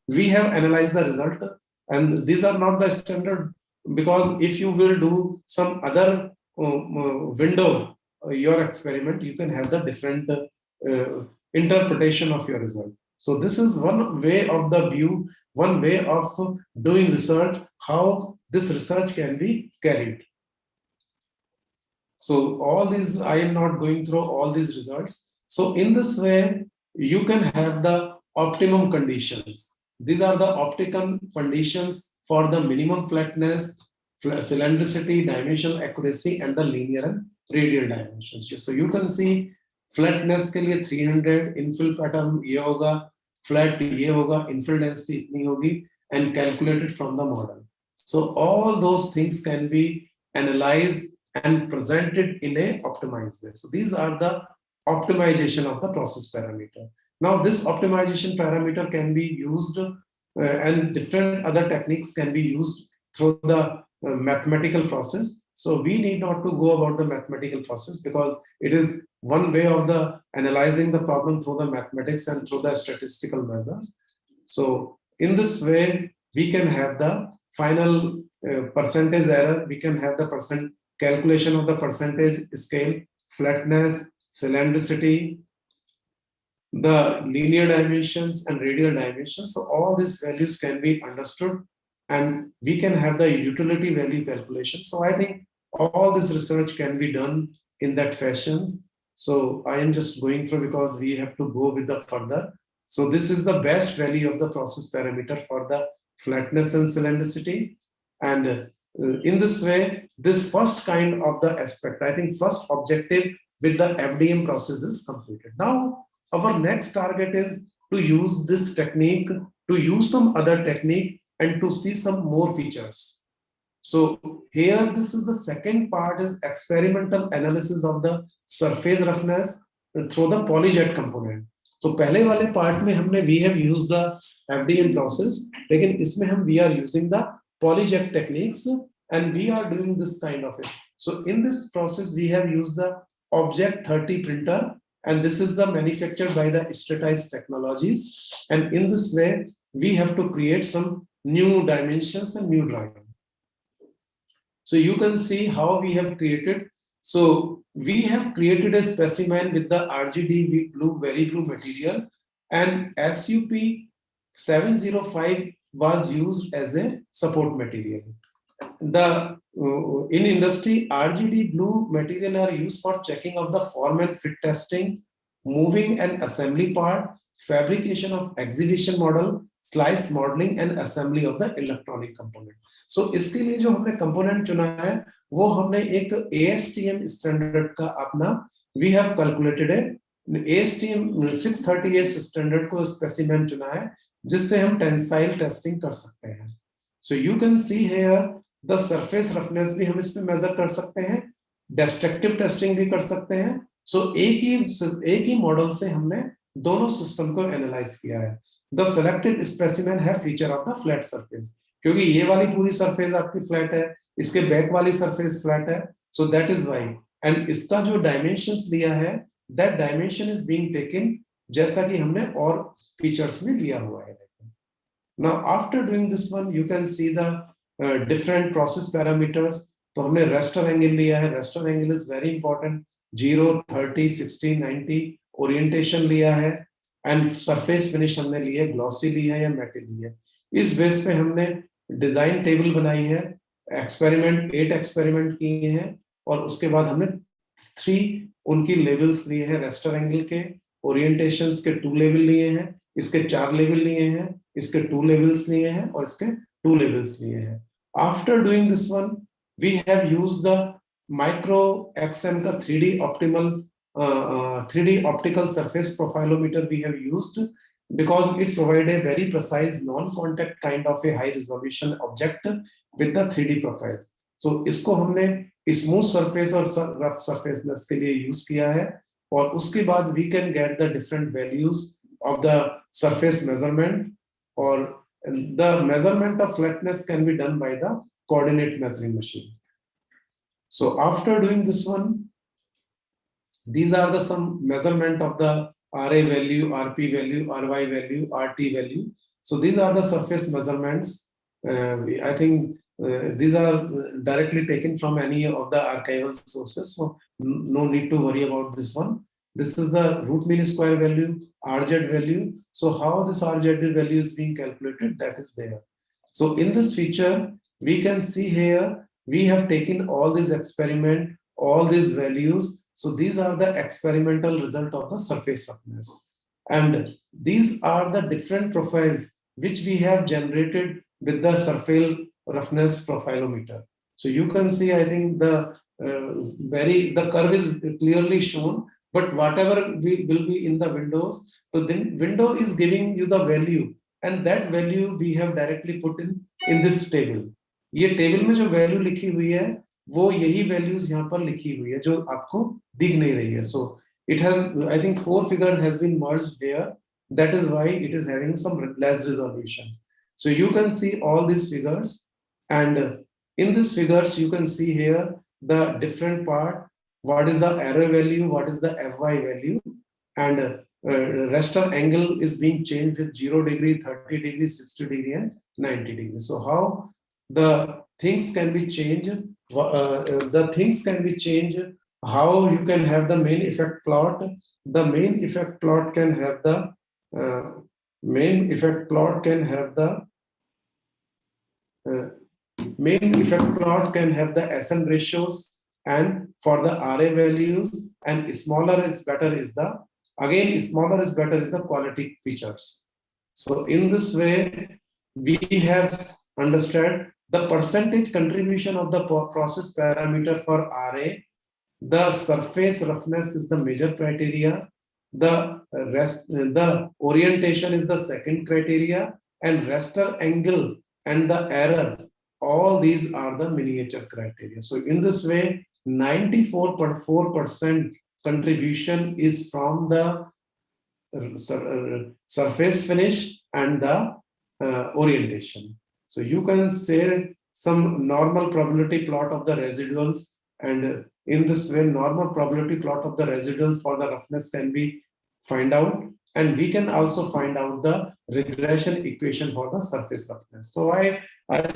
we have analyzed the result, and these are not the standard, because if you will do some other window, your experiment, you can have the different interpretation of your result. So this is one way of the view, one way of doing research, how this research can be carried. So all these, I am not going through all these results. So in this way, you can have the optimum conditions. These are the optimum conditions for the minimum flatness, cylindricity, dimensional accuracy, and the linear and radial dimensions. So you can see flatness के लिए 300, infill pattern ये होगा, flat ये होगा, infill density इतनी होगी, and calculated from the model. So all those things can be analyzed and presented in a optimized way. So these are the optimization of the process parameter. Now this optimization parameter can be used and different other techniques can be used through the mathematical process. So we need not to go about the mathematical process, because it is one way of the analyzing the problem through the mathematics and through the statistical measures. So in this way, we can have the final percentage error, we can have the calculation of the percentage scale, flatness, cylindricity, the linear dimensions and radial dimensions. So all these values can be understood, and we can have the utility value calculation. So I think all this research can be done in that fashion. So I am just going through because we have to go with the further. So this is the best value of the process parameter for the flatness and cylindricity. And in this way, this first kind of the aspect, I think first objective with the FDM process is completed. Now, our next target is to use this technique, to use some other technique, and to see some more features. So here, this is the second part, is experimental analysis of the surface roughness through the polyjet component. So पहले वाले part में हमने we have used the FDM process, लेकिन इसमें हम we are using the polyjet techniques and we are doing this kind of it. So in this process we have used the Object 30 printer, and this is the manufactured by the Strategize Technologies, and in this way we have to create some new dimensions and new drawing. So you can see how we have created. So we have created a specimen with the RGD blue, very blue material, and SUP 705 was used as a support material. The in industry, RGD blue material are used for checking of the form and fit testing, moving and assembly part, fabrication of exhibition model, slice modeling and assembly of the electronic component. So इसके लिए जो हमने component चुना है, वो हमने एक ASTM standard का अपना, we have calculated है ASTM 630S standard को specimen चुना है, जिससे हम tensile testing कर सकते हैं. So you can see here the surface roughness भी हम इसमें measure कर सकते हैं, destructive testing भी कर सकते हैं. So एक ही model से हमने दोनों system को analyze किया है. The selected specimen have feature of the flat surface, क्योंकि ये वाली पूरी surface आपकी flat है, इसके back वाली surface flat है, so that is why. And इसका जो dimensions लिया है, that dimension is being taken जैसा कि हमने और features में लिया हुआ है. Now after doing this one, you can see the different process parameters. तो हमने raster angle लिया है, raster angle is very important, 0, 30, 60, 90, orientation लिया है, and surface finish हमने ली है, glossy ली है या matte ली है. इस बेस पे हमने डिजाइन टेबल बनाई है, एक्सपेरिमेंट 8 एक्सपेरिमेंट किए हैं, और उसके बाद हमने 3 उनकी लेवल्स लिए हैं, रेस्टर एंगल के, ओरिएंटेशंस के 2 लेवल लिए हैं, इसके 4 लेवल लिए हैं, इसके 2 लेवल्स लिए हैं, और इसके 2 लेवल्स लिए हैं. After doing this one, we have used the micro XM का 3D optimal 3D optical surface profilometer we have used, because it provides a very precise non-contact kind of a high resolution object with the 3D profiles. So इसको हमने smooth surface और rough surfaceness के लिए use किया है, और उसके बाद we can get the different values of the surface measurement, or the measurement of flatness can be done by the coordinate measuring machine. So after doing this one, these are the some measurement of the RA value, RP value, RY value, RT value. So these are the surface measurements. I think these are directly taken from any of the archival sources, so no need to worry about this one. This is the root mean square value, RZ value. So how this RZ value is being calculated, that is there. So in this feature, we can see here, we have taken all these experiment, all these values. So these are the experimental result of the surface roughness. And these are the different profiles which we have generated with the surface roughness profilometer. So you can see, I think the curve is clearly shown, but whatever will be in the windows, so the window is giving you the value, and that value we have directly put in this table. ये table में जो value लिखी हुई है, वो यही values यहाँ पर लिखी हुई है जो आपको दिख नहीं रही है. So it has, I think 4 figure has been merged here. That is why it is having some less resolution. So you can see all these figures, and in these figures you can see here the different part. What is the error value? What is the FY value? And raster angle is being changed with 0 degree, 30 degree, 60 degree, and 90 degree. So how the things can be changed? The things can be changed. How you can have the main effect plot? The main effect plot can have the main effect plot can have the SN ratios, and for the RA values, and smaller is better is the, again smaller is better is the quality features. So in this way we have understood the percentage contribution of the process parameter for RA. The surface roughness is the major criteria, the orientation is the second criteria, and raster angle and the error, all these are the miniature criteria. So in this way, 94.4% contribution is from the surface finish and the orientation. So you can say some normal probability plot of the residuals, and in this way normal probability plot of the residuals for the roughness can be find out, and we can also find out the regression equation for the surface roughness. So I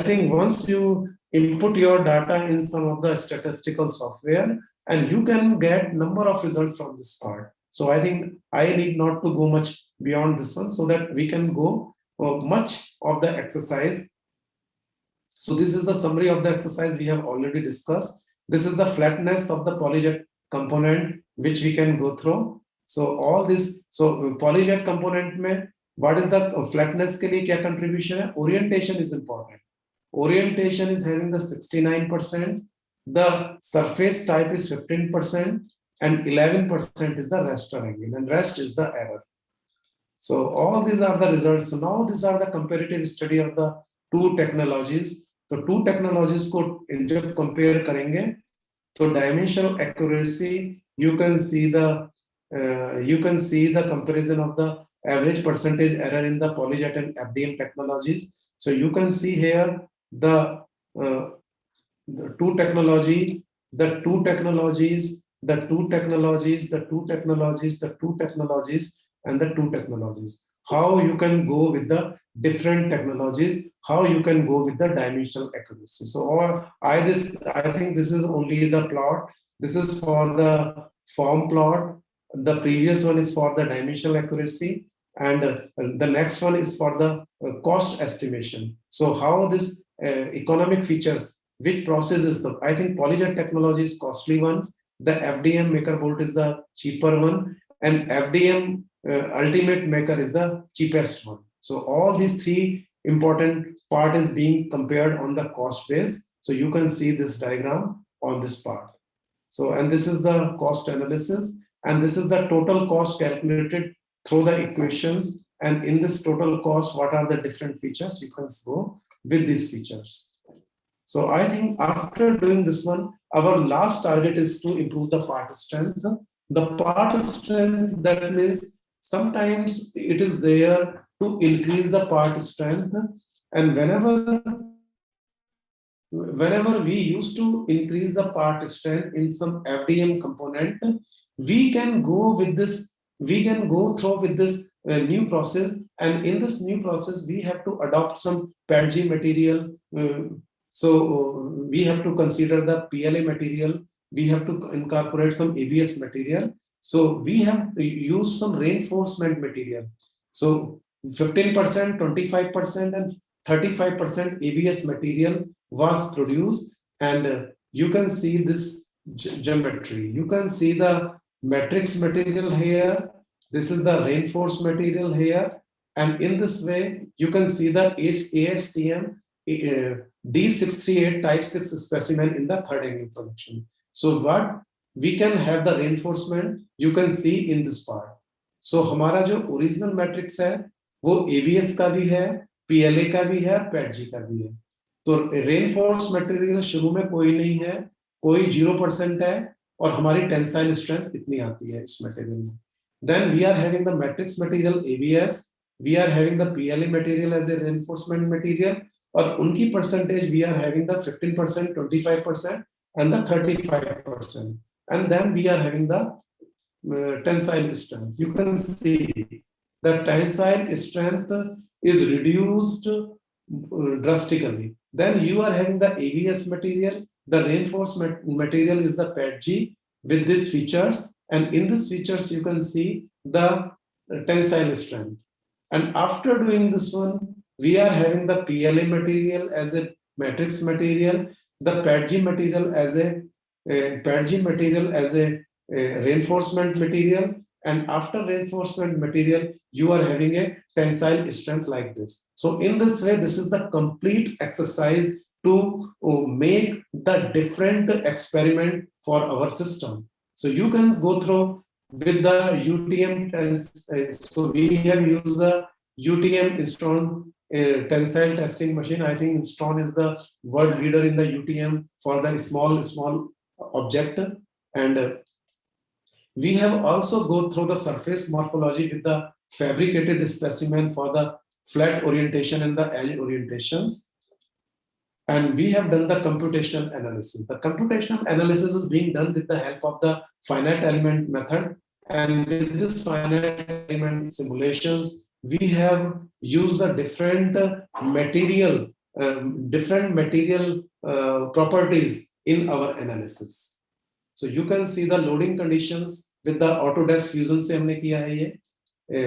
think once you input your data in some of the statistical software, and you can get number of results from this part. So I think I need not to go much beyond this one, so that we can go much of the exercise. So this is the summary of the exercise we have already discussed. This is the flatness of the polyjet component which we can go through. So all this, so polyjet component mein, what is the flatness ke liye kya contribution hai? Orientation is important. Orientation is having the 69%. The surface type is 15%, and 11% is the raster angle, and rest is the error. So all these are the results. So now these are the comparative study of the two technologies. So two technologies को जब compare करेंगे, so dimensional accuracy, you can see the comparison of the average percentage error in the polyjet and FDM technologies. So you can see here the two technologies, and the two technologies. How you can go with the different technologies, how you can go with the dimensional accuracy. So I think this is only the plot. This is for the form plot. The previous one is for the dimensional accuracy, and the next one is for the cost estimation. So how this economic features, which process is the, I think polyjet technology is costly one, the FDM maker bolt is the cheaper one, and FDM ultimate maker is the cheapest one. So all these three important part is being compared on the cost base. So you can see this diagram on this part. So, and this is the cost analysis, and this is the total cost calculated through the equations. And in this total cost, what are the different features? You can go with these features. So I think after doing this one, our last target is to improve the part strength. The part strength, that means sometimes it is there to increase the part strength, and whenever we used to increase the part strength in some FDM component, we can go with this, we can go through with this new process, and in this new process we have to adopt some PETG material. So we have to consider the PLA material, we have to incorporate some ABS material. So we have used some reinforcement material. So 15%, 25% and 35% ABS material was produced, and you can see this geometry. You can see the matrix material here. This is the reinforced material here. And in this way, you can see the ASTM D638 type 6 specimen in the third angle projection. So what we can have the reinforcement, you can see in this part. So हमारा जो original matrix है, वो ABS का भी है, PLA का भी है, PETG का भी है. तो reinforced material शुरू में कोई नहीं है, कोई 0% है, और हमारी tensile strength इतनी आती है इस material में. Then we are having the matrix material ABS, we are having the PLA material as a reinforcement material, और उनकी percentage we are having the 15%, 25% and the 35%. And then we are having the tensile strength. You can see the tensile strength is reduced drastically. Then you are having the ABS material, the reinforced material is the PETG with these features, and in these features you can see the tensile strength. And after doing this one, we are having the PLA material as a matrix material, the PETG material as a reinforcement material, and after reinforcement material you are having a tensile strength like this. So in this way, this is the complete exercise to make the different experiment for our system. So you can go through with the UTM, so we have used the UTM Instron tensile testing machine. I think Instron is the world leader in the UTM for the small object. And we have also go through the surface morphology with the fabricated specimen for the flat orientation and the edge orientations. And we have done the computational analysis. The computational analysis is being done with the help of the finite element method. And with this finite element simulations, we have used the different material properties in our analysis. So you can see the loading conditions with the Autodesk Fusion se humne kiya hai ye.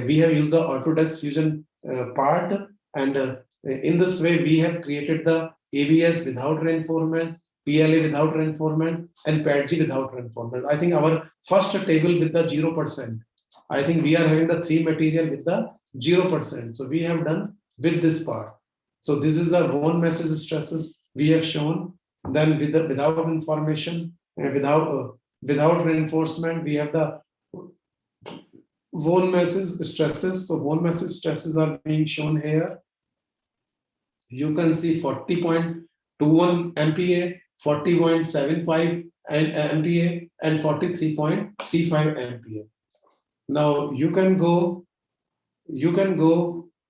We have used the Autodesk Fusion part, and in this way we have created the ABS without reinforcements, PLA without reinforcements, and PADG without reinforcements. I think our first table with the 0%. I think we are having the 3 material with the 0%. So we have done with this part. So this is the Von Mises stresses we have shown. Then with the without information, without reinforcement, we have the Von Mises stresses. So Von Mises stresses are being shown here. You can see 40.21 MPa, 40.75 MPa, and 43.35 MPa. Now you can go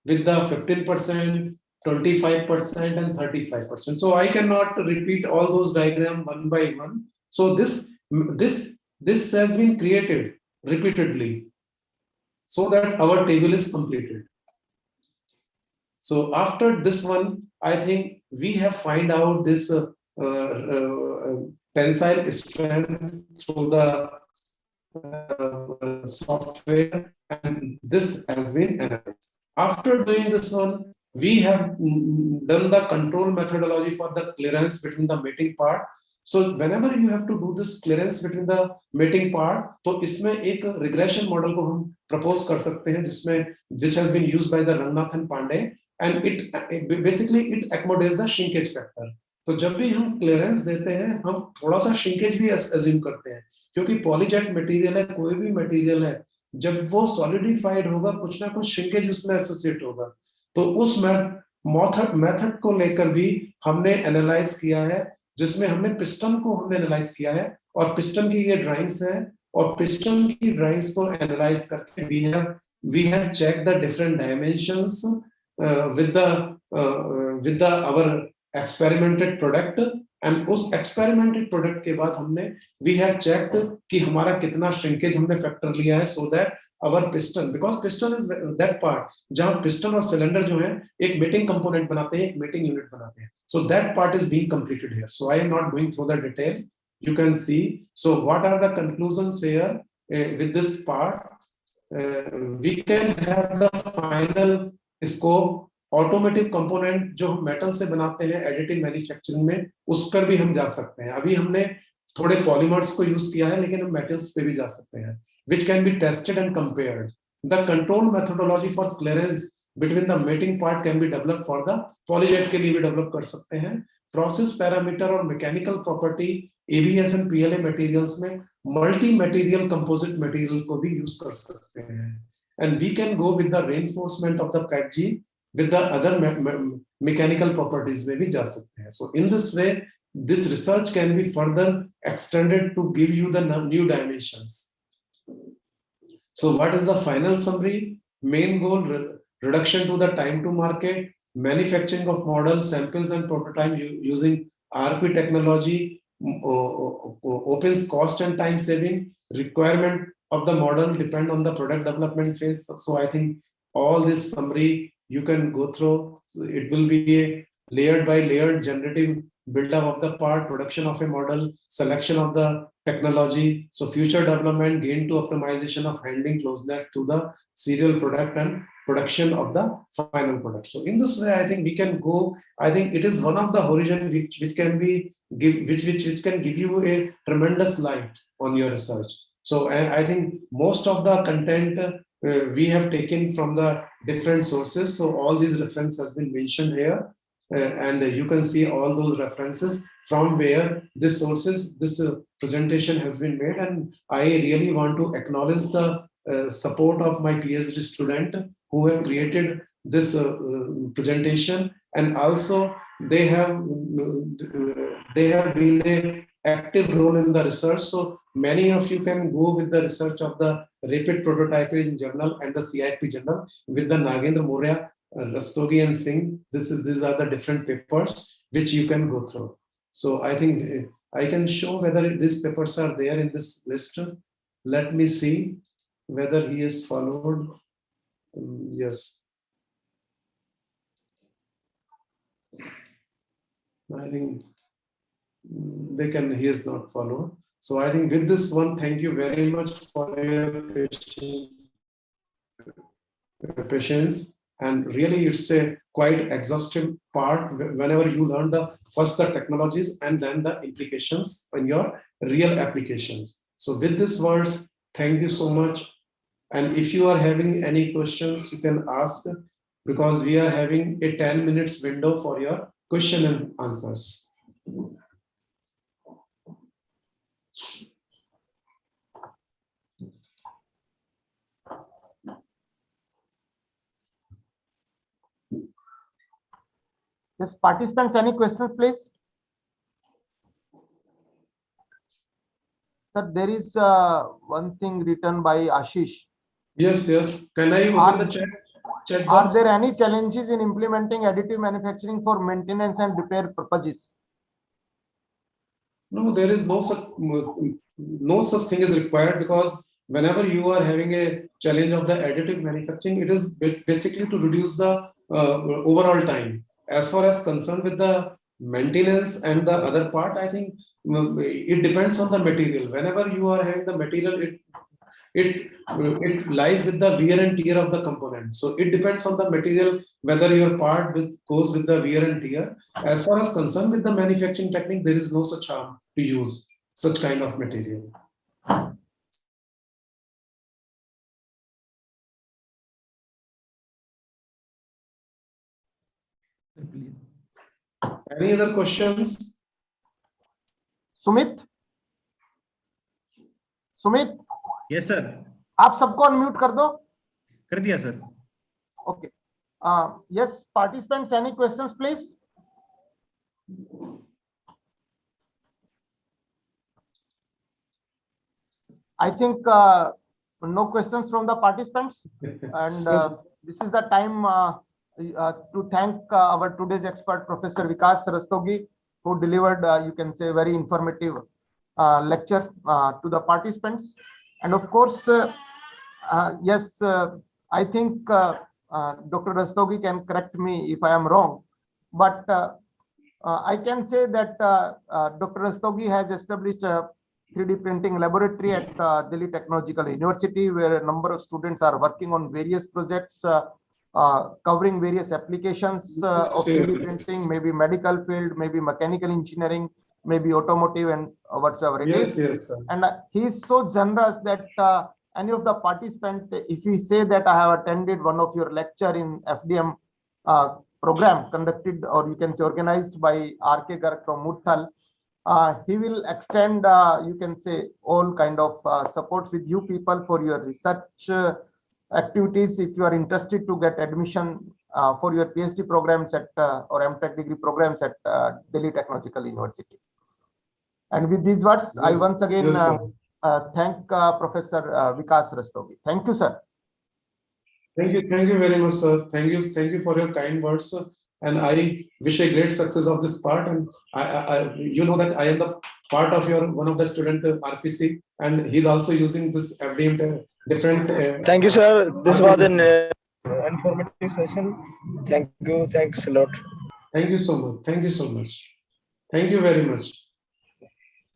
with the 15%, 25%, and 35%. So I cannot repeat all those diagrams one by one. So this has been created repeatedly so that our table is completed. So after this one, I think we have find out this tensile strength through the software, and this has been analyzed. After doing this one, we have done the control methodology for the clearance between the mating part. So whenever you have to do this clearance between the mating part, तो इसमें एक regression model को हम propose कर सकते हैं जिसमें which has been used by the Ranganathan Pandey, and it basically accommodates the shrinkage factor. तो जब भी हम clearance देते हैं हम थोड़ा सा shrinkage भी assume करते हैं क्योंकि polyjet material है, कोई भी material है, जब वो solidified होगा कुछ ना कुछ shrinkage उसमें associate होगा. तो उस मेथड को लेकर भी हमने एनालाइज किया है, जिसमें हमने पिस्टन को हमने एनालाइज किया है और पिस्टन की ये ड्राइंग्स हैं और पिस्टन की ड्राइंग्स को एनालाइज करके we have checked the different dimensions with our experimented product, and उस experimented product के बाद हमने we have checked कि हमारा कितना shrinkage हमने factor लिया है, so that our piston, because piston is that part जहाँ piston और cylinder जो है एक mating component बनाते हैं, एक mating unit बनाते हैं. So that part is being completed here. So I am not going through the detail. You can see. So what are the conclusions here with this part? We can have the final scope. Automotive component जो हम metal से बनाते हैं additive manufacturing में, उस पर भी हम जा सकते हैं. अभी हमने थोड़े polymers को use किया है, लेकिन हम metals पे भी जा सकते हैं, which can be tested and compared. The control methodology for clearance between the mating part can be developed for the polyjet के लिए भी develop कर सकते हैं. Process parameter और mechanical property ABS and PLA materials में multi material composite material को भी use कर सकते हैं. And we can go with the reinforcement of the PADG with the other mechanical properties में भी जा सकते हैं. So in this way, this research can be further extended to give you the new dimensions. So what is the final summary? Main goal, reduction to the time to market, manufacturing of models, samples and prototype using RP technology, opens cost and time saving, requirement of the model depend on the product development phase. So I think all this summary you can go through. So it will be a layered by layered generative build-up of the part, production of a model, selection of the technology, so future development, gain to optimization of handling closeness to the serial product and production of the final product. So in this way, I think we can go. I think it is one of the horizon which can give you a tremendous light on your research. So I think most of the content we have taken from the different sources. So all these reference has been mentioned here. and you can see all those references from where this sources, this presentation has been made. And I really want to acknowledge the support of my PhD student who have created this presentation, and also they have been a active role in the research. So many of you can go with the research of the rapid prototyping journal and the CIP journal with the Nagendra Moria, Rastogi and Singh. These are the different papers which you can go through. So I think I can show whether these papers are there in this list. Let me see whether he is followed. Yes. I think he is not followed. So I think with this one, thank you very much for your patience. And really it's a quite exhaustive part whenever you learn the technologies and then the implications in your real applications. So with these words, thank you so much. And if you are having any questions, you can ask, because we are having a 10 minutes window for your question and answers. Yes, participants, any questions, please? Sir, there is one thing written by Ashish. Yes. Can I open the chat Are box? there any challenges in implementing additive manufacturing for maintenance and repair purposes? No, there is no such thing is required, because whenever you are having a challenge of the additive manufacturing, it is basically to reduce the overall time. As far as concerned with the maintenance and the other part, I think it depends on the material. Whenever you are having the material, it lies with the wear and tear of the component. So it depends on the material whether your part goes with the wear and tear. As far as concerned with the manufacturing technique, there is no such harm to use such kind of material. Any other questions? Sumit? Yes, sir. आप सबको unmute कर दो. कर दिया, sir. Okay. Yes, participants, any questions, please? I think no questions from the participants, and this is the time to thank our today's expert, Professor Vikas Rastogi, who delivered, you can say, very informative lecture to the participants. And of course, yes, I think Dr. Rastogi can correct me if I am wrong, but I can say that Dr. Rastogi has established a 3D printing laboratory at Delhi Technological University, where a number of students are working on various projects covering various applications of 3D printing, maybe medical field, maybe mechanical engineering, maybe automotive, and whatsoever it is. Yes, sir. And he is so generous that any of the participants, if we say that I have attended one of your lecture in FDM program conducted, or you can say organized by RK Garg from Murthal, he will extend, you can say, all kind of supports with you people for your research activities. If you are interested to get admission for your PhD programs at or MTech degree programs at Delhi Technological University. And with these words, I once again thank Professor Vikas Rastogi. Thank you, sir. Thank you very much, sir. Thank you for your kind words, sir. And I wish a great success of this part. And you know that I am the part of one of the student RPC, and he's also using this FDM different. Thank you, sir. This was an informative session. Thank you. Thanks a lot. Thank you so much. Thank you so much. Thank you very much.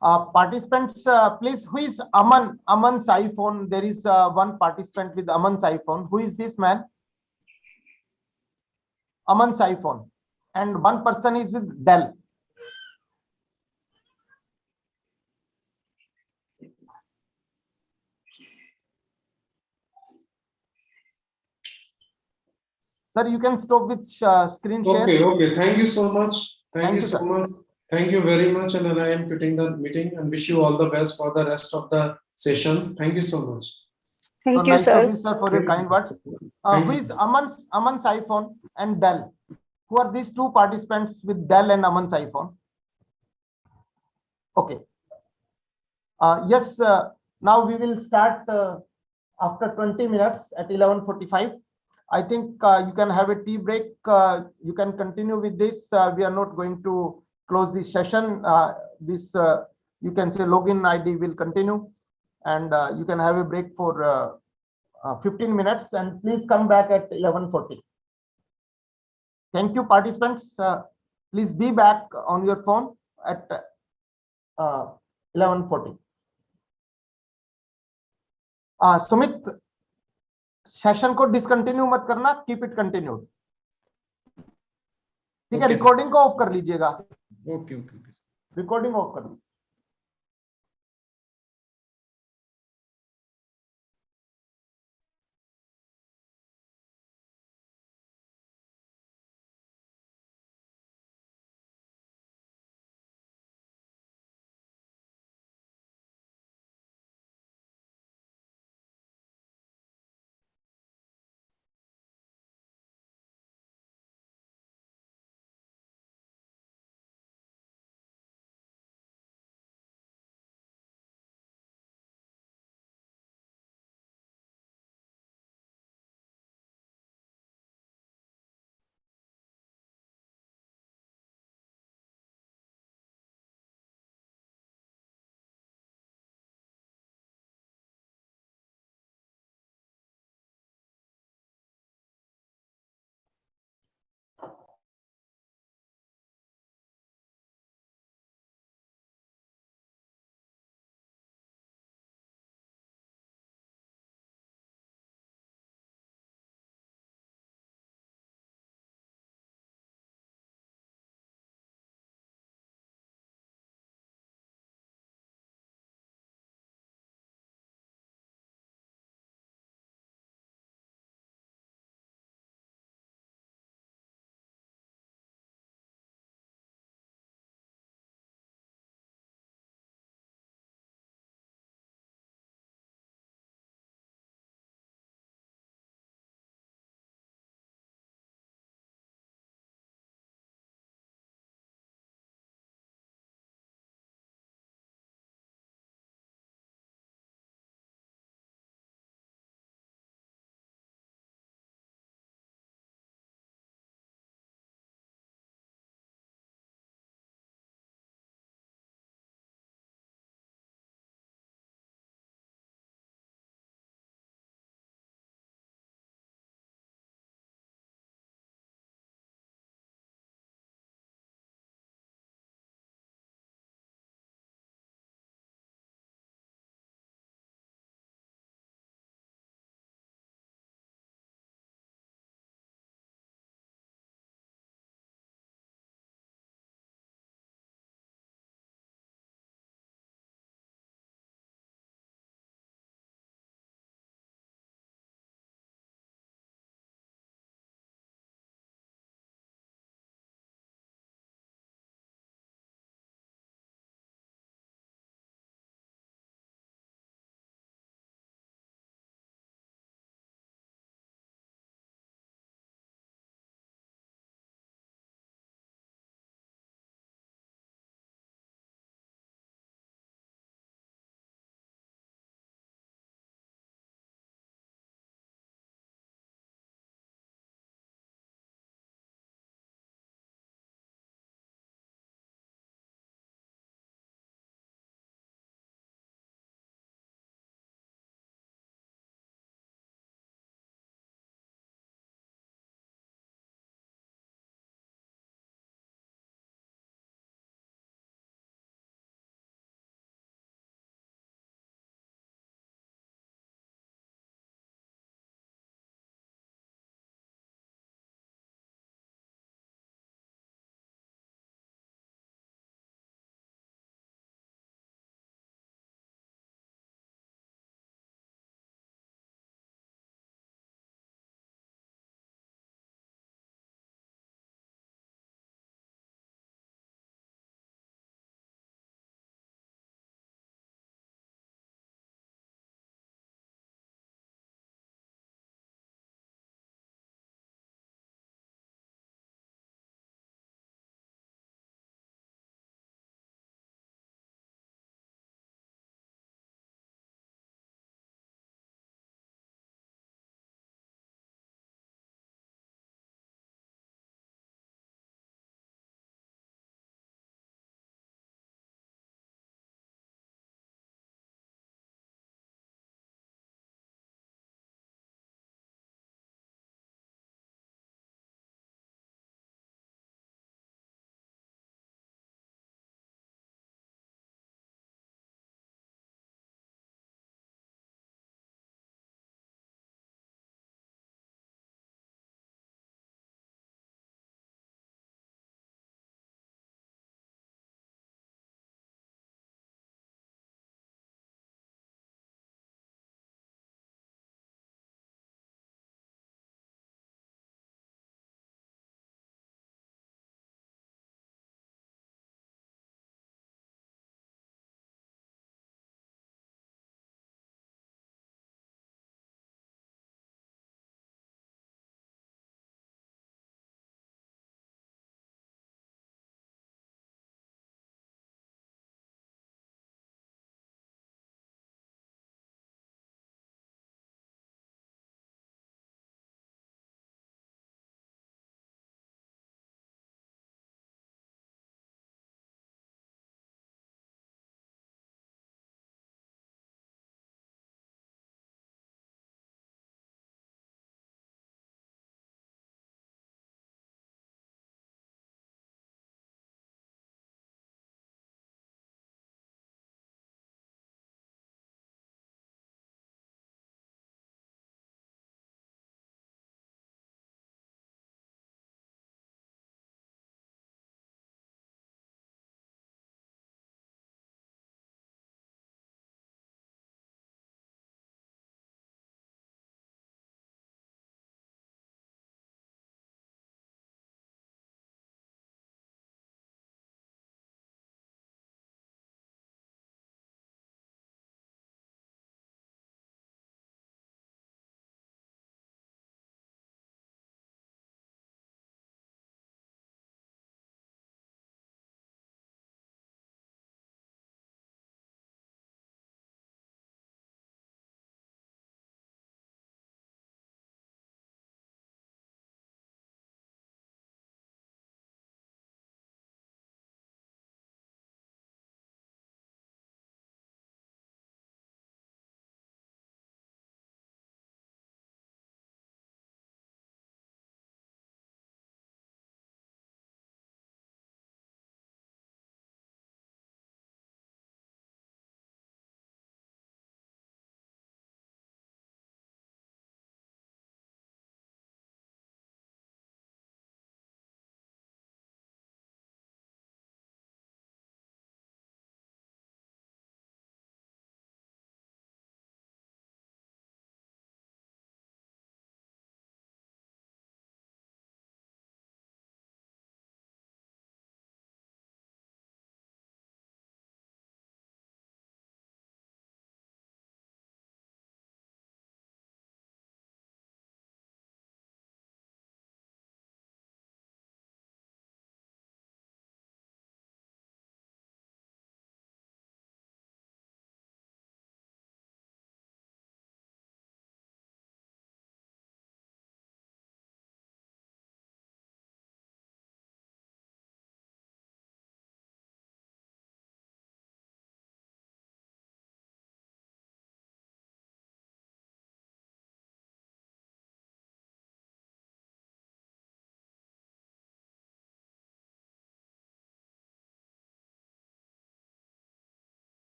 Participants, please, who is Aman's iPhone? There is one participant with Aman's iPhone. Who is this man? Aman's iPhone. And one person is with Dell. Sir, you can stop with screen share. Okay, okay. Thank you so much. Thank you so sir. much. Thank you very much. And I am quitting the meeting and wish you all the best for the rest of the sessions. Thank you so much. So nice talking, sir, for your Thank you. kind words. Thank Who you. is Aman's iPhone and Dell? Who are these two participants with Dell and Aman's iPhone? Okay. Yes, now we will start after 20 minutes at 11:45. I think you can have a tea break. You can continue with this. We are not going to close this session. This you can say login ID will continue, and you can have a break for 15 minutes, and please come back at 11:40. Thank you, participants. Please be back on your phone at 11:40. Sumit, session को discontinue मत करना, keep it continued. ठीक है, recording को of कर लीजिएगा। Okay okay, recording of कर लीजिए।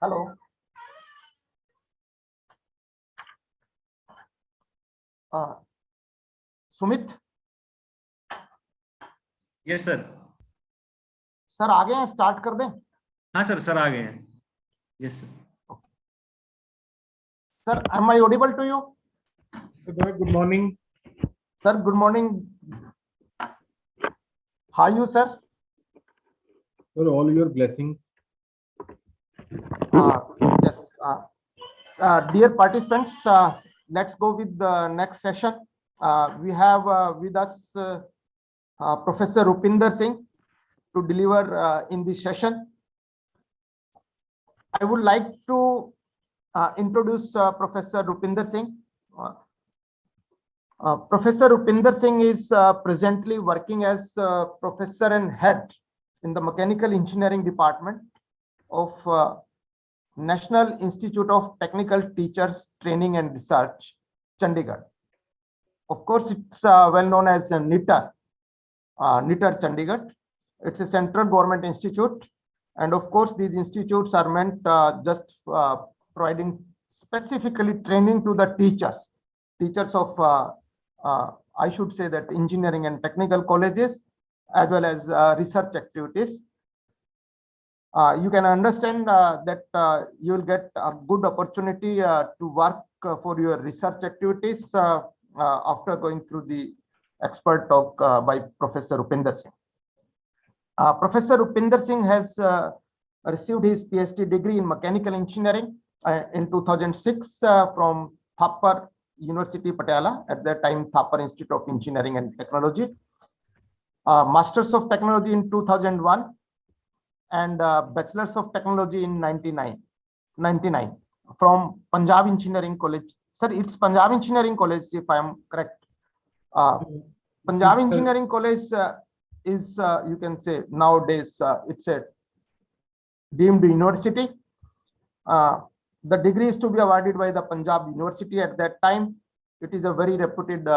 Hello. Sumit Yes, sir. Sir आ गए हैं, स्टार्ट कर दें? हाँ सर आ गए हैं. Yes, sir. Sir, am I audible to you? Good morning. Sir, good morning. How are you, sir? For all your blessings. Yes. Dear participants, let's go with the next session. We have with us Professor Rupinder Singh to deliver in this session. I would like to introduce Professor Rupinder Singh. Professor Rupinder Singh is presently working as professor and head in the Mechanical Engineering Department of National Institute of Technical Teachers Training and Research, Chandigarh. Of course, it's well known as NITR, Chandigarh. It's a central government institute, and of course, these institutes are meant just providing specifically training to the teachers of I should say that engineering and technical colleges, as well as research activities. You can understand that you will get a good opportunity to work for your research activities after going through the expert talk by Professor Rupinder Singh. Professor Rupinder Singh has received his PhD degree in mechanical engineering in 2006 from Thapar University, Patiala, at that time Thapar Institute of Engineering and Technology. Masters of Technology in 2001 and Bachelors of Technology in 99 from Punjab Engineering College. Sir, it's Punjab Engineering College, if I am correct. Punjab Engineering College is, you can say nowadays, it's a deemed university. The degree is to be awarded by the Punjab University at that time. It is a very reputed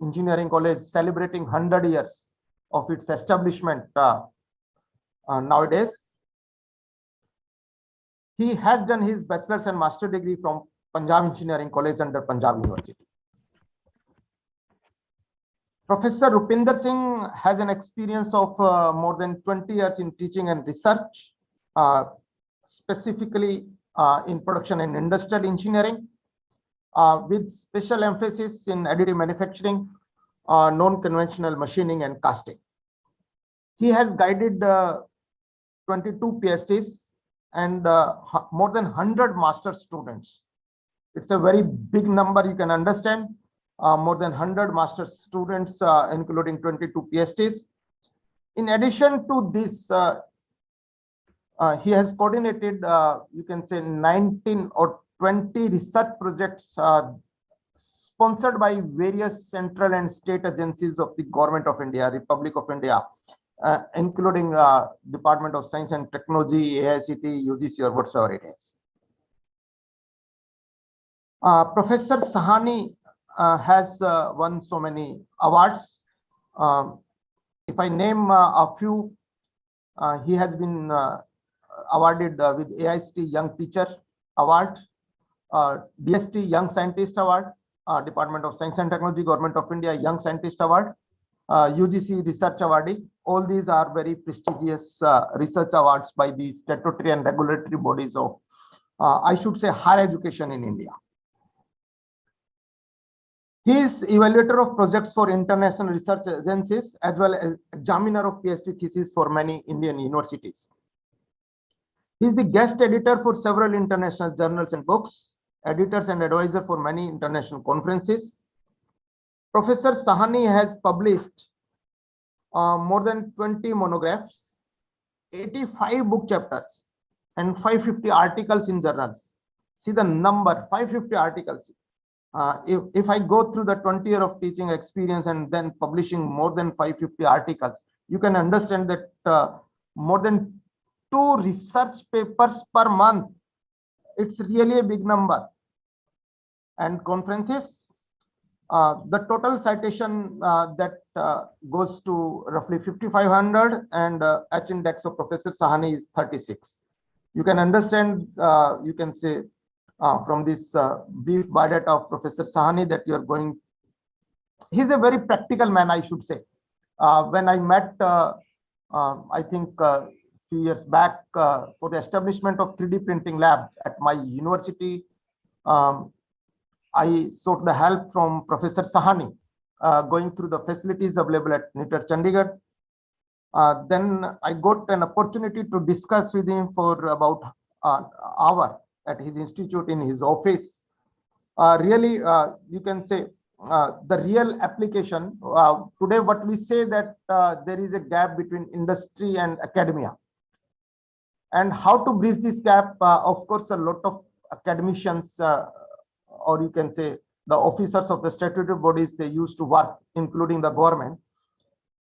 engineering college celebrating 100 years of its establishment nowadays. He has done his bachelor's and master degree from Punjab Engineering College under Punjab University. Professor Rupinder Singh has an experience of more than 20 years in teaching and research, specifically in production and industrial engineering, with special emphasis in additive manufacturing, non-conventional machining and casting. He has guided 22 PhDs and more than 100 master students. It's a very big number, you can understand. More than 100 master students, including 22 PhDs. In addition to this, he has coordinated, you can say 19 or 20 research projects sponsored by various central and state agencies of the Government of India, Republic of India, including Department of Science and Technology, AICT, UGC, or whatsoever it is. Professor Sahani has won so many awards. If I name a few, he has been awarded with AICT Young Teacher Award, DST Young Scientist Award, Department of Science and Technology, Government of India Young Scientist Award, UGC Research Awardee. All these are very prestigious research awards by the statutory and regulatory bodies of, I should say, higher education in India. He is evaluator of projects for international research agencies as well as examiner of PhD theses for many Indian universities. He is the guest editor for several international journals and books, editors and advisor for many international conferences. Professor Sahani has published more than 20 monographs, 85 book chapters, and 550 articles in journals. See the number, 550 articles. If I go through the 20 years of teaching experience and then publishing more than 550 articles, you can understand that more than 2 research papers per month. It's really a big number. And conferences, the total citation that goes to roughly 5,500, and H index of Professor Sahani is 36. You can understand, you can say, from this brief biodata of Professor Sahani that you are going. He's a very practical man, I should say. When I met, I think few years back for the establishment of 3D printing lab at my university, I sought the help from Professor Sahani, going through the facilities available at NITR Chandigarh. Then I got an opportunity to discuss with him for about an hour at his institute in his office. Really, you can say the real application. Today, what we say that there is a gap between industry and academia. And how to bridge this gap? Of course, a lot of academicians, or you can say the officers of the statutory bodies, they used to work, including the government.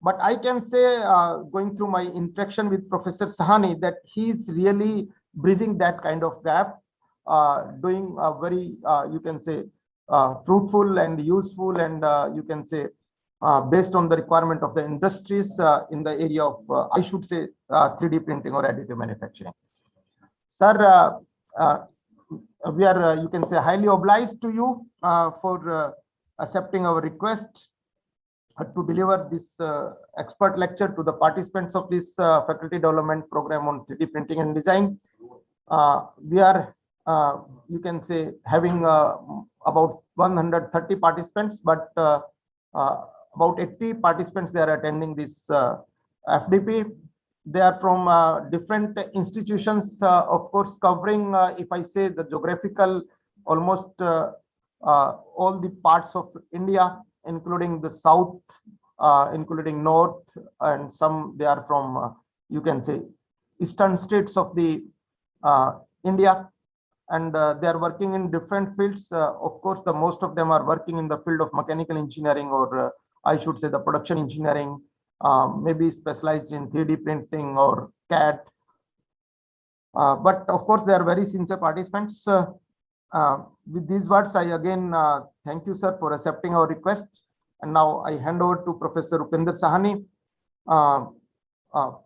But I can say, going through my interaction with Professor Sahani, that he's really bridging that kind of gap, doing a very, you can say, fruitful and useful, and you can say, based on the requirement of the industries in the area of, I should say, 3D printing or additive manufacturing. Sir, we are, you can say, highly obliged to you for accepting our request to deliver this expert lecture to the participants of this faculty development program on 3D printing and design. We are, you can say, having about 130 participants, but about 80 participants, they are attending this FDP. They are from different institutions, of course, covering, if I say the geographical, almost all the parts of India, including the south, including north, and some they are from, you can say, eastern states of the India, and they are working in different fields. Of course, the most of them are working in the field of mechanical engineering, or I should say the production engineering, maybe specialized in 3D printing or CAD. But of course, they are very sincere participants. With these words, I again thank you, sir, for accepting our request. And now I hand over to Professor Upinder Sahani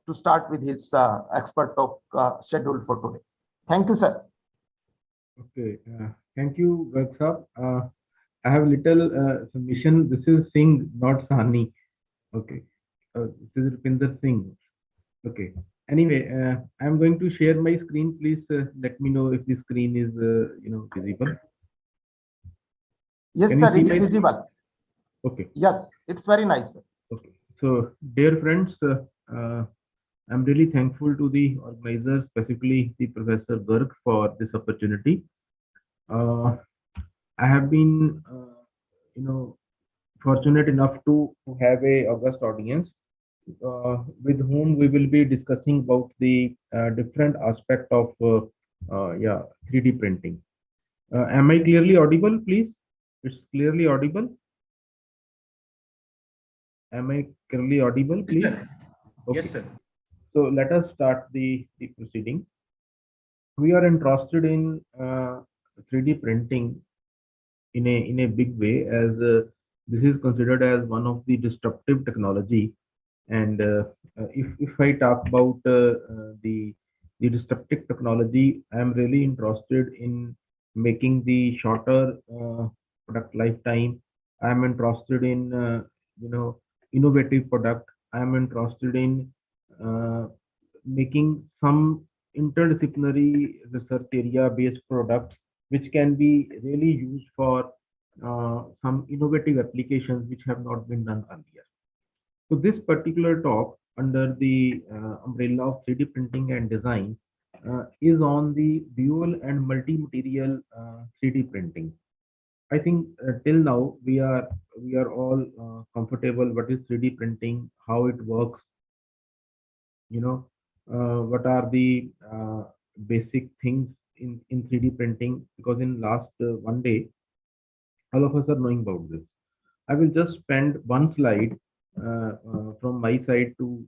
to start with his expert talk scheduled for today. Thank you, sir. Okay, thank you, Workshop. I have little submission. This is Singh, not Sahani. Okay, this is Rupinder Singh. Okay. Anyway, I'm going to share my screen. Please let me know if the screen is, visible. Yes, sir, it's visible. Okay. Yes, it's very nice. Okay. So, dear friends, I'm really thankful to the organizer, specifically the Professor Garg, for this opportunity. I have been, fortunate enough to have a august audience with whom we will be discussing about the different aspect of 3D printing. Am I clearly audible, please? It's clearly audible. Am I clearly audible, please? Yes, sir. Okay. Yes, sir. So let us start the proceeding. We are interested in 3D printing in a big way, as this is considered as one of the disruptive technology. And if I talk about the disruptive technology, I am really interested in making the shorter product lifetime. I am interested in innovative product. I am interested in making some interdisciplinary research area based products which can be really used for some innovative applications which have not been done earlier. So this particular talk under the umbrella of 3D printing and design is on the dual and multi-material 3D printing. I think till now we are all comfortable what is 3D printing, how it works, what are the basic things in 3D printing, because in last one day all of us are knowing about this. I will just spend one slide from my side to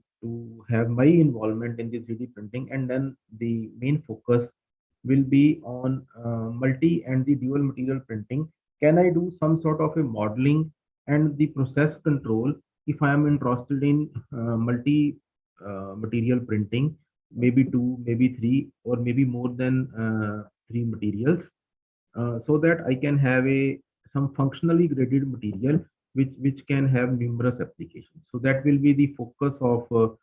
have my involvement in the 3D printing, and then the main focus will be on multi and the dual material printing. Can I do some sort of a modeling and the process control if I am interested in multi material printing? maybe two, maybe three, or maybe more than three materials, so that I can have some functionally graded material which can have numerous applications. So that will be the focus of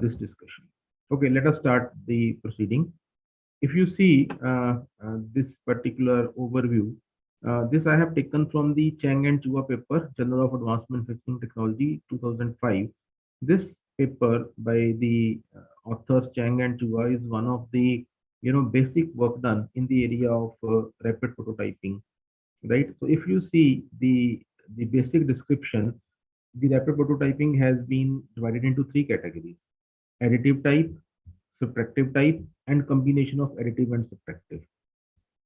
this discussion. Okay, let us start the proceeding. If you see this particular overview, this I have taken from the Chang and Chua paper, Journal of Advanced Manufacturing Technology, 2005. This paper by the authors Chang and Chua is one of the basic work done in the area of rapid prototyping, right? So if you see the basic description, the rapid prototyping has been divided into three categories: additive type, subtractive type, and combination of additive and subtractive.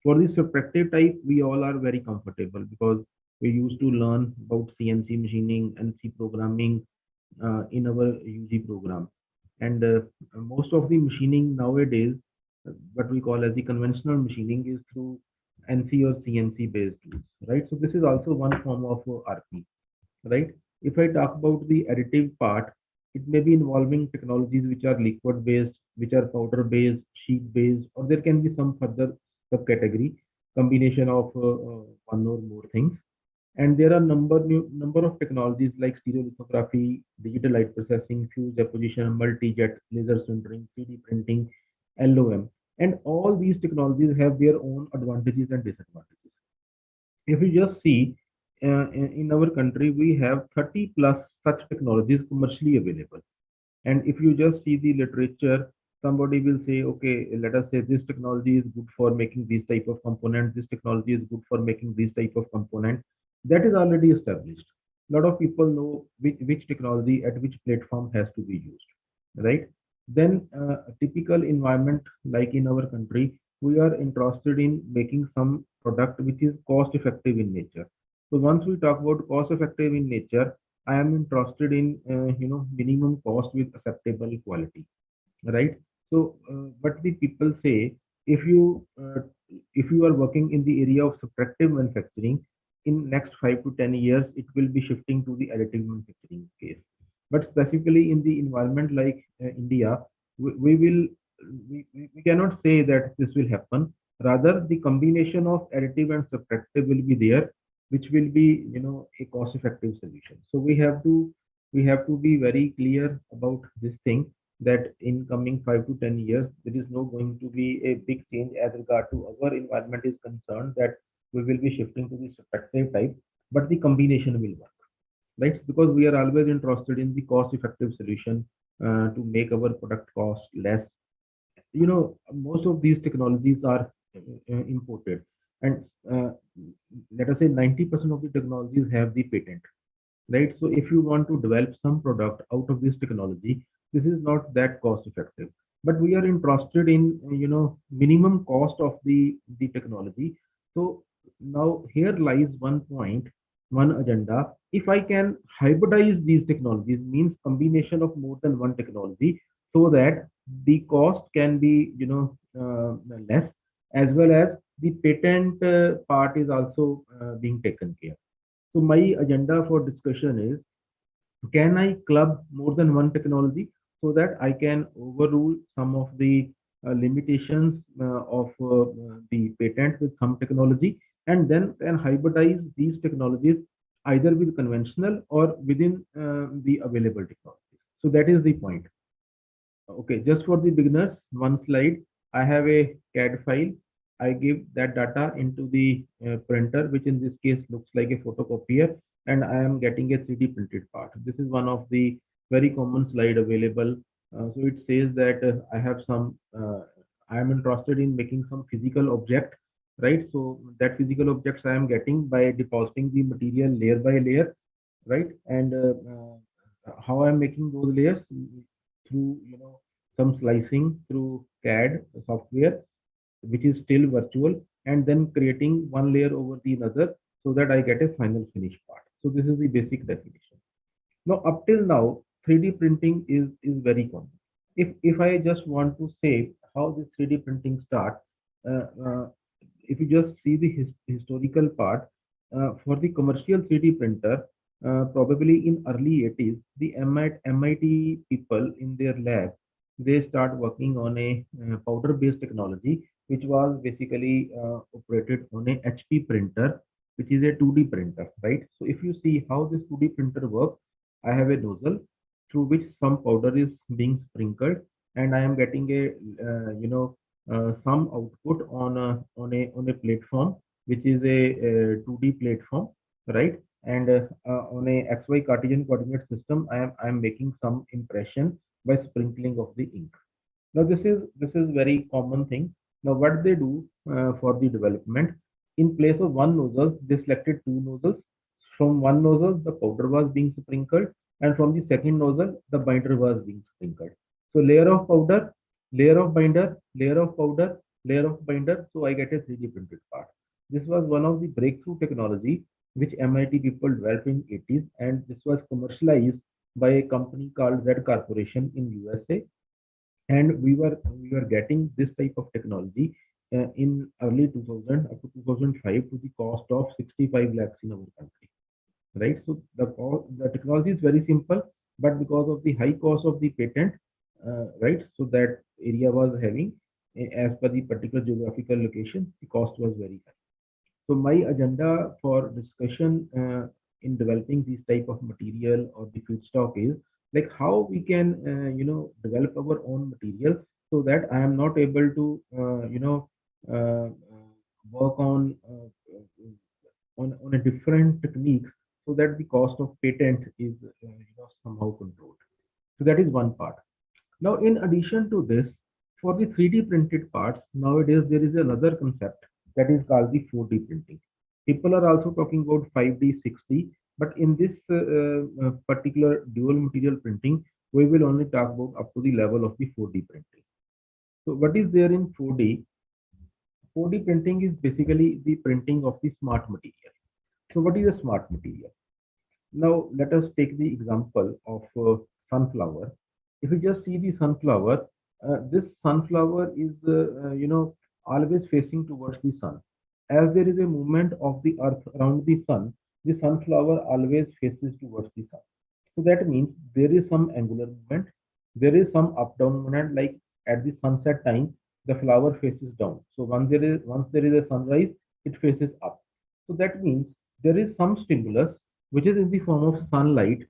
For the subtractive type, we all are very comfortable because we used to learn about CNC machining and C programming in our UG program. And most of the machining nowadays, what we call as the conventional machining, is through NC or CNC based tools, right? So this is also one form of RP, right? If I talk about the additive part, it may be involving technologies which are liquid based, which are powder based, sheet based, or there can be some further subcategory combination of one or more things. And there are number of technologies like stereolithography, digital light processing, fuse deposition, multi-jet, laser sintering, 3D printing, LOM. And all these technologies have their own advantages and disadvantages. If you just see, in our country, we have 30 plus such technologies commercially available. And if you just see the literature, somebody will say, okay, let us say this technology is good for making these type of components. This technology is good for making these type of components. That is already established. A lot of people know which technology at which platform has to be used, right? Then a typical environment like in our country, we are interested in making some product which is cost effective in nature. So once we talk about cost effective in nature, I am interested in minimum cost with acceptable quality, right? So what the people say, if you are working in the area of subtractive manufacturing, in next 5 to 10 years, it will be shifting to the additive manufacturing case. But specifically in the environment like India, we cannot say that this will happen. Rather, the combination of additive and subtractive will be there, which will be a cost effective solution. So we have to be very clear about this thing, that in coming 5 to 10 years, there is no going to be a big change as regard to our environment is concerned, that we will be shifting to the subtractive type, but the combination will work, right? Because we are always interested in the cost effective solution to make our product cost less. Most of these technologies are imported, and let us say 90% of the technologies have the patent, right? So if you want to develop some product out of this technology, this is not that cost effective. But we are interested in minimum cost of the technology. So now here lies one point, one agenda. If I can hybridize these technologies, means combination of more than one technology, so that the cost can be less, as well as the patent part is also being taken care. So my agenda for discussion is, can I club more than one technology so that I can overrule some of the limitations of the patent with some technology, and then can hybridize these technologies either with conventional or within the available technology. So that is the point. Okay, just for the beginners, one slide. I have a CAD file. I give that data into the printer, which in this case looks like a photocopier, and I am getting a 3D printed part. This is one of the very common slide available. So it says that I have some, I am interested in making some physical object, right? So that physical objects I am getting by depositing the material layer by layer, right? And how I am making those layers? Through some slicing through CAD software, which is still virtual, and then creating one layer over the another so that I get a final finished part. So this is the basic definition. Now, up till now, 3D printing is very common. If I just want to say how this 3D printing starts, if you just see the historical part, for the commercial 3D printer, probably in early 80s, the MIT people in their lab, they start working on a powder-based technology, which was basically operated on a HP printer, which is a 2D printer, right? So if you see how this 2D printer works, I have a nozzle through which some powder is being sprinkled, and I am getting a some output on a platform, which is a 2D platform, right? And on a XY Cartesian coordinate system, I am making some impression by sprinkling of the ink. Now this is very common thing. Now what they do for the development, in place of one nozzle, they selected two nozzles. From one nozzle, the powder was being sprinkled, and from the second nozzle, the binder was being sprinkled. So layer of powder, layer of binder, layer of powder, layer of binder. So I get a 3D printed part. This was one of the breakthrough technology which MIT people developed in 80s, and this was commercialized by a company called Z Corporation in USA, and we were getting this type of technology in early 2000 up to 2005 to the cost of 65 lakhs in our country, right? So the technology is very simple, but because of the high cost of the patent, right, so that area was having, as per the particular geographical location, the cost was very high. So my agenda for discussion in developing these type of material or the feedstock is like how we can develop our own material, so that I am not able to uh, work on a different techniques, so that the cost of patent is somehow controlled. So that is one part. Now, in addition to this, for the 3D printed parts, nowadays there is another concept that is called the 4D printing. People are also talking about 5D, 6D, but in this particular dual material printing, we will only talk about up to the level of the 4D printing. So what is there in 4D? 4D printing is basically the printing of the smart material. So what is a smart material? Now let us take the example of sunflower. If you just see the sunflower, this sunflower is always facing towards the sun. As there is a movement of the earth around the sunflower always faces towards the sun. So that means there is some angular movement, there is some up down movement, like at the sunset time the flower faces down. So once there is a sunrise, it faces up. So that means there is some stimulus which is in the form of sunlight,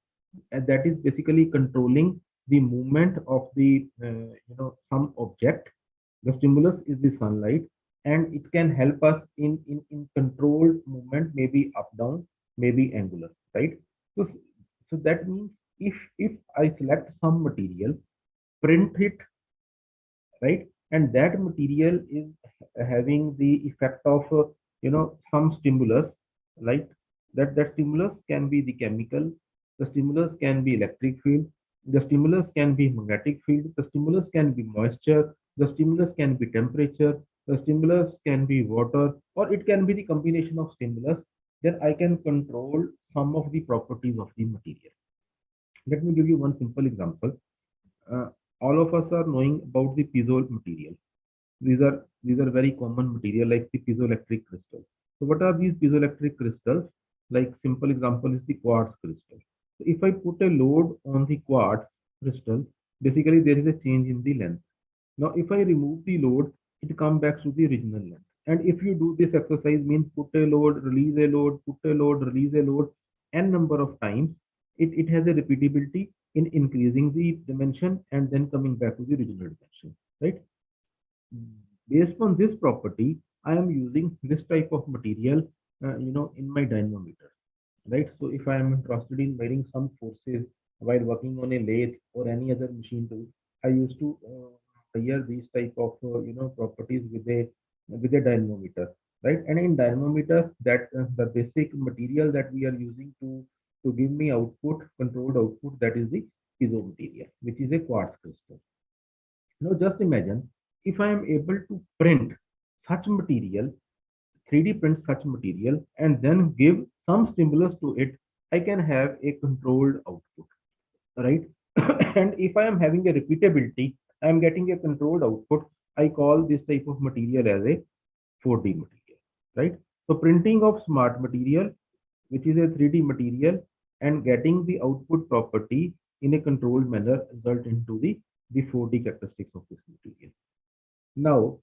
and that is basically controlling the movement of the some object. The stimulus is the sunlight, and it can help us in controlled movement, maybe up down, maybe angular, right? So that means if I select some material, print it, right, and that material is having the effect of some stimulus, like that stimulus can be the chemical, the stimulus can be electric field, the stimulus can be magnetic field, the stimulus can be moisture, the stimulus can be temperature, the stimulus can be water, or it can be the combination of stimulus. Then I can control some of the properties of the material. Let me give you one simple example. uh, all of us are knowing about the piezo material. These are very common material, like the piezoelectric crystals. So what are these piezoelectric crystals? Like simple example is the quartz crystal. So if I put a load on the quartz crystal, basically there is a change in the length. Now if I remove the load, it comes back to the original length. And if you do this exercise, means put a load, release a load, put a load, release a load, n number of times, it has a repeatability in increasing the dimension and then coming back to the original dimension, right? Based on this property, I am using this type of material, in my dynamometer, right? So if I am interested in measuring some forces while working on a lathe or any other machine tool, I used to hire these type of properties with a dynamometer, right? And in dynamometer, that the basic material that we are using to give me output, controlled output, that is the piezo material, which is a quartz crystal. Now just imagine if I am able to print such material, 3D print such material, and then give some stimulus to it, I can have a controlled output, right? And if I am having a repeatability, I am getting a controlled output. I call this type of material as a 4D material, right? So printing of smart material, which is a 3D material, and getting the output property in a controlled manner result into the the 4D characteristics of this material. Now,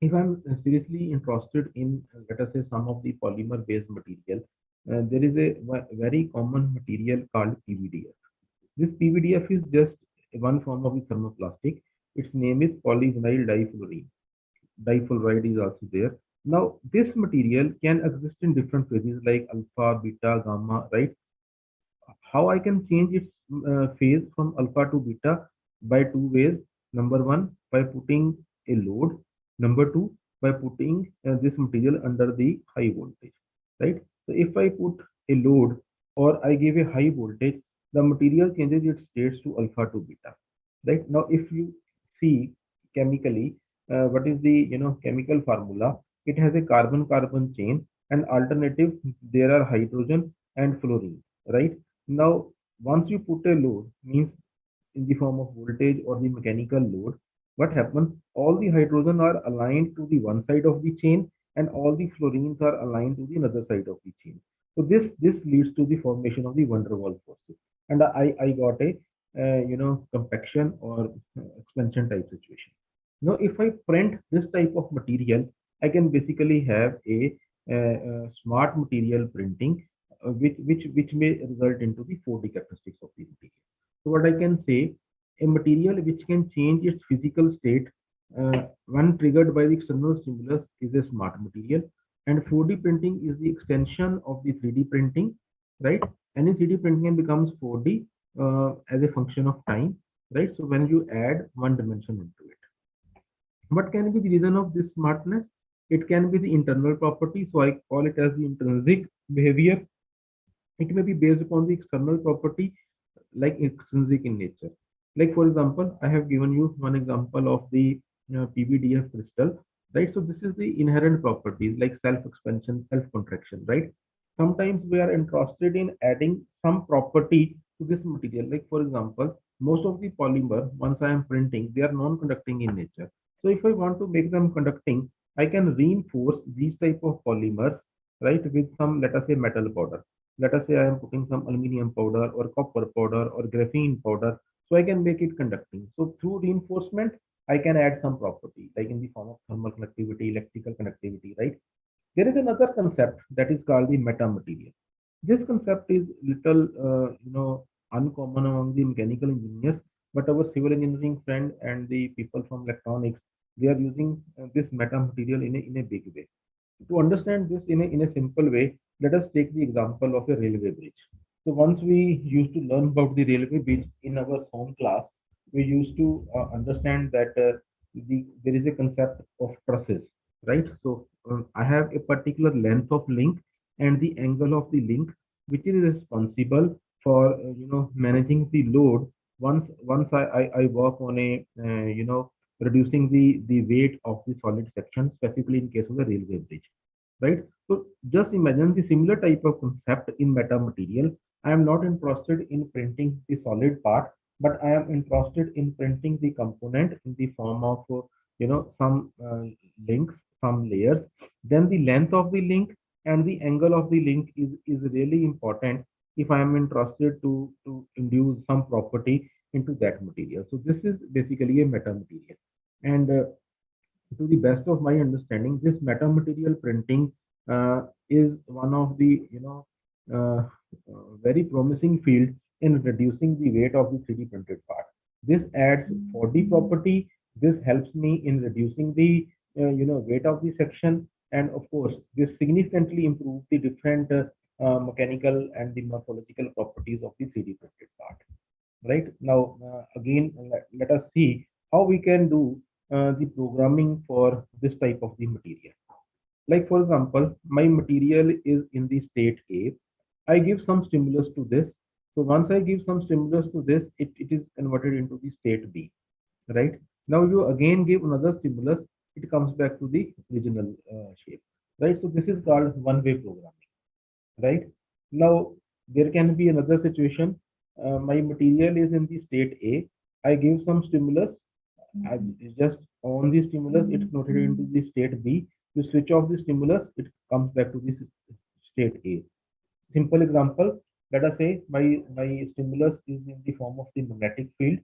if I'm seriously interested in, let us say, some of the polymer based material, there is a very common material called PVDF. This PVDF is just one form of the thermoplastic. Its name is polyvinyl difluorine. Difluoride is also there. Now, this material can exist in different phases like alpha, beta, gamma, right? How I can change its phase from alpha to beta? By two ways. Number one, by putting a load. Number two, by putting this material under the high voltage, right? So if I put a load or I give a high voltage, the material changes its states to alpha to beta, right? Now, if you see chemically, what is the chemical formula? It has a carbon-carbon chain, and alternative there are hydrogen and fluorine, right? Now, once you put a load, means in the form of voltage or the mechanical load, what happens? All the hydrogen are aligned to the one side of the chain, and all the fluorines are aligned to the another side of the chain. So this leads to the formation of the van der Waals forces, and I got a compaction or expansion type situation. Now, if I print this type of material, I can basically have a smart material printing, which may result into the 4D characteristics of the material. So what I can say, a material which can change its physical state when triggered by the external stimulus is a smart material, and 4D printing is the extension of the 3D printing, right? And in 3D printing becomes 4D as a function of time, right? So when you add one dimension into it. What can be the reason of this smartness? It can be the internal property. So I call it as the intrinsic behavior. It may be based upon the external property, like extrinsic in nature. Like for example, I have given you one example of the PVDF crystal, right? So this is the inherent properties like self-expansion, self-contraction, right? Sometimes we are interested in adding some property to this material. Like for example, most of the polymer, once I am printing, they are non-conducting in nature. So if I want to make them conducting, I can reinforce these type of polymers, right, with some, let us say, metal powder. Let us say I am putting some aluminum powder or copper powder or graphene powder, so I can make it conducting. So through reinforcement, I can add some property, like in the form of thermal conductivity, electrical conductivity, right? There is another concept that is called the metamaterial. This concept is little, uncommon among the mechanical engineers, but our civil engineering friend and the people from electronics, they are using this metamaterial in a big way. To understand this in a simple way, let us take the example of a railway bridge. So once we used to learn about the railway bridge in our home class, we used to understand that there is a concept of trusses, right? So I have a particular length of link and the angle of the link, which is responsible for managing the load. Once I work on a reducing the weight of the solid section, specifically in case of the railway bridge, right? So just imagine the similar type of concept in metamaterial. I am not interested in printing the solid part, but I am interested in printing the component in the form of some links, some layers. Then the length of the link and the angle of the link is really important if I am interested to induce some property into that material. So this is basically a metamaterial, and to the best of my understanding, this metamaterial printing is one of the very promising field in reducing the weight of the 3D printed part. This adds 4D property. This helps me in reducing the weight of the section, and of course, this significantly improves the different mechanical and the morphological properties of the 3D printed part. Right now, again, let us see how we can do the programming for this type of the material. Like for example, my material is in the state A. I give some stimulus to this. So once I give some stimulus to this, it is converted into the state B, right? Now you again give another stimulus, it comes back to the original shape, right? So this is called one-way programming, right? Now there can be another situation. My material is in the state A. I give some stimulus. I just on the stimulus, it's converted into the state B. You switch off the stimulus, it comes back to the state A. Simple example, let us say my stimulus is in the form of the magnetic field.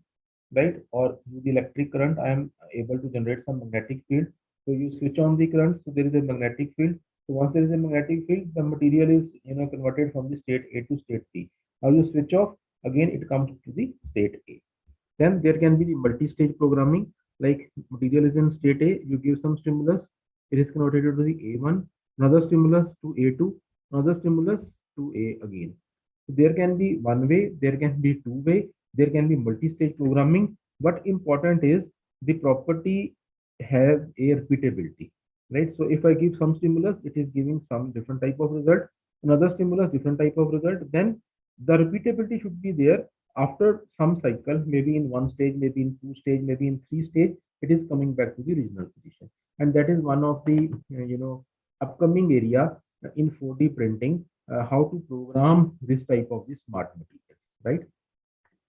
right? Or through the electric current, I am able to generate some magnetic field. So you switch on the current, so there is a magnetic field. So once there is a magnetic field, the material is converted from the state A to state B. Now you switch off, again it comes to the state A. Then there can be the multi-stage programming, like material is in state A, you give some stimulus, it is converted to the A1, another stimulus to A2, another stimulus to A again. So there can be one way, there can be two way, there can be multi-stage programming. What important is the property has a repeatability, right? So if I give some stimulus, it is giving some different type of result, another stimulus, different type of result, then the repeatability should be there. After some cycle, maybe in one stage, maybe in two stage, maybe in three stage, it is coming back to the original position. And that is one of the upcoming area in 4D printing, how to program this type of the smart materials, right?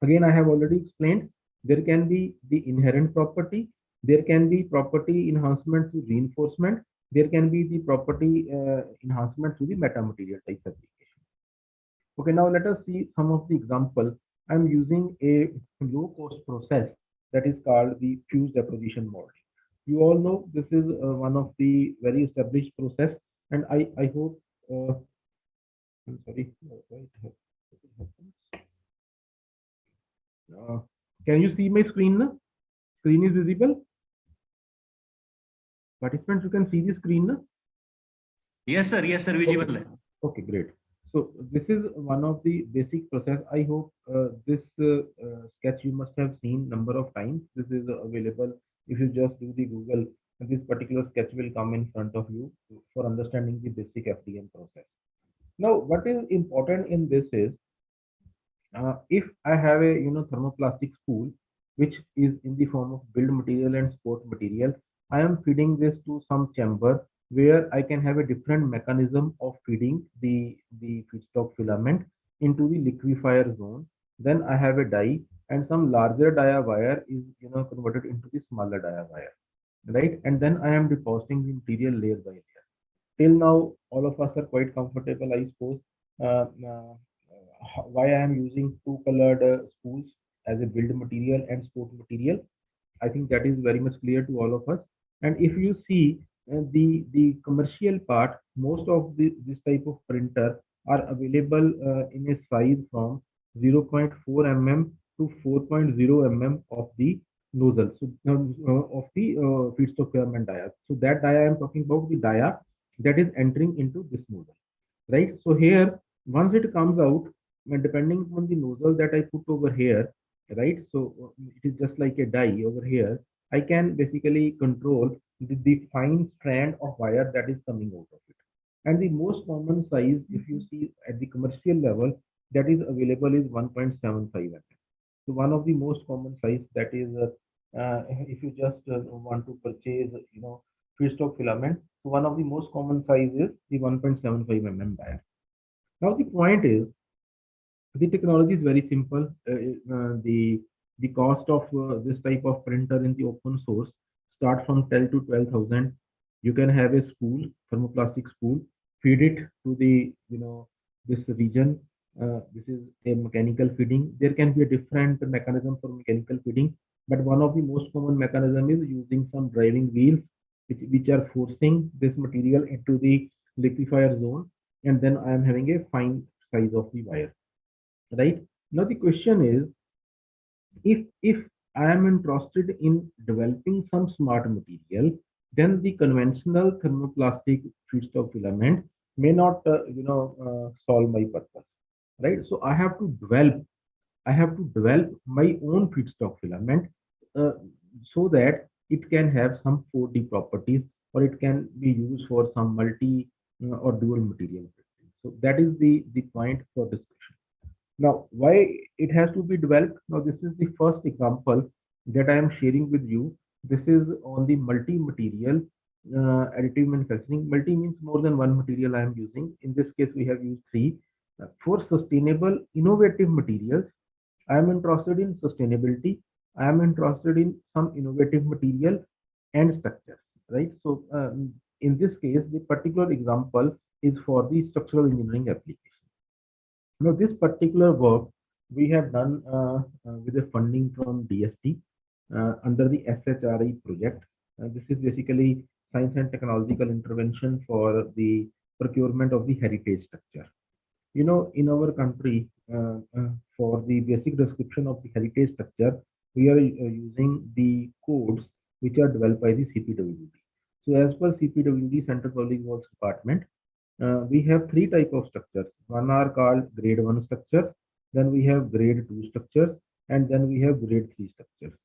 Again, I have already explained, there can be the inherent property, there can be property enhancement to reinforcement, there can be the property enhancement to the metamaterial type application. Okay, now let us see some of the examples. I'm using a low cost process that is called the fused deposition molding. You all know this is one of the very established process, and I hope I'm sorry, can you see my screen now? Screen is visible? Participants, you can see the screen now? Yes, sir. Yes, sir. Visible. Okay, great. So this is one of the basic process. I hope this sketch you must have seen number of times. This is available. If you just do the Google, this particular sketch will come in front of you for understanding the basic FDM process. Now, what is important in this is, if I have a thermoplastic spool, which is in the form of build material and sport material, I am feeding this to some chamber where I can have a different mechanism of feeding the feedstock filament into the liquefier zone. Then I have a die, and some larger dia wire is converted into the smaller dia wire, right? And then I am depositing the material layer by layer. Till now, all of us are quite comfortable, I suppose. Uh, uh, why I am using two colored spools as a build material and sport material, I think that is very much clear to all of us. And if you see the commercial part, most of this type of printer are available in a size from 0.4 mm to 4.0 mm of the nozzle, so of the feedstock filament dia. So that dia I am talking about, the dia that is entering into this nozzle, right? So here, once it comes out, depending on the nozzle that I put over here, right? So it is just like a die over here. I can basically control the fine strand of wire that is coming out of it. And the most common size, if you see at the commercial level, that is available is 1.75 mm. So one of the most common size, that is, if you just want to purchase, feedstock filament, so one of the most common size is the 1.75 mm die. Now the point is, the technology is very simple. The cost of this type of printer in the open source start from 10 to 12,000. You can have a spool, thermoplastic spool, feed it to the this region. This is a mechanical feeding. There can be a different mechanism for mechanical feeding, but one of the most common mechanism is using some driving wheels, which are forcing this material into the liquefier zone, and then I am having a fine size of the wire. Right now, the question is, if I am interested in developing some smart material, then the conventional thermoplastic feedstock filament may not, solve my purpose, right? So I have to develop my own feedstock filament, so that it can have some 4D properties, or it can be used for some multi or dual material printing. So that is the point for discussion. Now, why it has to be developed? Now, this is the first example that I am sharing with you. This is on the multi-material additive manufacturing. Multi means more than one material I am using. In this case, we have used three. For sustainable, innovative materials, I am interested in sustainability. I am interested in some innovative material and structures, right? So, in this case, the particular example is for the structural engineering application. Now, this particular work we have done with the funding from DST under the SHRE project. This is basically science and technological intervention for the procurement of the heritage structure. You know, in our country, for the basic description of the heritage structure, we are using the codes which are developed by the CPWD. So as per CPWD, Central Public Works Department, we have three type of structures. One are called grade 1 structures, then we have grade 2 structures, and then we have grade 3 structures.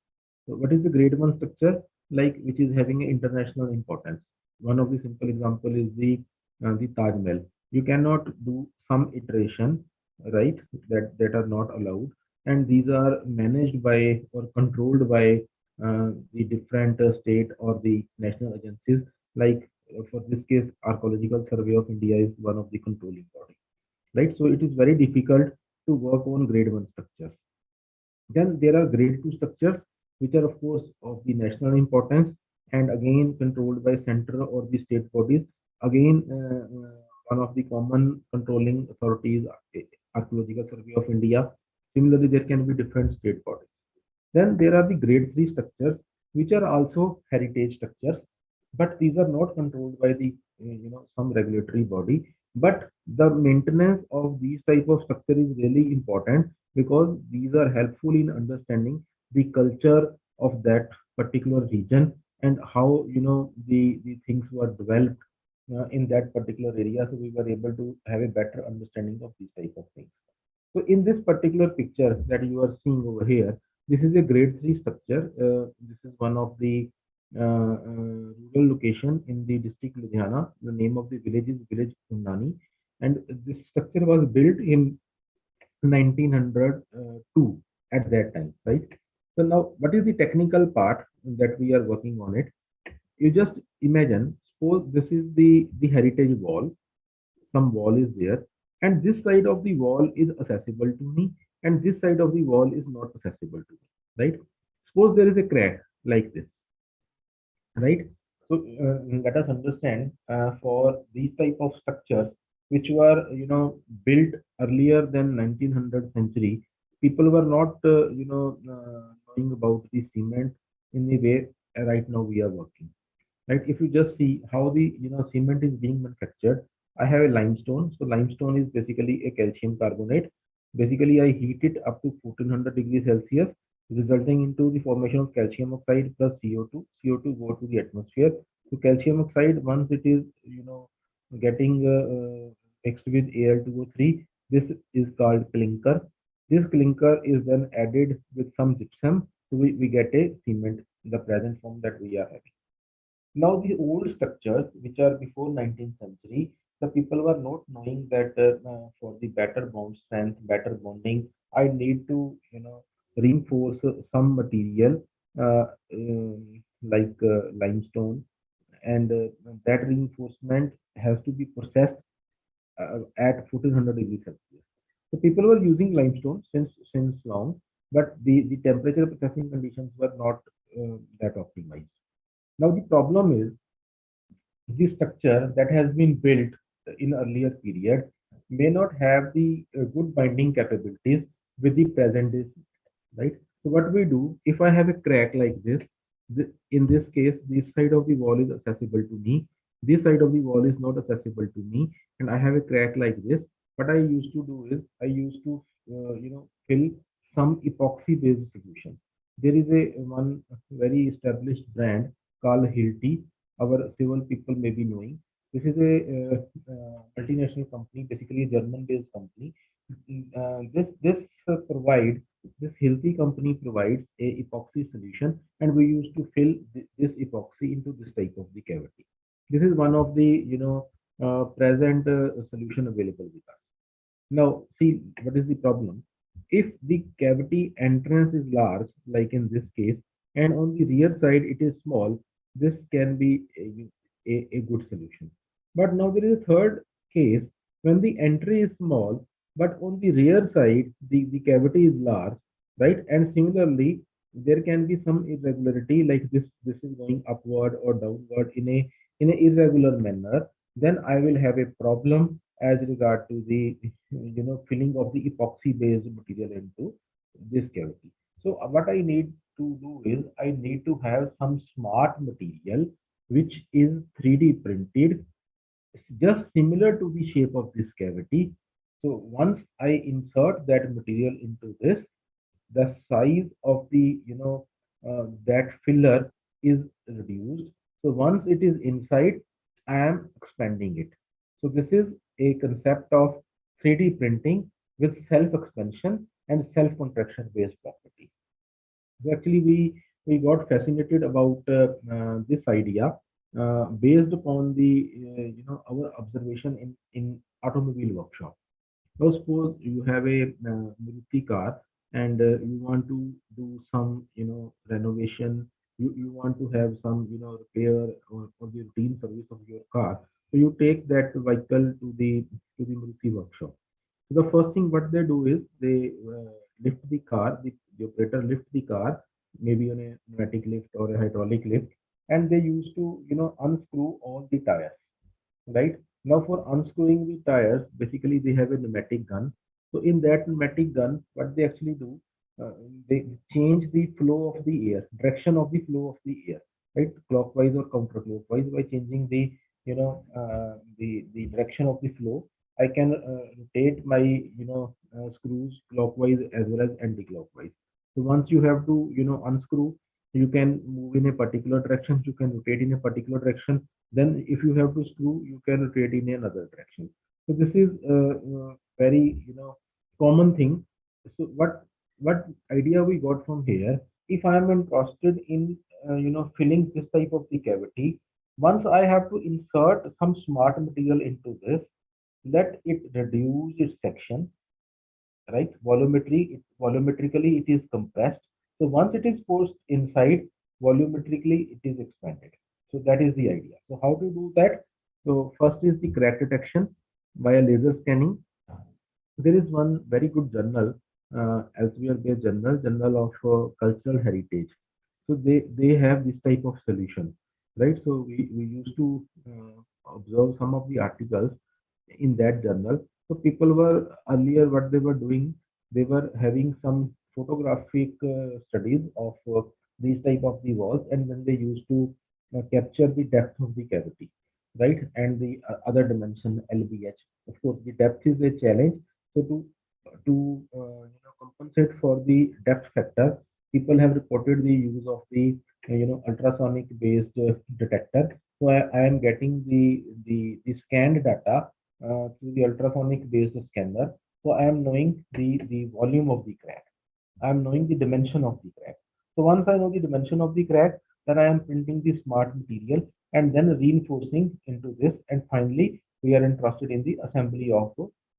So what is the grade 1 structure? Like, which is having international importance. One of the simple example is the Taj Mahal. You cannot do some iteration, right, that are not allowed, and these are managed by or controlled by the different state or the national agencies. Like for this case, Archaeological Survey of India is one of the controlling body, right? So it is very difficult to work on grade 1 structures. Then there are grade 2 structures, which are of course of the national importance and again controlled by central or the state bodies. Again, one of the common controlling authorities, Archaeological Survey of India. Similarly, there can be different state bodies. Then there are the grade 3 structures, which are also heritage structures, but these are not controlled by the some regulatory body. But the maintenance of these type of structure is really important because these are helpful in understanding the culture of that particular region and how the things were developed in that particular area. So we were able to have a better understanding of these type of things. So in this particular picture that you are seeing over here, this is a grade 3 structure. This is one of the rural location in the district Ludhiana. The name of the village is village Undani, and this structure was built in 1902 at that time, right? So now, what is the technical part that we are working on it? You just imagine, suppose this is the heritage wall. Some wall is there, and this side of the wall is accessible to me, and this side of the wall is not accessible to me, right? Suppose there is a crack like this, right? So let us understand for these type of structures which were built earlier than 1900 century, people were not knowing about the cement in the way right now we are working, right? If you just see how the cement is being manufactured, I have a limestone. So limestone is basically a calcium carbonate. Basically, I heat it up to 1400 degrees Celsius, resulting into the formation of calcium oxide plus CO2. CO2 go to the atmosphere. So calcium oxide, once it is getting mixed with Al2O3, this is called clinker. This clinker is then added with some gypsum, so we get a cement in the present form that we are having. Now, the old structures, which are before 19th century, the people were not knowing that for the better bond strength, better bonding, I need to, reinforce some material like limestone, and that reinforcement has to be processed at 1400 degrees Celsius. So people were using limestone since long, but the temperature processing conditions were not that optimized. Now the problem is the structure that has been built in earlier period may not have the good binding capabilities with the present day, right? So what we do, if I have a crack like this, in this case, this side of the wall is accessible to me, this side of the wall is not accessible to me, and I have a crack like this. What I used to do is I used to fill some epoxy based solution. There is a one very established brand called Hilti. Our civil people may be knowing. This is a multinational company, basically a German-based company. This healthy company provides a epoxy solution, and we used to fill this epoxy into this type of the cavity. This is one of the present solution available with us. Now, see what is the problem. If the cavity entrance is large, like in this case, and on the rear side it is small, this can be a good solution. But now there is a third case when the entry is small, but on the rear side the cavity is large, right? And similarly, there can be some irregularity, like this is going upward or downward in a irregular manner. Then I will have a problem as regard to the filling of the epoxy based material into this cavity. So what I need to do is I need to have some smart material which is 3D printed just similar to the shape of this cavity. So once I insert that material into this, the size of the that filler is reduced. So once it is inside, I am expanding it. So this is a concept of 3D printing with self-expansion and self-contraction based property. So actually, we got fascinated about this idea based upon the our observation in automobile workshop. Now suppose you have a Maruti car and you want to do some renovation. You want to have some repair or the routine service of your car. So you take that vehicle to the Maruti workshop. So the first thing what they do is they lift the car, the operator lift the car, maybe on a pneumatic lift or a hydraulic lift, and they used to, unscrew all the tires, right? Now for unscrewing the tires, basically they have a pneumatic gun. So in that pneumatic gun, what they actually do, uh, they change the flow of the air, direction of the flow of the air, right? Clockwise or counterclockwise by changing the, the direction of the flow. I can rotate my, screws clockwise as well as anti-clockwise. So once you have to, unscrew, you can move in a particular direction, you can rotate in a particular direction. Then if you have to screw, you can rotate in another direction. So this is a very, common thing. So what idea we got from here? If I am interested in, filling this type of the cavity, once I have to insert some smart material into this, let it reduce its section, right? Volumetrically it is compressed. So once it is forced inside, volumetrically it is expanded. So that is the idea. So how to do that? So first is the crack detection via laser scanning. There is one very good journal, Elsevier based journal of cultural heritage. So they have this type of solution, right? So we used to observe some of the articles in that journal. So people were earlier what they were doing, they were having some photographic studies of these type of the walls, and then they used to capture the depth of the cavity, right? And the other dimension LBH. Of course, the depth is a challenge. So to compensate for the depth factor, people have reported the use of the ultrasonic based detector. So I am getting the scanned data through the ultrasonic based scanner. So I am knowing the volume of the crack. I am knowing the dimension of the crack. So once I know the dimension of the crack, then I am printing the smart material and then reinforcing into this. And finally, we are interested in the assembly of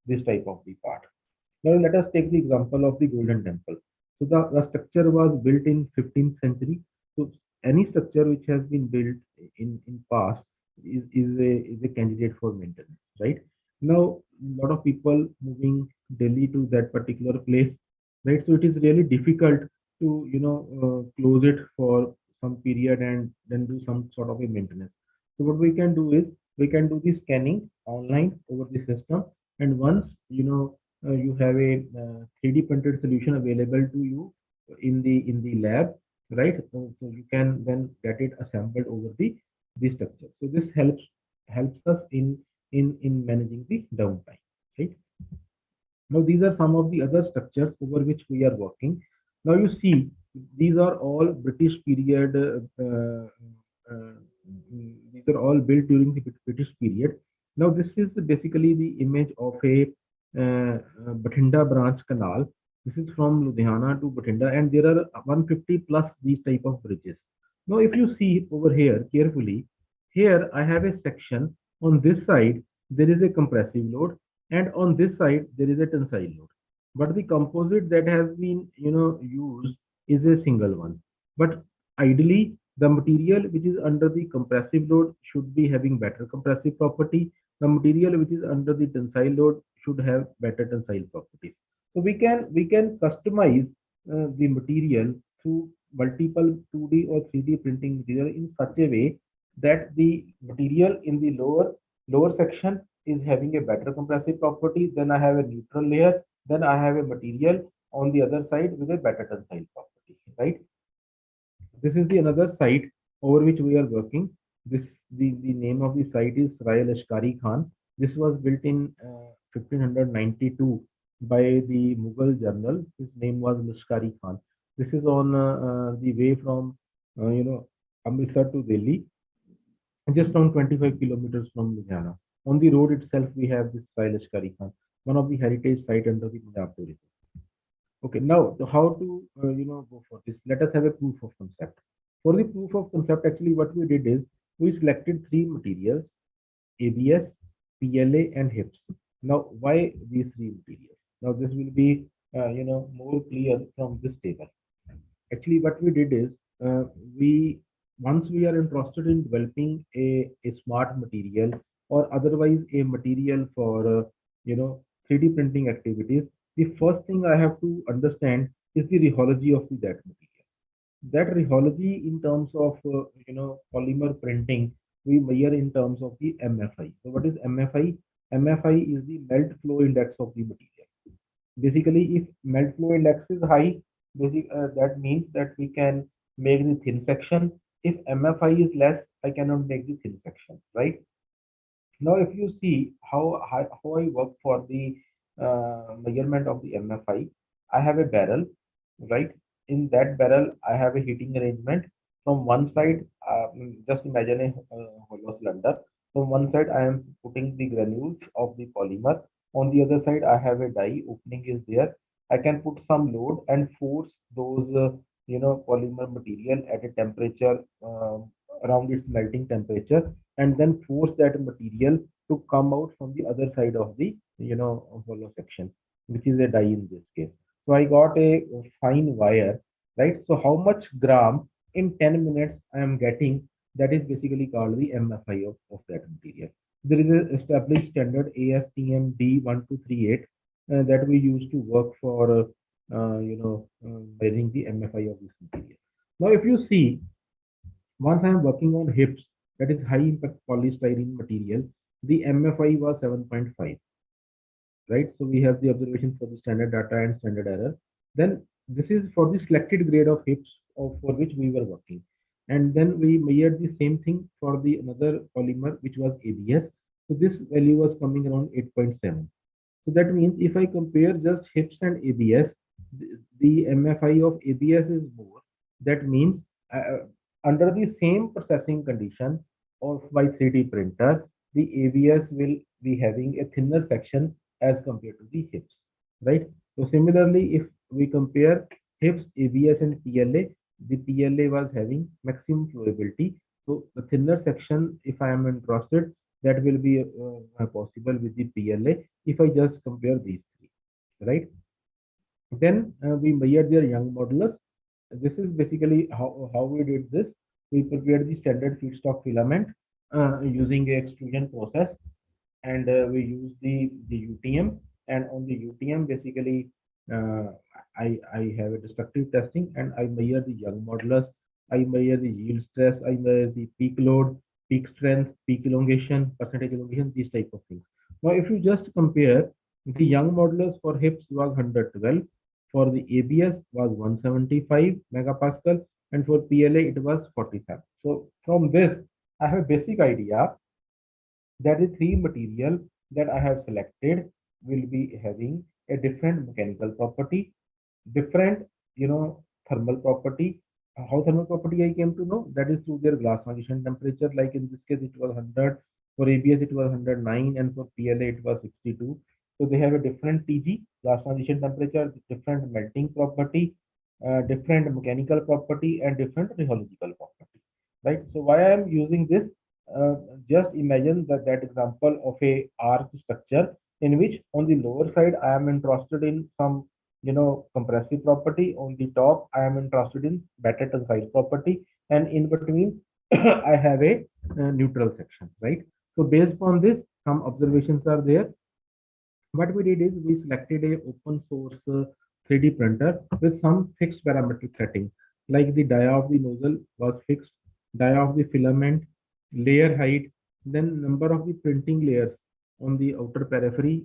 this type of the part. Now let us take the example of the Golden Temple. So the structure was built in 15th century. So any structure which has been built in past is a candidate for maintenance, right? Now a lot of people moving Delhi to that particular place, right? So it is really difficult to close it for some period and then do some sort of a maintenance. So what we can do is we can do the scanning online over the system, and once you have a 3D printed solution available to you in the lab, right? So you can then get it assembled over the structure. So this helps us in managing the downtime, right? Now these are some of the other structures over which we are working. Now you see these are all British period. These are all built during the British period. Now this is basically the image of a Bathinda branch canal. This is from Ludhiana to Bathinda, and there are 150 plus these type of bridges. Now if you see over here carefully, here I have a section. On this side there is a compressive load, and on this side there is a tensile load, but the composite that has been used is a single one. But ideally the material which is under the compressive load should be having better compressive property. The material which is under the tensile load should have better tensile properties. So we can customize the material through multiple 2D or 3D printing material in such a way that the material in the lower section is having a better compressive property, then I have a neutral layer, then I have a material on the other side with a better tensile property, right? This is the another site over which we are working. The name of the site is Rai Lashkari Khan. This was built in 1592 by the Mughal general. His name was Lashkari Khan. This is on the way from Amritsar to Delhi, just around 25 kilometers from Ludhiana. On the road itself, we have this Rai Lashkari Khan, one of the heritage site under the Punjab tourism. Okay, now how to go for this? Let us have a proof of concept. For the proof of concept, actually what we did is we selected three materials: ABS, PLA, and HIPS. Now, why these three materials? Now this will be more clear from this table. Actually, what we did is we once we are interested in developing a smart material or otherwise a material for 3D printing activities, the first thing I have to understand is the rheology of that material. That rheology in terms of polymer printing, we measure in terms of the MFI. So what is MFI? MFI is the melt flow index of the material. Basically, if melt flow index is high, that means that we can make the thin section. If MFI is less, I cannot make the thin section, right? Now, if you see how I work for the measurement of the MFI, I have a barrel, right? In that barrel, I have a heating arrangement. From one side, just imagine a hollow cylinder. From one side, I am putting the granules of the polymer. On the other side, I have a die. Opening is there. I can put some load and force those polymer material at a temperature around its melting temperature, and then force that material to come out from the other side of the hollow section, which is a die in this case. So I got a fine wire, right? So how much gram in 10 minutes I am getting, that is basically called the MFI of that material. There is an established standard ASTM D1238 that we use to work for measuring the MFI of this material. Now, if you see, once I am working on HIPS, that is high impact polystyrene material, the MFI was 7.5, right? So we have the observation for the standard data and standard error. Then this is for the selected grade of HIPS for which we were working. And then we measured the same thing for the another polymer, which was ABS. So this value was coming around 8.7. So that means if I compare just HIPS and ABS, the MFI of ABS is more. That means under the same processing condition of by 3D printer, the ABS will be having a thinner section as compared to the HIPS, right? So similarly, if we compare HIPS, ABS, and PLA, the PLA was having maximum flowability. So the thinner section, if I am interested, that will be possible with the PLA if I just compare these three, right? Then we measured their Young modulus. This is basically how we did this. We prepared the standard feedstock filament using a extrusion process, and we use the UTM. And on the UTM, basically, I have a destructive testing, and I measure the Young modulus. I measure the yield stress. I measure the peak load, peak strength, peak elongation, percentage elongation, these type of things. Now, if you just compare, the Young modulus for HIPS was 112, for the ABS was 175 megapascal, and for PLA it was 45. So from this, I have a basic idea that the three material that I have selected will be having a different mechanical property, different thermal property. How thermal property I came to know, that is through their glass transition temperature. Like in this case, it was 100. For ABS, it was 109, and for PLA, it was 62. So they have a different TG, glass transition temperature, different melting property, different mechanical property, and different rheological property, right? So why I am using this? Just imagine that example of a arch structure in which on the lower side I am interested in some compressive property. On the top, I am interested in better tensile property, and in between, I have a neutral section, right? So based on this, some observations are there. What we did is we selected a open source 3D printer with some fixed parametric setting, like the dia of the nozzle was fixed, dia of the filament, layer height, then number of the printing layers on the outer periphery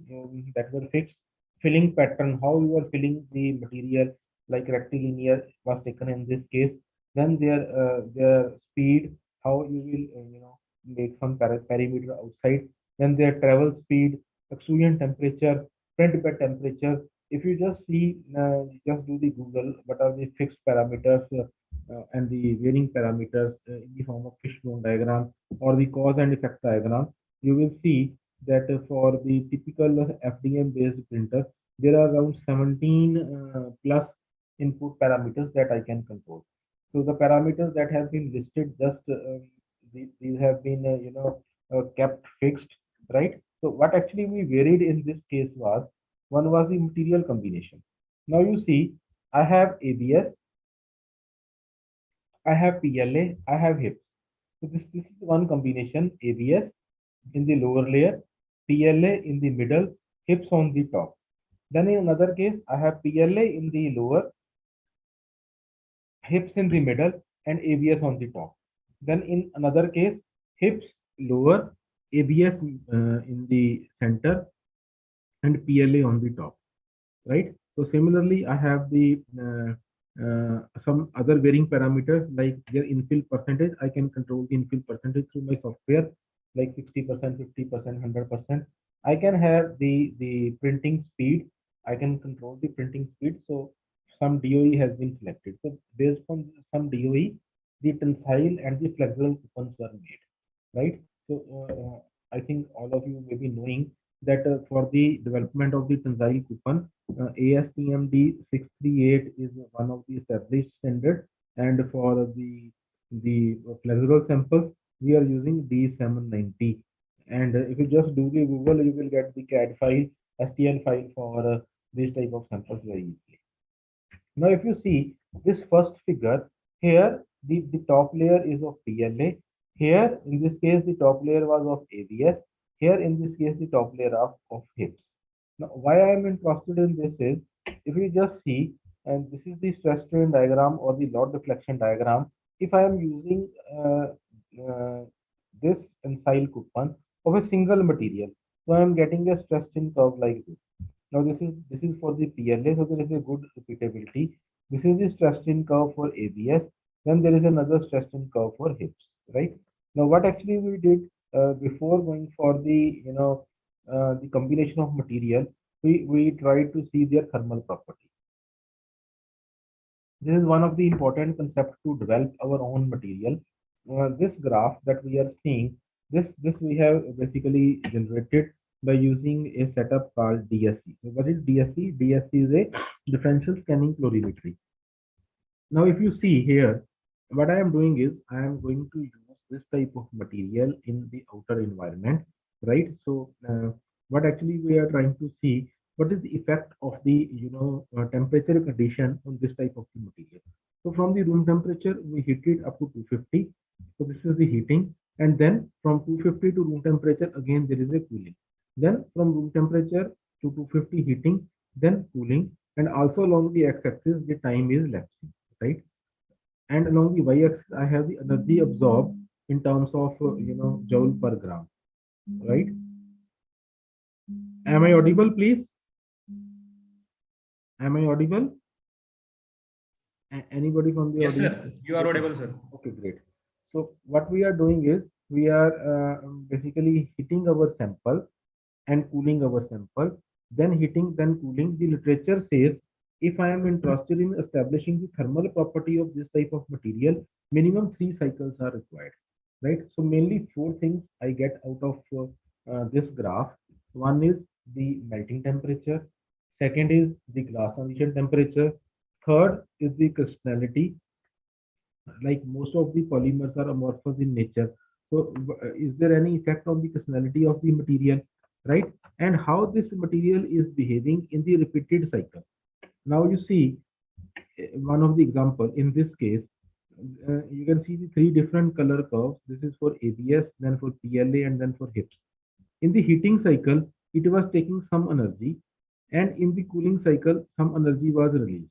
that were fixed. Filling pattern, how you are filling the material, like rectilinear was taken in this case. Then their speed, how you will make some perimeter outside. Then their travel speed, extrusion temperature, print bed temperature. If you just see, just do the Google, what are the fixed parameters and the varying parameters in the form of fishbone diagram or the cause and effect diagram, you will see that for the typical FDM based printer, there are around 17 plus input parameters that I can control. So the parameters that have been listed, just these have been kept fixed, right? So what actually we varied in this case was, one was the material combination. Now you see, I have ABS, I have PLA, I have HIP. So this is one combination, ABS in the lower layer, PLA in the middle, HIPs on the top. Then in another case, I have PLA in the lower, HIPs in the middle, and ABS on the top. Then in another case, HIPs lower, ABS in the center, and PLA on the top, right? So similarly, I have the some other varying parameters like their infill percentage. I can control the infill percentage through my software, like 60%, 50%, 100%. I can have the printing speed. I can control the printing speed. So some DOE has been selected. So based on some DOE, the tensile and the flexural coupons were made, right? So I think all of you may be knowing that for the development of the tensile coupon, ASTM 638 is one of the established standards, and for the flexural samples, we are using D790. And if you just do the Google, you will get the CAD file, STL file for this type of samples very easily. Now, if you see this first figure here, the top layer is of PLA. Here, in this case, the top layer was of ABS. Here, in this case, the top layer of HIPs. Now, why I am interested in this is, if you just see, and this is the stress strain diagram or the load deflection diagram. If I am using this tensile coupon of a single material, so I am getting a stress strain curve like this. Now this is for the PLA, so there is a good repeatability. This is the stress strain curve for ABS. Then there is another stress strain curve for HIPs, right? Now what actually we did before going for the the combination of material, we tried to see their thermal property. This is one of the important concepts to develop our own material. This graph that we are seeing, this we have basically generated by using a setup called DSC. So what is DSC? DSC is a differential scanning colorimetry. Now, if you see here, what I am doing is I am going to use this type of material in the outer environment, right? So what actually we are trying to see, what is the effect of the temperature condition on this type of material. So from the room temperature, we heat it up to 250. So this is the heating, and then from 250 to room temperature, again there is a cooling. Then from room temperature to 250 heating, then cooling, and also along the x-axis the time is lapsing, right? And along the y-axis I have the energy absorbed in terms of joule per gram, right? Am I audible, please? Am I audible? Anybody from the Yes, audience? sir. You are audible, sir. Okay, great. So what we are doing is we are basically heating our sample and cooling our sample, then heating, then cooling. The literature says if I am interested in establishing the thermal property of this type of material, minimum 3 cycles are required, right? So mainly 4 things I get out of this graph. One is the melting temperature. Second is the glass transition temperature. Third is the crystallinity. Like most of the polymers are amorphous in nature. So is there any effect on the crystallinity of the material, right? And how this material is behaving in the repeated cycle. Now you see one of the example in this case, you can see the 3 different color curves. This is for ABS, then for PLA, and then for HIPs. In the heating cycle, it was taking some energy, and in the cooling cycle, some energy was released.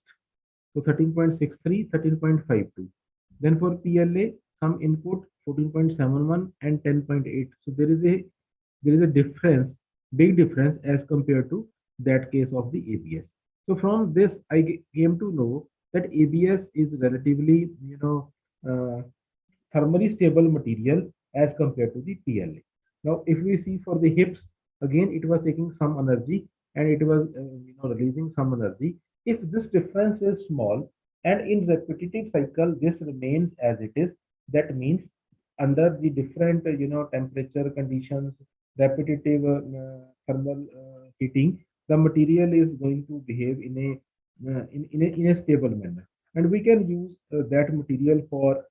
So 13.63, 13.52. Then for PLA, some input 14.71 and 10.8. So there is a difference big difference as compared to that case of the ABS. So from this, I came to know that ABS is relatively, thermally stable material as compared to the PLA. Now, if we see for the hips, again, it was taking some energy and it was, releasing some energy. If this difference is small and in repetitive cycle, this remains as it is, that means under the different, temperature conditions, repetitive thermal heating, the material is going to behave in a stable manner, and we can use that material for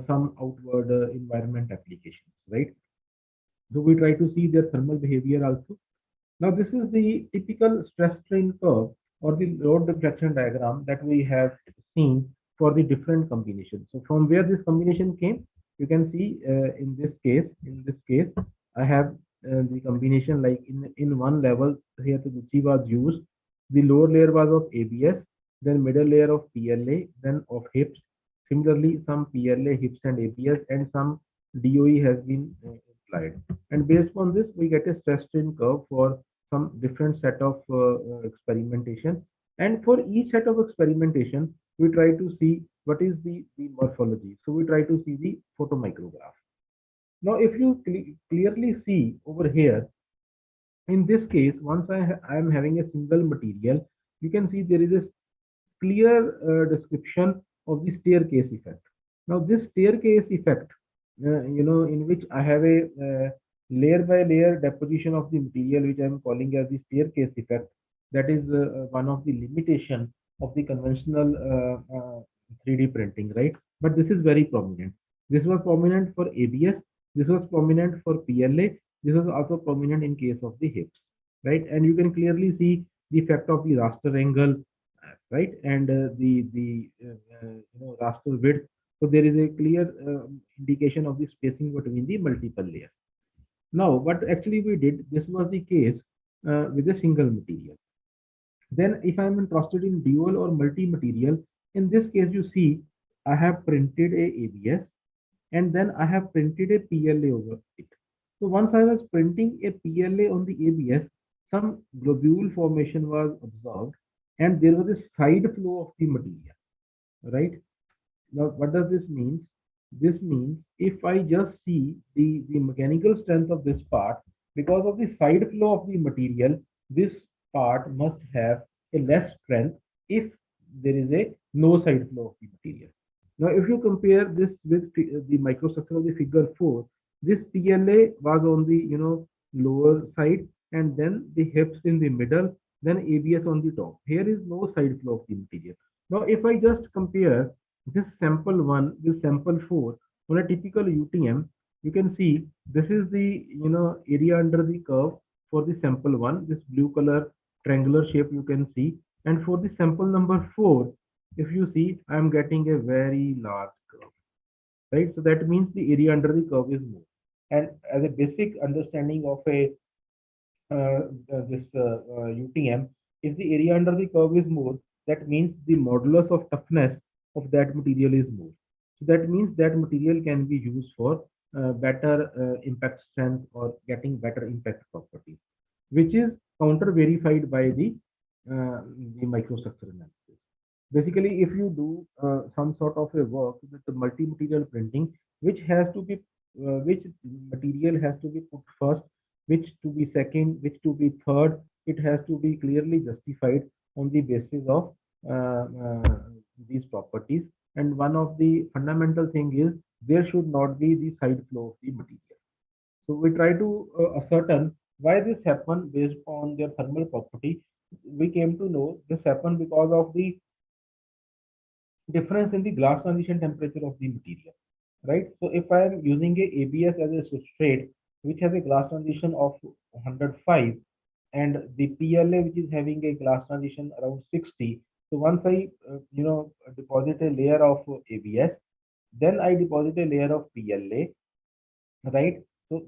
some outward environment applications, right? So we try to see their thermal behavior also. Now this is the typical stress strain curve or the load deflection diagram that we have seen for the different combinations. So from where this combination came, you can see in this case, I have the combination like in one level here the Gucci was used. The lower layer was of ABS, then middle layer of PLA, then of hips. Similarly, some PLA, hips and ABS and some DOE has been applied. And based on this, we get a stress strain curve for some different set of experimentation. And for each set of experimentation, we try to see what is the morphology. So we try to see the photomicrograph. Now, if you clearly see over here, in this case, once I am having a single material, you can see there is a clear description of the staircase effect. Now, this staircase effect, in which I have a layer by layer deposition of the material, which I am calling as the staircase effect. That is one of the limitation of the conventional 3D printing, right? But this is very prominent. This was prominent for ABS. This was prominent for PLA. This was also prominent in case of the hips, right? And you can clearly see the effect of the raster angle, right? And the raster width. So there is a clear indication of the spacing between the multiple layers. Now, what actually we did, this was the case with a single material. Then if I'm interested in dual or multi-material, in this case, you see, I have printed a ABS and then I have printed a PLA over it. So once I was printing a PLA on the ABS, some globule formation was observed and there was a side flow of the material, right? Now, what does this mean? This means if I just see the mechanical strength of this part, because of the side flow of the material, this part must have a less strength if there is a no side flow of the material. Now, if you compare this with the microstructure of the figure 4, this PLA was on the lower side and then the hips in the middle, then ABS on the top. Here is no side flow of the material. Now, if I just compare this sample 1 with sample 4 on a typical UTM, you can see this is the area under the curve for the sample 1, this blue color triangular shape you can see, and for the sample number 4, if you see, I am getting a very large curve, right? So that means the area under the curve is more. And as a basic understanding of a UTM, if the area under the curve is more, that means the modulus of toughness of that material is more. So that means that material can be used for better impact strength or getting better impact properties, which is counter verified by the microstructure analysis. Basically, if you do some sort of a work with the multi-material printing, which material has to be put first, which to be second, which to be third, it has to be clearly justified on the basis of these properties. And one of the fundamental thing is there should not be the side flow of the material. So we try to ascertain why this happened based on their thermal property. We came to know this happened because of the difference in the glass transition temperature of the material, right? So if I am using a ABS as a substrate which has a glass transition of 105 and the PLA which is having a glass transition around 60, so once I deposit a layer of ABS, then I deposit a layer of PLA, right? So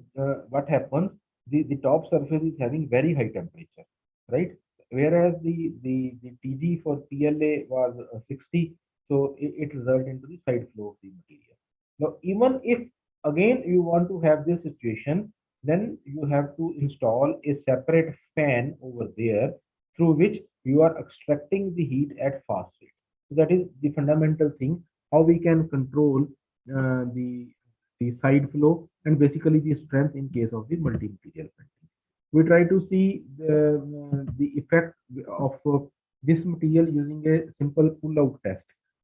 what happens? The top surface is having very high temperature, right? Whereas the TG for PLA was 60, so it results into the side flow of the material. Now, even if again you want to have this situation then you have to install a separate fan over there through which you are extracting the heat at fast rate. So that is the fundamental thing, how we can control the side flow and basically the strength in case of the multi-material printing. We try to see the effect of this material using a simple pull-out test.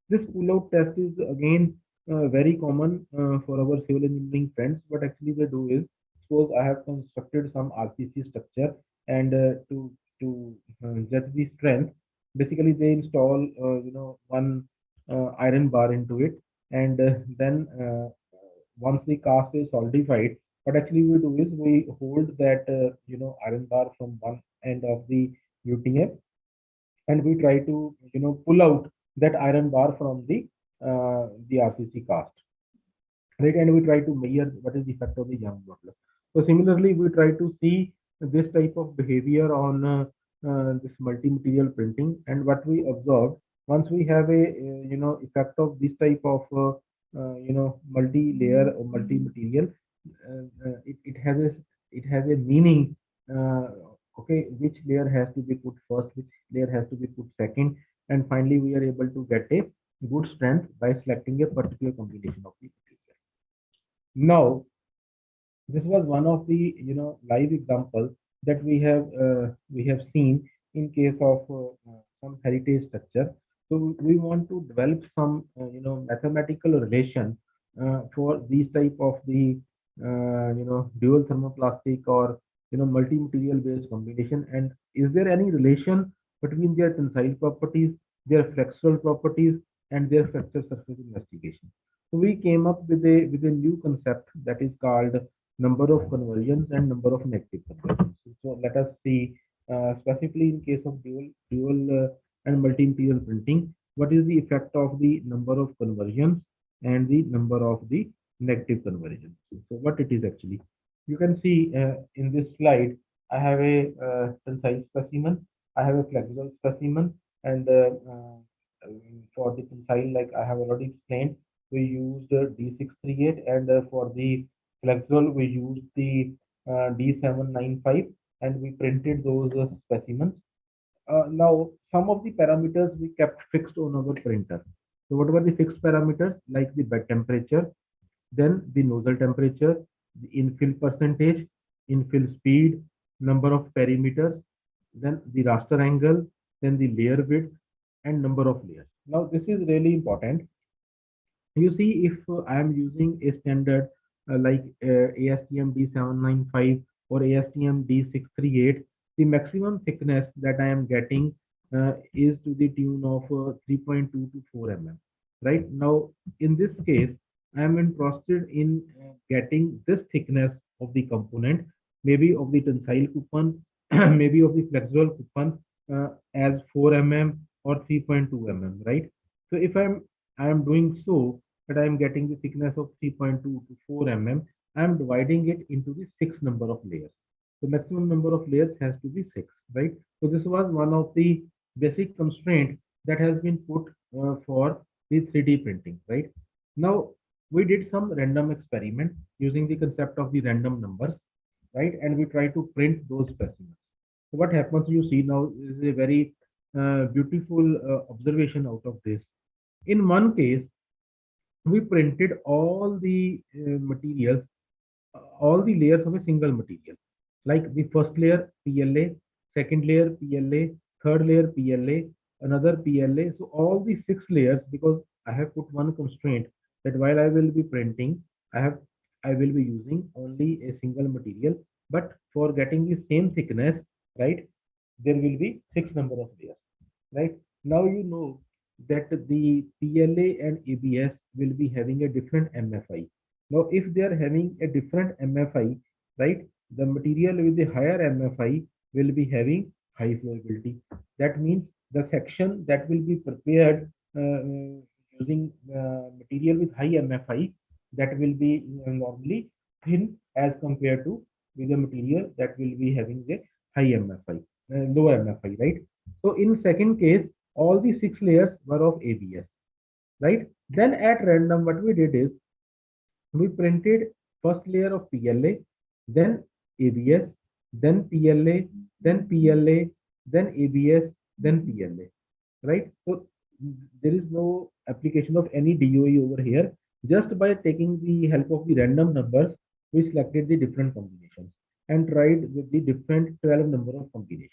This pull-out test is again very common for our civil engineering friends. What actually they do is, suppose I have constructed some RCC structure, and to judge the strength, basically they install one iron bar into it, and then once the cast is solidified, what actually we do is we hold that iron bar from one end of the UTM, and we try to pull out that iron bar from the RCC cast, right? And we try to measure what is the effect of the young modulus. So similarly, we try to see this type of behavior on this multi-material printing, and what we observe, once we have a effect of this type of multi-layer or multi-material, it has a meaning. Okay, which layer has to be put first, which layer has to be put second, and finally we are able to get a good strength by selecting a particular combination of the material. Now, this was one of the live examples that we have seen in case of some heritage structure. So we want to develop some mathematical relation for these type of the dual thermoplastic or multi-material based combination, and is there any relation between their tensile properties, their flexural properties, and their fracture surface investigation. So we came up with a new concept that is called number of conversions and number of negative conversions. So let us see specifically in case of dual and multi-material printing, what is the effect of the number of conversions and the number of the negative conversions. So what it is actually, you can see in this slide, I have a tensile specimen, I have a flexible specimen, and for the tensile, like I have already explained, we used D638, and for the flexural we used the D795, and we printed those specimens. Now some of the parameters we kept fixed on our printer. So what were the fixed parameters? Like the bed temperature, then the nozzle temperature, the infill percentage, infill speed, number of perimeters, then the raster angle, then the layer width, and number of layers. Now this is really important. You see, if I am using a standard like ASTM D795 or ASTM D638, the maximum thickness that I am getting is to the tune of 3.2 to 4 mm. Right now, in this case, I am interested in getting this thickness of the component, maybe of the tensile coupon, maybe of the flexural coupon as 4 mm or 3.2 mm, right? So if I am doing so that I am getting the thickness of 3.2 to 4 mm, I am dividing it into the 6 number of layers. The maximum number of layers has to be 6, right? So this was one of the basic constraints that has been put for the 3D printing, right? Now we did some random experiment using the concept of the random numbers, right? And we try to print those specimens. So what happens, you see now, is a very beautiful observation out of this. In one case, we printed all the materials, all the layers of a single material, like the first layer PLA, second layer PLA, third layer PLA, another PLA. So all the 6 layers, because I have put one constraint that while I will be printing, I will be using only a single material, but for getting the same thickness, right, there will be 6 number of layers, right? Now you know that the PLA and ABS will be having a different MFI. Now, if they are having a different MFI, right, the material with the higher MFI will be having high flowability. That means the section that will be prepared using material with high MFI, that will be normally thin as compared to with the material that will be having a high MFI, low MFI, right? So in second case, all the 6 layers were of ABS, right? Then at random, what we did is we printed first layer of PLA, then ABS, then PLA, then PLA, then ABS, then PLA, right? So there is no application of any DOE over here. Just by taking the help of the random numbers, we selected the different combinations and tried with the different 12 number of combinations,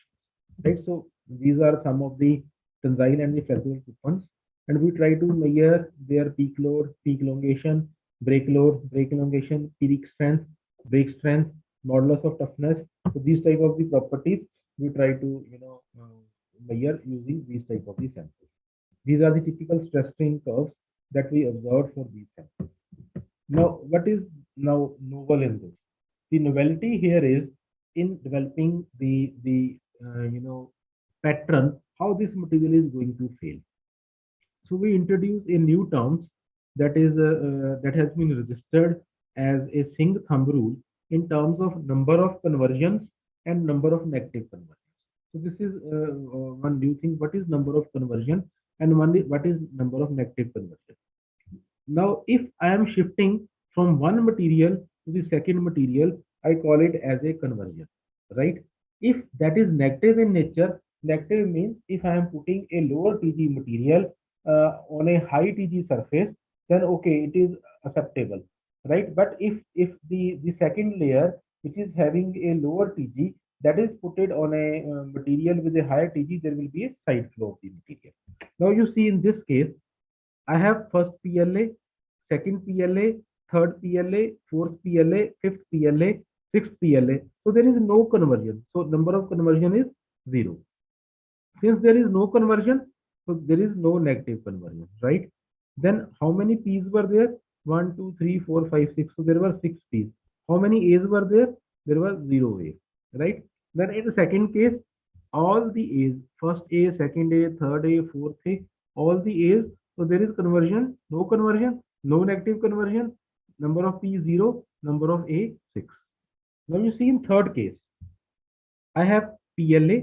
right? So these are some of the tensile and the flexible coupons, and we try to measure their peak load, peak elongation, break load, break elongation, peak strength, break strength, modulus of toughness. So these type of the properties we try to measure using these type of the samples. These are the typical stress strain curves that we observed for these samples. Now, what is now novel in this? The novelty here is in developing the pattern how this material is going to fail. So we introduce a new terms that is that has been registered as a single thumb rule in terms of number of conversions and number of negative conversions. So this is one new thing. What is number of conversion and what is number of negative conversion? Now, if I am shifting from one material to the second material, I call it as a conversion, right? If that is negative in nature, negative means if I am putting a lower TG material on a high TG surface, then okay, it is acceptable, right? But if the second layer, which is having a lower TG, that is put it on a material with a higher TG, there will be a side flow of the material. Now you see in this case, I have first PLA, second PLA, third PLA, fourth PLA, fifth PLA, sixth PLA. So there is no conversion. So number of conversion is 0. Since there is no conversion, so there is no negative conversion, right? Then how many P's were there? 1, 2, 3, 4, 5, 6. So there were 6 P's. How many A's were there? There was 0 A, right? Then in the second case, all the A's, first A, second A, third A, fourth A, all the A's. So there is conversion, no negative conversion, number of P 0, number of A 6. Now you see in third case, I have PLA,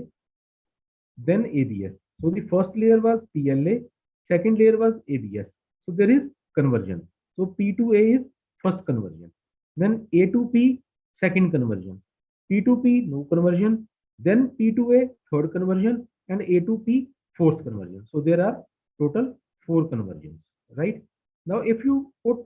then ABS. So the first layer was PLA, second layer was ABS. So there is conversion. So P to A is first conversion. Then A to P, second conversion. P to P, no conversion. Then P to A, third conversion, and A to P, fourth conversion. So there are total 4 conversions, right? Now, if you put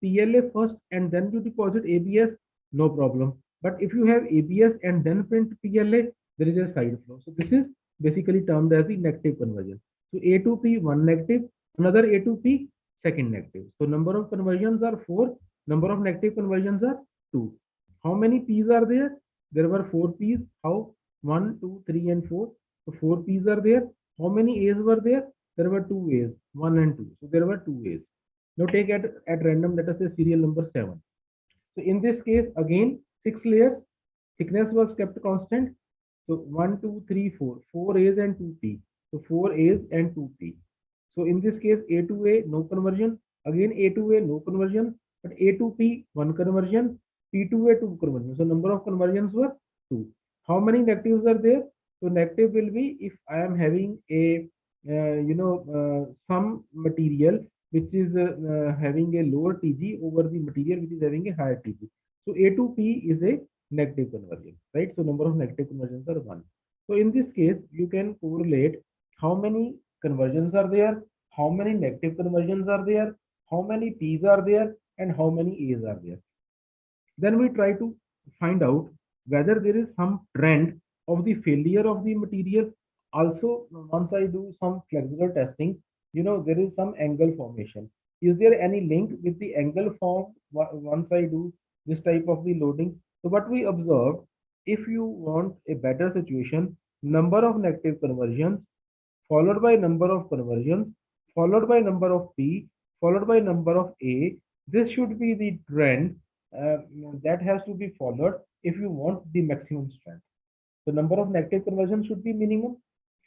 PLA first and then you deposit ABS, no problem. But if you have ABS and then print PLA, there is a side flow. So this is basically termed as the negative conversion. So A to P, one negative, another A to P, second negative. So number of conversions are 4, number of negative conversions are 2. How many P's are there? There were 4 P's. How? 1, 2, 3, and 4. So 4 P's are there. How many A's were there? There were 2 A's, 1 and 2. So there were 2 A's. Now take at random, let us say serial number 7. So in this case, again, 6 layers, thickness was kept constant. So 1, 2, 3, 4, 4 A's and 2 P. So 4 A's and 2 P. So in this case, A to A, no conversion. Again, A to A, no conversion. But A to P, 1 conversion. P to A, 2 conversion. So number of conversions were 2. How many negatives are there? So negative will be if I am having a some material which is having a lower TG over the material which is having a higher TG. So A to P is a negative conversion, right? So number of negative conversions are 1. So in this case, you can correlate how many conversions are there, how many negative conversions are there, how many P's are there, and how many A's are there. Then we try to find out whether there is some trend of the failure of the material. Also, once I do some flexible testing, there is some angle formation. Is there any link with the angle formed once I do this type of the loading? So what we observed, if you want a better situation, number of negative conversions followed by number of conversions followed by number of P followed by number of A. This should be the trend that has to be followed if you want the maximum strength. The number of negative conversions should be minimum,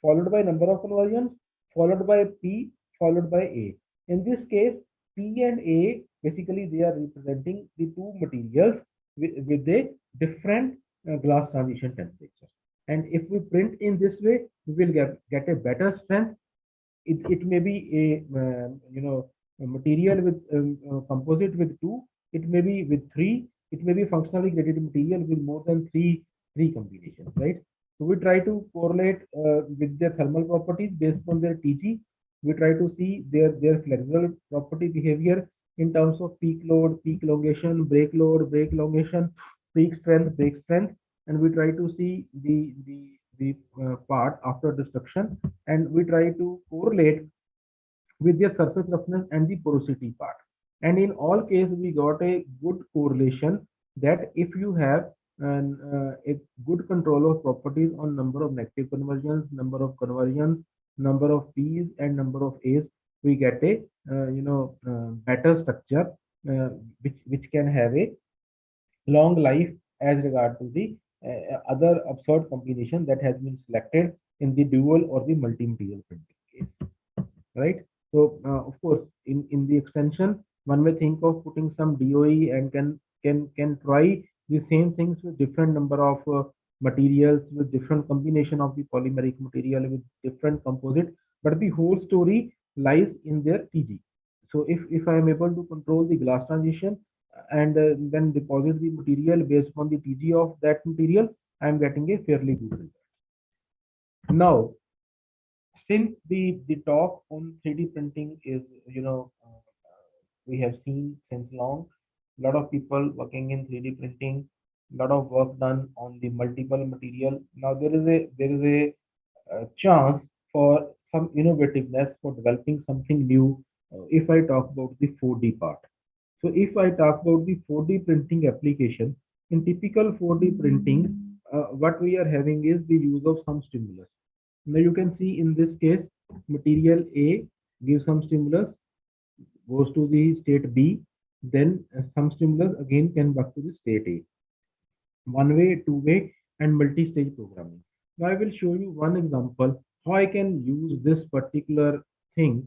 followed by number of conversions, followed by P, followed by A. In this case, P and A, basically they are representing the two materials with a different glass transition temperature. And if we print in this way, we will get a better strength. It may be a material with composite with 2, it may be with 3, it may be functionally graded material with more than three combinations, right? So we try to correlate with their thermal properties based on their TG. We try to see their flexible property behavior in terms of peak load, peak elongation, break load, break elongation, peak strength, break strength, and we try to see the part after destruction, and we try to correlate with their surface roughness and the porosity part. And in all cases, we got a good correlation that if you have a good control of properties on number of negative conversions, number of conversions, number of P's and number of A's, we get a better structure which can have a long life as regard to the other absurd combination that has been selected in the dual or the multi-material printing case, right? So of course, in the extension, one may think of putting some DOE and can try the same things with different number of materials, with different combination of the polymeric material, with different composite, but the whole story lies in their TG. So if I am able to control the glass transition and then deposit the material based on the TG of that material, I am getting a fairly good result. Now, since the talk on 3D printing is, we have seen since long, a lot of people working in 3D printing, a lot of work done on the multiple material. Now there is a chance for some innovativeness for developing something new. If I talk about the 4D part, so if I talk about the 4D printing application, in typical 4D printing, what we are having is the use of some stimulus. Now you can see in this case, material A gives some stimulus, goes to the state B, then some stimulus again can back to the state A. One way, two way, and multi-stage programming. Now I will show you one example how I can use this particular thing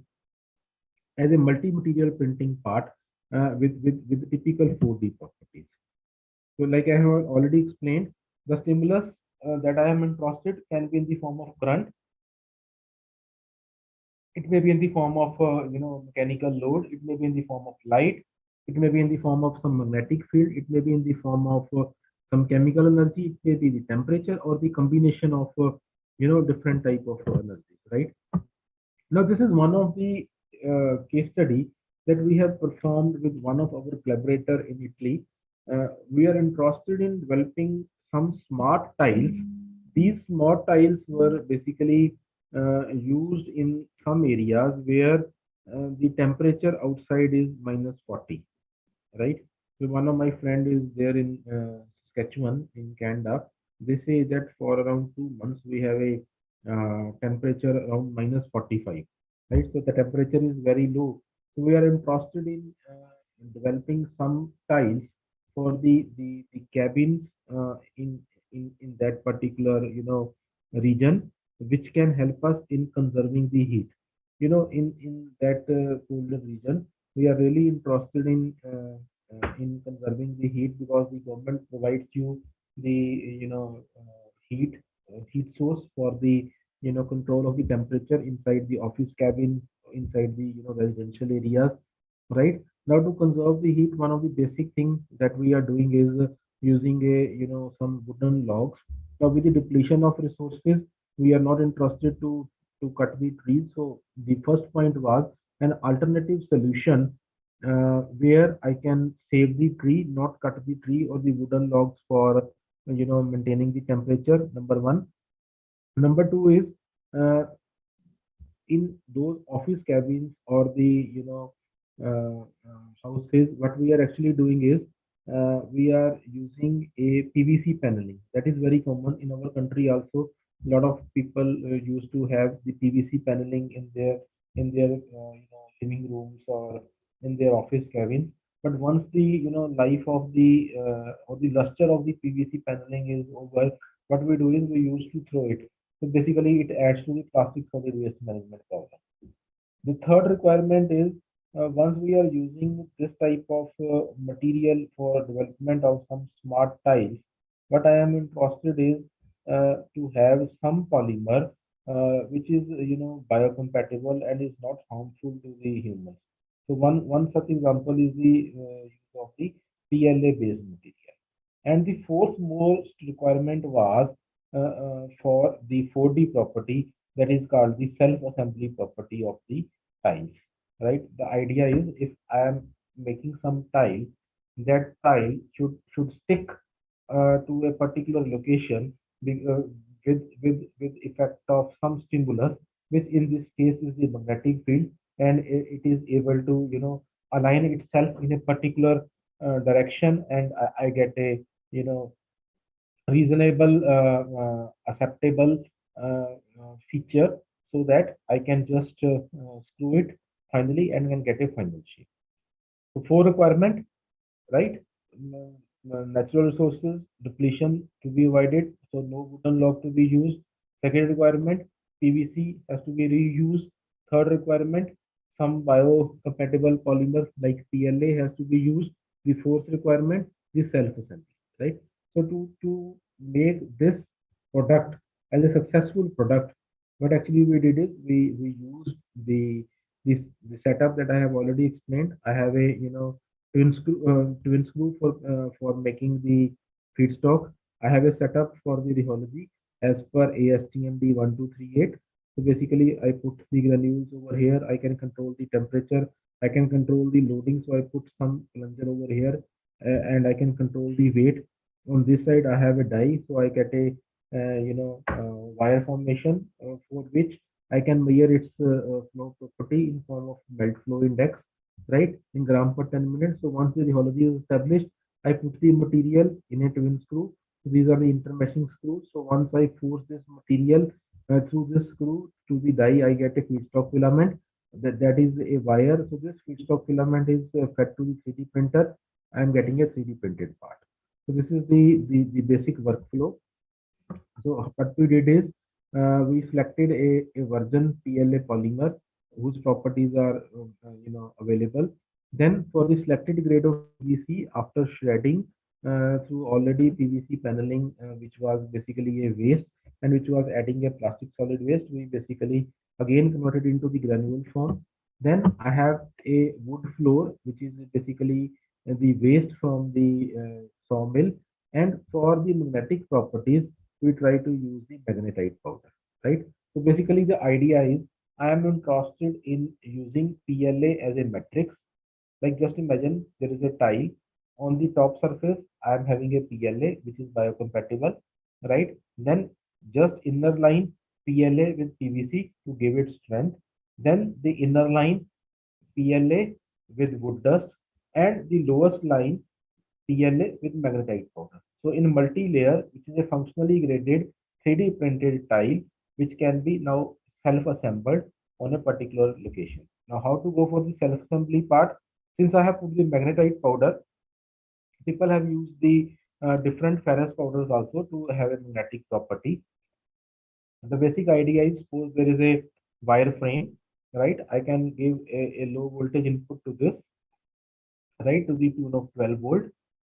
as a multi-material printing part with typical 4D properties. So like I have already explained, the stimulus that I am interested can be in the form of current. It may be in the form of mechanical load. It may be in the form of light. It may be in the form of some magnetic field. It may be in the form of some chemical energy. It may be the temperature or the combination of different type of energies, right? Now this is one of the case study that we have performed with one of our collaborator in Italy. We are interested in developing some smart tiles. These smart tiles were basically used in some areas where the temperature outside is -40, right? So one of my friend is there in Saskatchewan in Canada. They say that for around 2 months we have a temperature around -45, right? So the temperature is very low. So we are interested in developing some tiles for the cabins in that particular region, which can help us in conserving the heat. In that colder region, we are really interested in conserving the heat because the government provides you the heat source for the control of the temperature inside the office cabin, inside the residential areas, right? Now to conserve the heat, one of the basic things that we are doing is using some wooden logs. Now with the depletion of resources, we are not interested to cut the trees. So the first point was an alternative solution where I can save the tree, not cut the tree or the wooden logs for maintaining the temperature. Number one. Number two is in those office cabins or the houses, what we are actually doing is we are using a PVC paneling. That is very common in our country also. A lot of people used to have the PVC paneling in their living rooms or in their office cabins. But once the life of the or the luster of the PVC paneling is over, what we do is we used to throw it. So basically, it adds to the plastic solid waste management problem. The third requirement is once we are using this type of material for development of some smart tiles, what I am interested is to have some polymer which is biocompatible and is not harmful to the humans. So one such example is the use of the PLA based material. And the fourth most requirement was for the 4D property, that is called the self-assembly property of the tiles, right? The idea is if I am making some tile, that tile should stick to a particular location with effect of some stimulus, which in this case is the magnetic field, and it is able to align itself in a particular direction, and I get a you know reasonable acceptable feature, so that I can just screw it finally and can get a final shape. So four requirement, right? Natural resources depletion to be avoided, so no wooden log to be used. Second requirement, PVC has to be reused. Third requirement, some biocompatible polymers like PLA has to be used. The fourth requirement, the self-assembly, right? So to make this product as a successful product, what actually we did is we used the setup that I have already explained. I have a twin screw for making the feedstock. I have a setup for the rheology as per ASTM D1238. So basically, I put the granules over here. I can control the temperature. I can control the loading. So I put some plunger over here, and I can control the weight. On this side, I have a die, so I get a wire formation for which I can measure its flow property in form of melt flow index, right, in gram per 10 minutes. So once the rheology is established, I put the material in a twin screw. So these are the intermeshing screws. So once I force this material through this screw to the die, I get a feedstock filament. That is a wire. So this feedstock filament is fed to the 3D printer. I am getting a 3D printed part. So this is the basic workflow. So what we did is we selected a virgin PLA polymer whose properties are available. Then for the selected grade of PVC, after shredding through already PVC paneling, which was basically a waste and which was adding a plastic solid waste, we basically again converted into the granule form. Then I have a wood floor, which is basically the waste from the sawmill. And for the magnetic properties, we try to use the magnetite powder, right? So basically the idea is I am interested in using PLA as a matrix. Like just imagine there is a tile on the top surface. I am having a PLA which is biocompatible, right? Then just inner line PLA with PVC to give it strength. Then the inner line PLA with wood dust, and the lowest line PLA with magnetite powder. So in multi-layer, which is a functionally graded 3D printed tile, which can be now self-assembled on a particular location. Now, how to go for the self-assembly part? Since I have put the magnetite powder, people have used the different ferrous powders also to have a magnetic property. The basic idea is, suppose there is a wire frame, right? I can give a low voltage input to this, right, to the tune of 12 volt.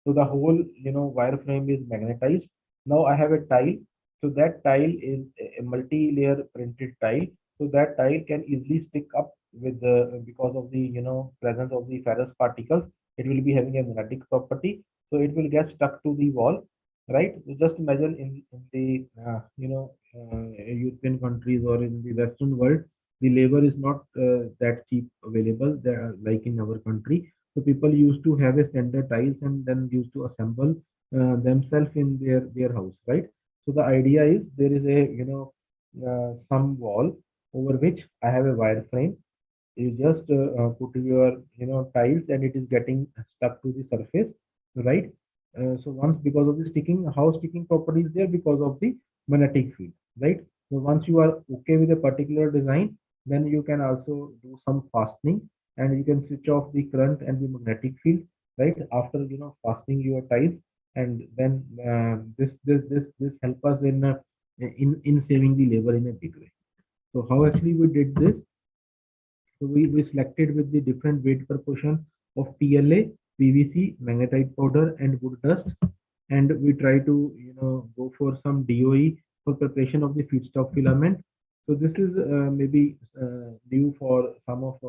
So the whole wire frame is magnetized. Now I have a tile. So that tile is a multi-layer printed tile. So that tile can easily stick up with the because of the presence of the ferrous particles. It will be having a magnetic property. So it will get stuck to the wall, right? So just imagine in the European countries or in the Western world, the labor is not that cheap available there like in our country. So people used to have a standard tiles and then used to assemble themselves in their house, right? So the idea is there is a some wall over which I have a wire frame. You just put your tiles and it is getting stuck to the surface, right? So once, because of the sticking, how sticking property is there, because of the magnetic field, right? So once you are okay with a particular design, then you can also do some fastening, and you can switch off the current and the magnetic field, right, after fastening your tiles. And then this help us in saving the labor in a big way. So how actually we did this? So we selected with the different weight proportion of PLA, PVC, magnetite powder, and wood dust, and we try to go for some DOE for preparation of the feedstock filament. So this is maybe new for some of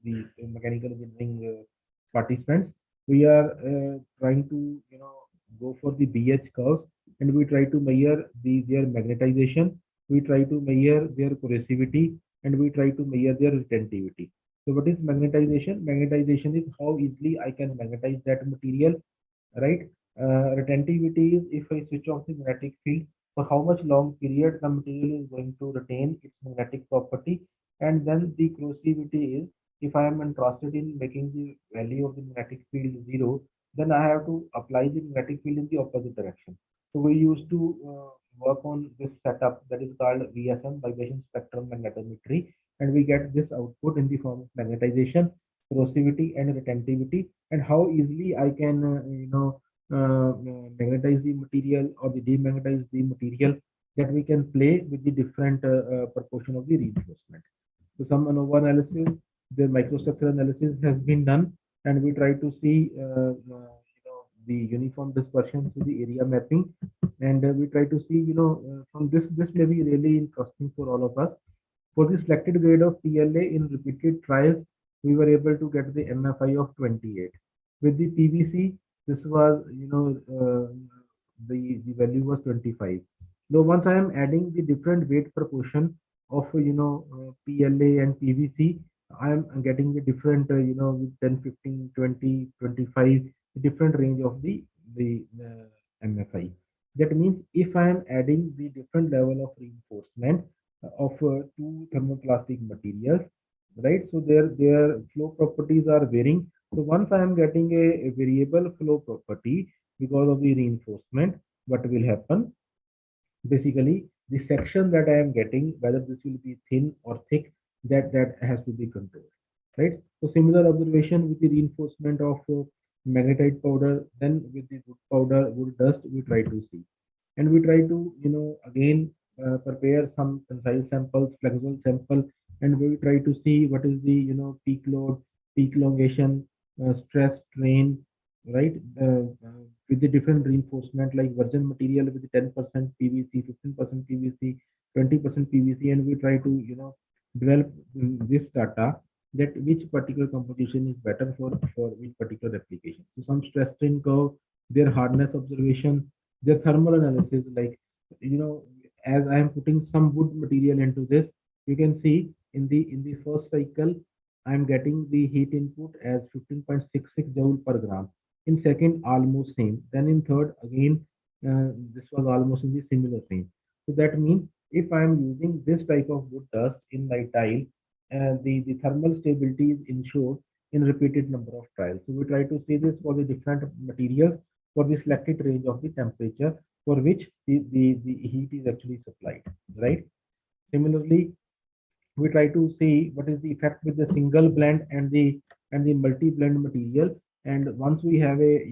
the mechanical engineering participants. We are trying to go for the BH curves, and we try to measure their magnetization, we try to measure their corrosivity, and we try to measure their retentivity. So what is magnetization? Magnetization is how easily I can magnetize that material, right? Retentivity is if I switch off the magnetic field, for how much long period the material is going to retain its magnetic property. And then the corrosivity is if I am interested in making the value of the magnetic field zero, then I have to apply the magnetic field in the opposite direction. So we used to work on this setup that is called VSM, vibration spectrum magnetometry, and we get this output in the form of magnetization, corrosivity, and retentivity, and how easily I can magnetize the material or the demagnetize the material, that we can play with the different proportion of the reinforcement. So some ANOVA analysis, the microstructure analysis has been done, and we try to see the uniform dispersion to the area mapping, and we try to see from this may be really interesting for all of us. For the selected grade of PLA in repeated trials, we were able to get the MFI of 28. With the PVC, this was, the value was 25. Now, once I am adding the different weight proportion of, PLA and PVC, I am getting the different, with 10, 15, 20, 25, different range of the MFI. That means if I am adding the different level of reinforcement of two thermoplastic materials, right? So their flow properties are varying. So once I am getting a variable flow property because of the reinforcement, what will happen? Basically, the section that I am getting, whether this will be thin or thick, that has to be controlled, right? So similar observation with the reinforcement of magnetite powder, then with the wood powder, wood dust, we try to see, and we try to again prepare some tensile samples, flexible sample, and we try to see what is the peak load, peak elongation, stress, strain, right? With the different reinforcement like virgin material with 10% PVC, 15% PVC, 20% PVC, and we try to develop this data, that which particular composition is better for which particular application. So some stress strain curve, their hardness observation, their thermal analysis, like as I am putting some wood material into this, you can see in the first cycle I am getting the heat input as 15.66 joule per gram. In second, almost same. Then in third, again, this was almost in the similar range. So that means if I am using this type of wood dust in my tile, the thermal stability is ensured in repeated number of trials. So we try to see this for the different materials for the selected range of the temperature for which the heat is actually supplied, right? Similarly, we try to see what is the effect with the single blend and the multi blend material. And once we have a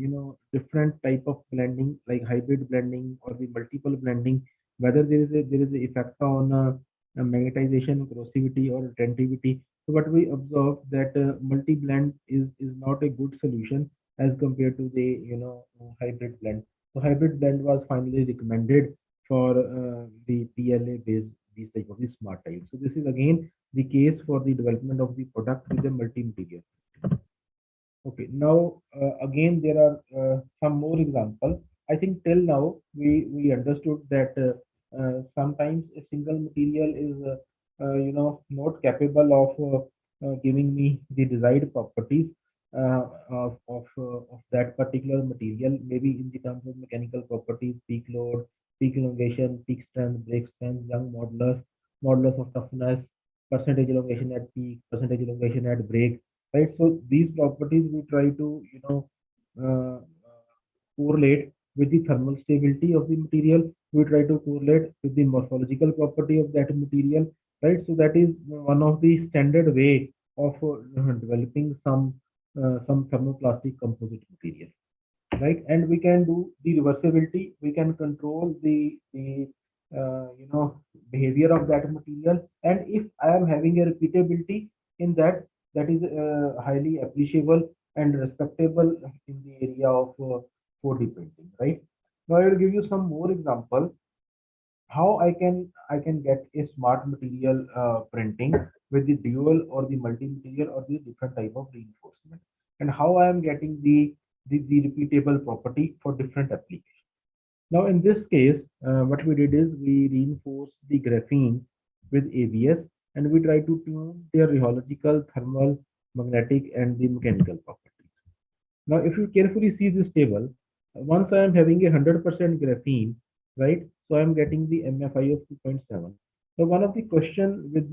different type of blending like hybrid blending or the multiple blending, whether there is a effect on magnetization, corrosivity, or retentivity. So what we observe that multi blend is not a good solution as compared to the hybrid blend. So hybrid blend was finally recommended for the PLA based these type of the smart tiles. So this is again the case for the development of the product with the multi-material. Okay, now again there are some more examples. I think till now we understood that sometimes a single material is not capable of giving me the desired properties of that particular material, maybe in the terms of mechanical properties, peak load, peak elongation, peak strength, break strength, young modulus, modulus of toughness, percentage elongation at peak, percentage elongation at break, right? So these properties we try to correlate with the thermal stability of the material. We try to correlate with the morphological property of that material, right? So that is one of the standard way of developing some thermoplastic composite material, right? And we can do the reversibility. We can control the behavior of that material, and if I am having a repeatability in that, that is highly appreciable and respectable in the area of 4D printing, right? Now I will give you some more example how I can get a smart material printing with the dual or the multi material or the different type of reinforcement, and how I am getting the the repeatable property for different applications. Now, in this case, what we did is we reinforced the graphene with ABS and we try to tune their rheological, thermal, magnetic, and the mechanical properties. Now, if you carefully see this table, once I am having a 100% graphene, right? So I am getting the MFI of 2.7. So one of the question with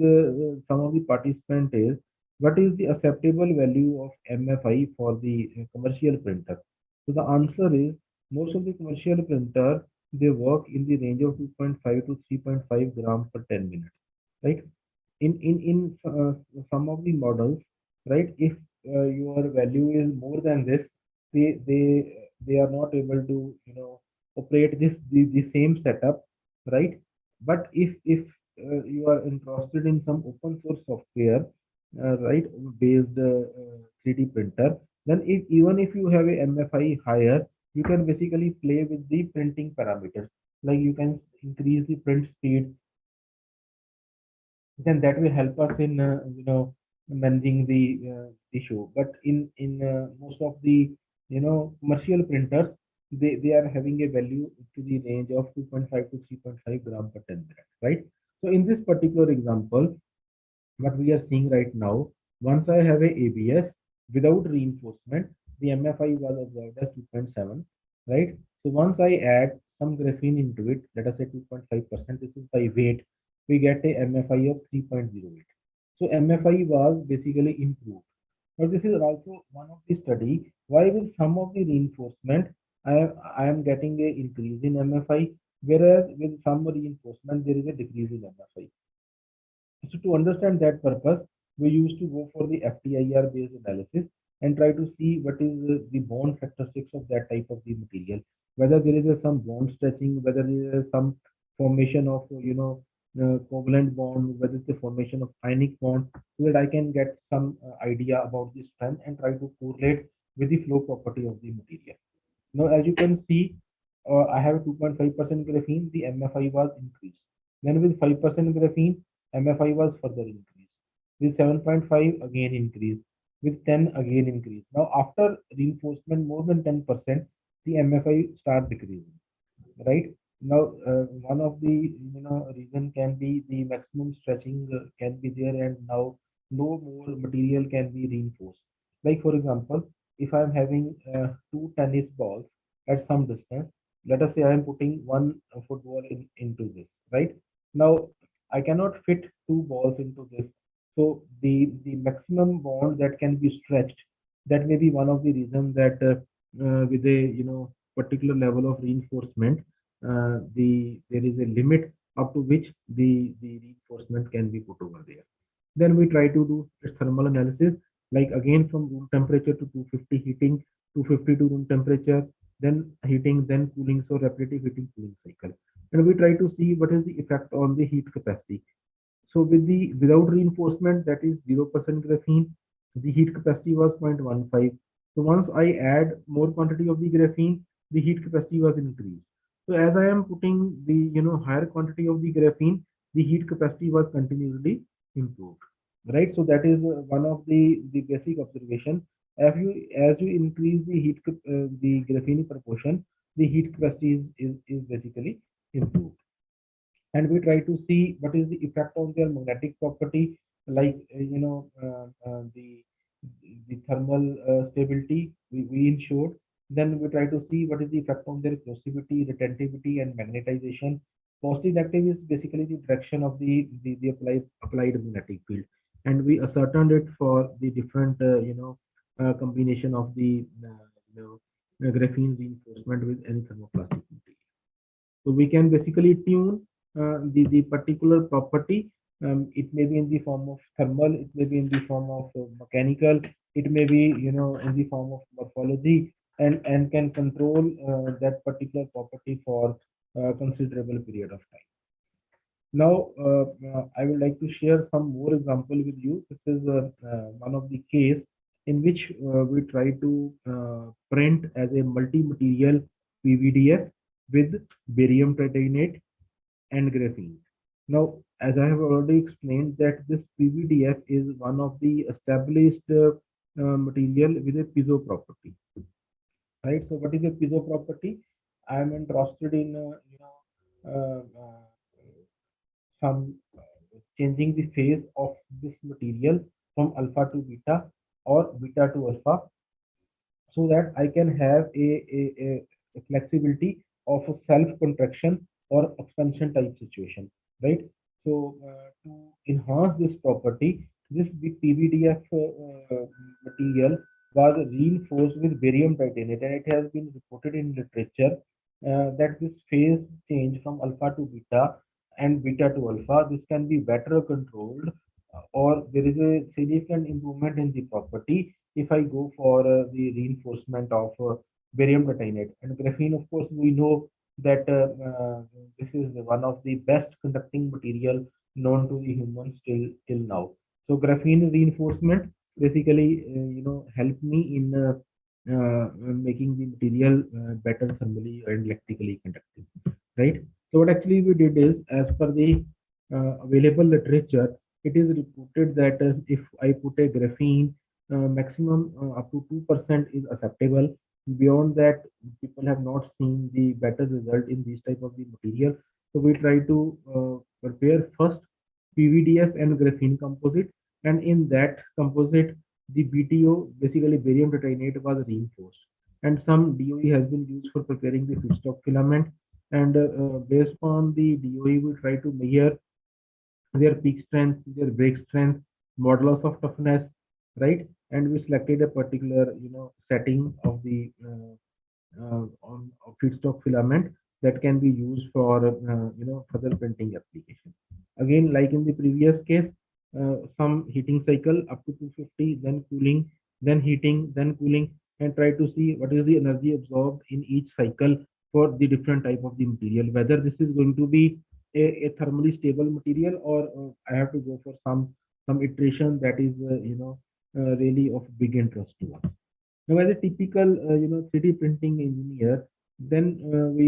some of the participant is, what is the acceptable value of MFI for the commercial printer? So the answer is, most of the commercial printer, they work in the range of 2.5 to 3.5 grams per 10 minutes, right? In some of the models, right? If your value is more than this, they are not able to operate the same setup, right? But if you are interested in some open source software, right, based 3D printer, then even if you have a MFI higher, you can basically play with the printing parameters. Like you can increase the print speed, then that will help us in managing the issue. But in most of the commercial printers, they are having a value to the range of 2.5 to 3.5 gram per 10 minutes, right? So in this particular example, what we are seeing right now, once I have a ABS without reinforcement, the MFI was observed as 2.7, right? So once I add some graphene into it, let us say 2.5%, this is by weight, we get a MFI of 3.08. So MFI was basically improved. But this is also one of the study why with some of the reinforcement, I am getting a increase in MFI, whereas with some reinforcement there is a decrease in MFI. So to understand that purpose, we used to go for the FTIR based analysis and try to see what is the bond characteristics of that type of the material, whether there is some bond stretching, whether there is some formation of covalent bond, whether it's the formation of ionic bond, so that I can get some idea about the strength and try to correlate with the flow property of the material. Now, as you can see, I have 2.5% graphene, the MFI was increased. Then with 5% graphene, MFI was further increased. With 7.5 again increased. With 10 again increased. Now after reinforcement more than 10%, the MFI start decreasing. Right? Now one of the reason can be the maximum stretching can be there, and now no more material can be reinforced. Like for example, if I am having two tennis balls at some distance, let us say I am putting one football into this, right? Now I cannot fit two balls into this. So the maximum bond that can be stretched, that may be one of the reasons that with a particular level of reinforcement, there is a limit up to which the reinforcement can be put over there. Then we try to do a thermal analysis, like again from room temperature to 250 heating, 250 to room temperature, then heating, then cooling, so repetitive heating cooling cycle. And we try to see what is the effect on the heat capacity. So without reinforcement, that is 0% graphene, the heat capacity was 0.15. So once I add more quantity of the graphene, the heat capacity was increased. So as I am putting the higher quantity of the graphene, the heat capacity was continuously improved. Right. So that is one of the basic observation. As you increase the the graphene proportion, the heat capacity is basically improved. And we try to see what is the effect on their magnetic property, like the thermal stability we ensured. Then we try to see what is the effect on their corrosivity, retentivity, and magnetization. Positive active is basically the direction of the applied magnetic field, and we ascertained it for the different combination of the graphene reinforcement with any thermoplastic material. So we can basically tune the particular property. It may be in the form of thermal, it may be in the form of mechanical, it may be in the form of morphology, and can control that particular property for a considerable period of time. Now I would like to share some more example with you. This is one of the case in which we try to print as a multi-material PVDF with barium titanate and graphene. Now, as I have already explained, that this PVDF is one of the established material with a piezo property. right? So what is a piezo property? I am interested in some changing the phase of this material from alpha to beta or beta to alpha, so that I can have a flexibility of a self-contraction or expansion type situation, right? So to enhance this property, this PVDF material was reinforced with barium titanate, and it has been reported in literature that this phase change from alpha to beta and beta to alpha, this can be better controlled, or there is a significant improvement in the property if I go for the reinforcement of barium titanate. And graphene, of course, we know that this is one of the best conducting material known to the humans till now. So graphene reinforcement basically, help me in making the material better thermally and electrically conductive, right? So what actually we did is, as per the available literature, it is reported that if I put a graphene, maximum up to 2% is acceptable. Beyond that, people have not seen the better result in this type of the material. So we try to prepare first PVDF and graphene composite, and in that composite, the BTO, basically barium titanate, was reinforced, and some DOE has been used for preparing the feedstock filament. And based on the DOE, we try to measure their peak strength, their break strength, modulus of toughness, right? And we selected a particular, setting of the on feedstock filament that can be used for, further printing application. Again, like in the previous case, some heating cycle up to 250, then cooling, then heating, then cooling, and try to see what is the energy absorbed in each cycle for the different type of the material, whether this is going to be a thermally stable material, or I have to go for some iteration that is really of big interest to us. Now, as a typical 3D printing engineer, then we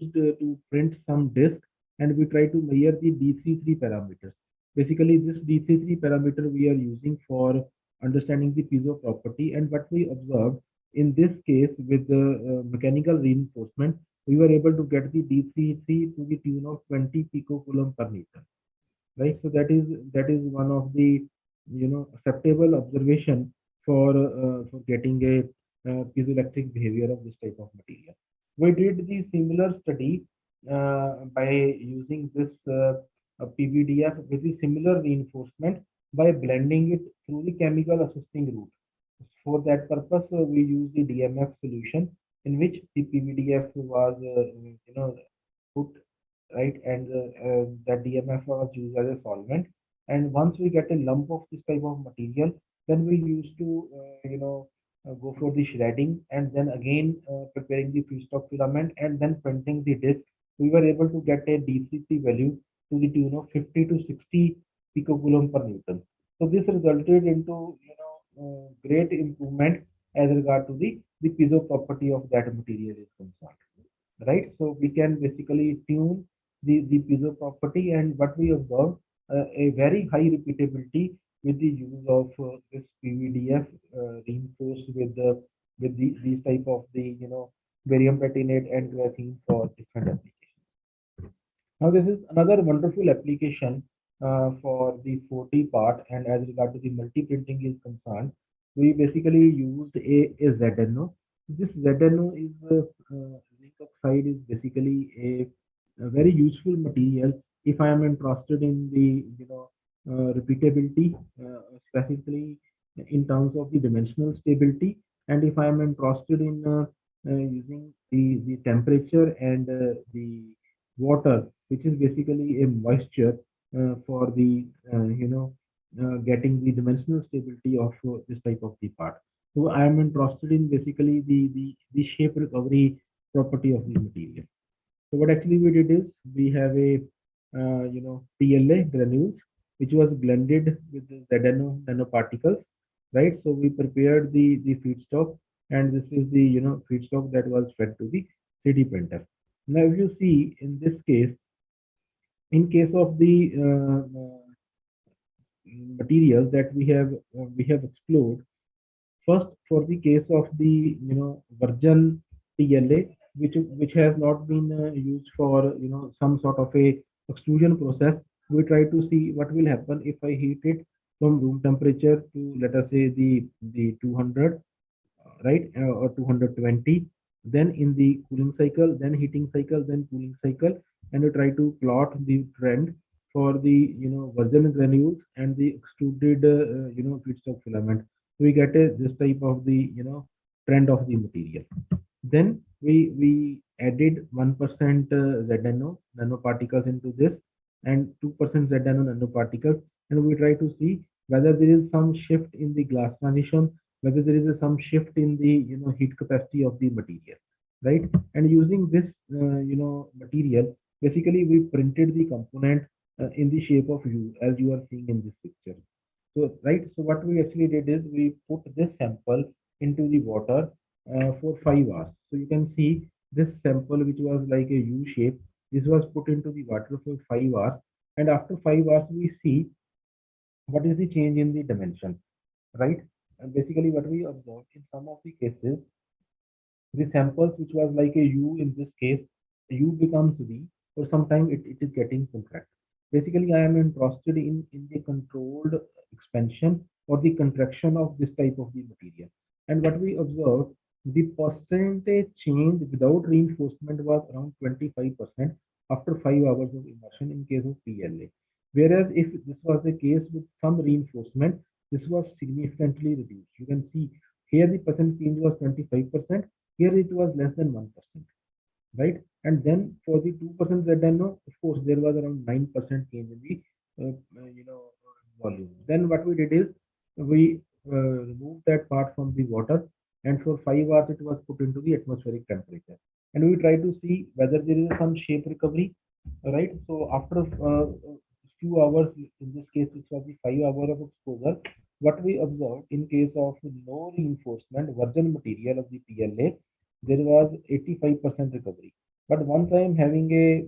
used to print some disk, and we try to measure the D33 parameters. Basically, this D33 parameter we are using for understanding the piezo property, and what we observed in this case with the mechanical reinforcement, we were able to get the D33 to the tune of 20 picocoulomb per meter, right? So that is one of the acceptable observation for getting a piezoelectric behavior of this type of material. We did the similar study by using this PVDF with the similar reinforcement by blending it through the chemical assisting route. For that purpose, we use the DMF solution, in which the PVDF was put, right, and that DMF was used as a solvent. And once we get a lump of this type of material, then we used to go for the shredding, and then again preparing the feedstock filament, and then printing the disc. We were able to get a D33 value to the tune of 50 to 60 picocoulomb per Newton. So this resulted into great improvement as regard to the piezo property of that material is concerned, right? So we can basically tune the piezo property, and what we observe, a very high repeatability with the use of this PVDF reinforced with these type of the barium titanate and graphene for different applications. Now this is another wonderful application for the 4D part, and as regard to the multi-printing is concerned, we basically used a ZNO. This ZNO is zinc oxide is basically a very useful material if I am interested in the repeatability, specifically in terms of the dimensional stability, and if I am interested in using the temperature and the water, which is basically a moisture for the getting the dimensional stability of this type of the part. So I am interested in basically the shape recovery property of the material. So what actually we did is, we have a PLA granules which was blended with the ZNO nanoparticles, right? So we prepared the feedstock, and this is the feedstock that was fed to the 3D printer. Now, if you see in this case, in case of the materials that we have explored, First, for the case of the virgin TLA, which has not been used for some sort of a extrusion process, we try to see what will happen if I heat it from room temperature to, let us say, the 200, right, or 220, then in the cooling cycle, then heating cycle, then cooling cycle, and we try to plot the trend for the virgin granules and the extruded feedstock filament. We get this type of the trend of the material. Then we added 1% ZNO nanoparticles into this and 2% ZNO nanoparticles, and we try to see whether there is some shift in the glass transition, whether there is some shift in the heat capacity of the material, right? And using this material, basically we printed the component in the shape of U, as you are seeing in this picture. So right, so what we actually did is we put this sample into the water for 5 hours. So you can see this sample, which was like a U shape, this was put into the water for 5 hours, and after 5 hours we see what is the change in the dimension, right? And basically what we observed in some of the cases, the samples which was like a U in this case, U becomes V, or sometimes it is getting contracted. Basically, I am interested in the controlled expansion or the contraction of this type of the material. And what we observed, the percentage change without reinforcement was around 25% after 5 hours of immersion in case of PLA. Whereas if this was the case with some reinforcement, this was significantly reduced. You can see here the percent change was 25%. Here it was less than 1%, right? And then for the 2% ZNO, of course, there was around 9% change in the volume. Then what we did is we removed that part from the water, and for 5 hours it was put into the atmospheric temperature, and we try to see whether there is some shape recovery, right? So after few hours, in this case it was the 5 hours of exposure, what we observed in case of no reinforcement virgin material of the PLA, there was 85% recovery. But once I am having a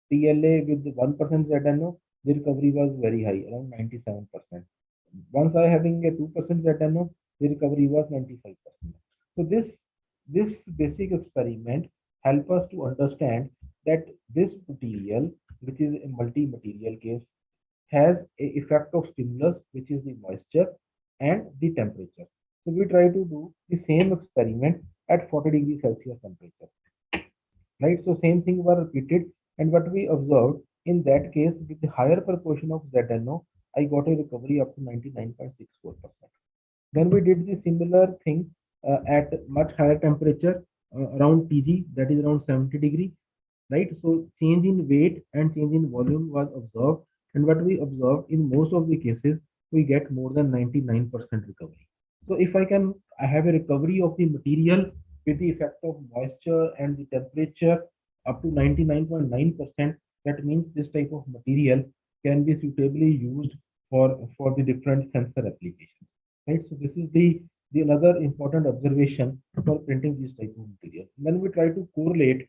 PLA with 1% ZNO, the recovery was very high, around 97%. Once I having a 2% ZNO, the recovery was 95%. So this basic experiment help us to understand that this material, which is a multi-material case, has a effect of stimulus, which is the moisture and the temperature. So we try to do the same experiment at 40 degrees Celsius temperature, right? So same thing was repeated, and what we observed in that case, with the higher proportion of ZNO, I got a recovery up to 99.64%. Then we did the similar thing at much higher temperature, around TG, that is around 70 degrees, right? So change in weight and change in volume was observed, and what we observed in most of the cases, we get more than 99% recovery. So if I have a recovery of the material with the effect of moisture and the temperature up to 99.9%, that means this type of material can be suitably used for the different sensor applications, right? So this is the another important observation for printing this type of material. And then we try to correlate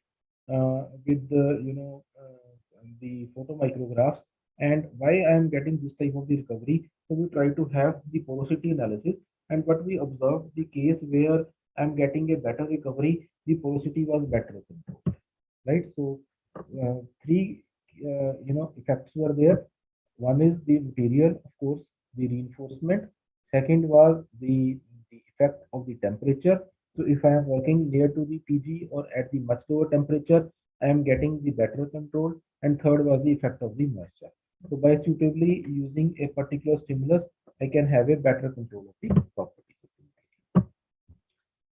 with the the photomicrographs and why I am getting this type of the recovery. So we try to have the porosity analysis, and what we observed, the case where I'm getting a better recovery, the porosity was better controlled, right? So three effects were there. One is the material, of course, the reinforcement. Second was the effect of the temperature. So if I am working near to the TG or at the much lower temperature, I am getting the better control. And third was the effect of the moisture. So by suitably using a particular stimulus, I can have a better control of the properties.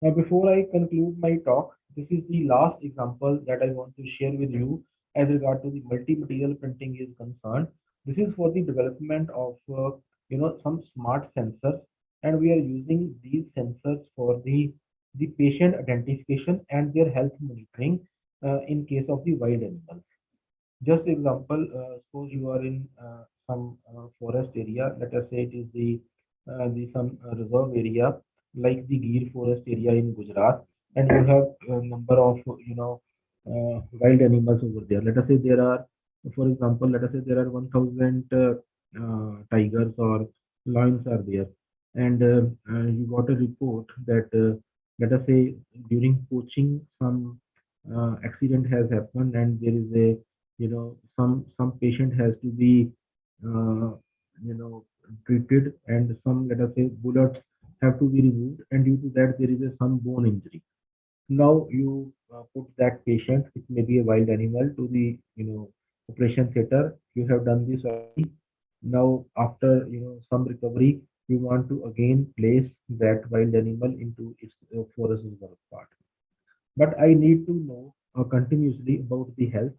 Now, before I conclude my talk, this is the last example that I want to share with you as regard to the multi-material printing is concerned. This is for the development of some smart sensors, and we are using these sensors for the patient identification and their health monitoring in case of the wild animals. Just example, suppose you are in some forest area. Let us say it is the some reserve area like the Gir forest area in Gujarat, and you have a number of wild animals over there. Let us say there are, for example, let us say there are 1,000 tigers or lions are there. and you got a report that let us say during coaching some accident has happened, and there is a some patient has to be uh, treated, and some, let us say, bullets have to be removed, and due to that there is some bone injury. Now you put that patient, it may be a wild animal, to the operation theater. You have done this already. Now after some recovery, you want to again place that wild animal into its forest work part. But I need to know continuously about the health,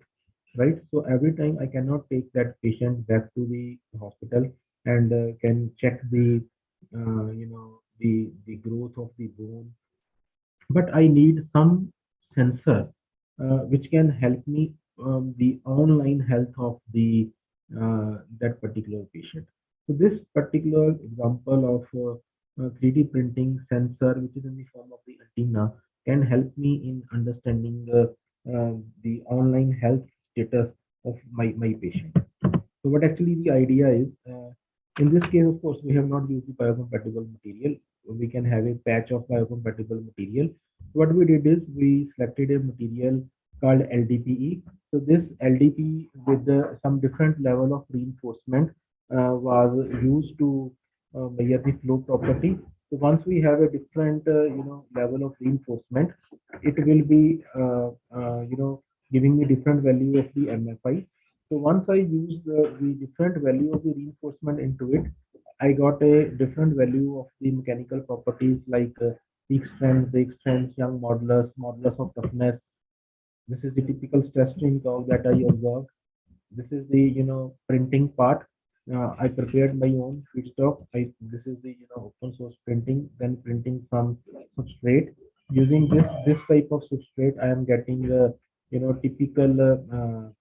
right? So every time I cannot take that patient back to the hospital and can check the the growth of the bone, but I need some sensor which can help me the online health of the that particular patient. So this particular example of 3D printing sensor, which is in the form of the antenna, can help me in understanding the online health status of my patient. So what actually the idea is, in this case, of course, we have not used the biocompatible material. We can have a patch of biocompatible material. What we did is we selected a material called LDPE. So this LDPE with some different level of reinforcement was used to measure the flow property. So once we have a different level of reinforcement, it will be giving me different value of the MFI. So once I use the different value of the reinforcement into it, I got a different value of the mechanical properties like peak strength, break strength, young modulus, modulus of toughness. This is the typical stress strain curve that I observed. This is the printing part. I prepared my own feedstock. This is the open source printing. Then printing some substrate. Using this type of substrate, I am getting typical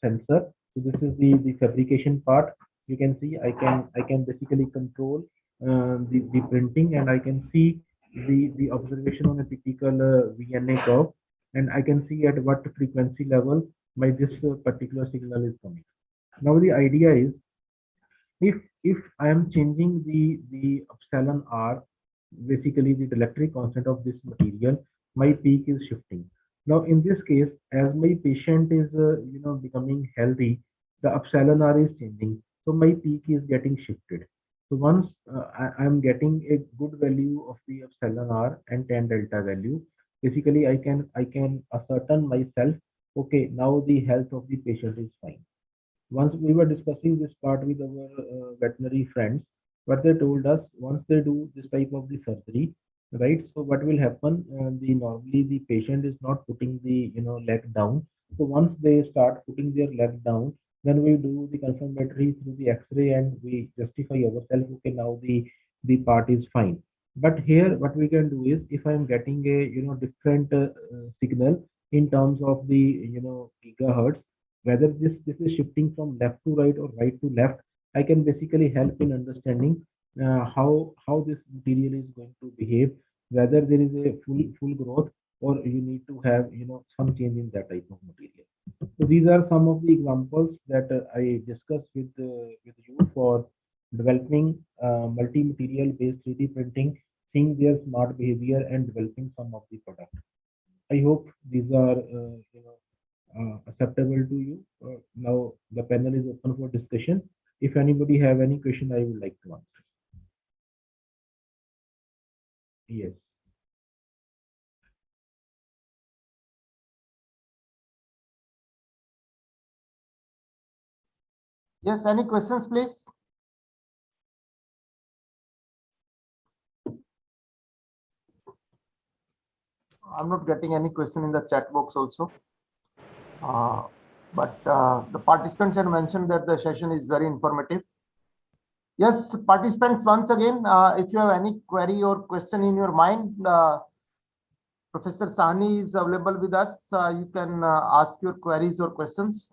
sensor. So this is the fabrication part. You can see I can basically control the printing, and I can see the observation on a typical VNA curve, and I can see at what frequency level my this particular signal is coming. Now the idea is, if I am changing the epsilon r, basically the electric constant of this material, my peak is shifting. Now in this case, as my patient is becoming healthy, the epsilon r is changing, so my peak is getting shifted. So once I am getting a good value of the epsilon r and tan delta value, basically I can ascertain myself, okay, now the health of the patient is fine. Once we were discussing this part with our veterinary friends, what they told us, once they do this type of the surgery, right? So what will happen? The normally the patient is not putting the leg down. So once they start putting their leg down, then we do the confirmatory through the X-ray and we justify ourselves. Okay, now the part is fine. But here, what we can do is, if I am getting a different signal in terms of the gigahertz, whether this is shifting from left to right or right to left, I can basically help in understanding how this material is going to behave, whether there is a full growth or you need to have some change in that type of material. So these are some of the examples that I discussed with you for developing multi-material based 3D printing, seeing their smart behavior and developing some of the product. I hope these are acceptable to you. Now the panel is open for discussion. If anybody have any question, I would like to answer. Yes. Yes, any questions, please? I'm not getting any question in the chat box also. But the participants had mentioned that the session is very informative. Yes, participants, once again, if you have any query or question in your mind, Professor Sahni is available with us. You can ask your queries or questions.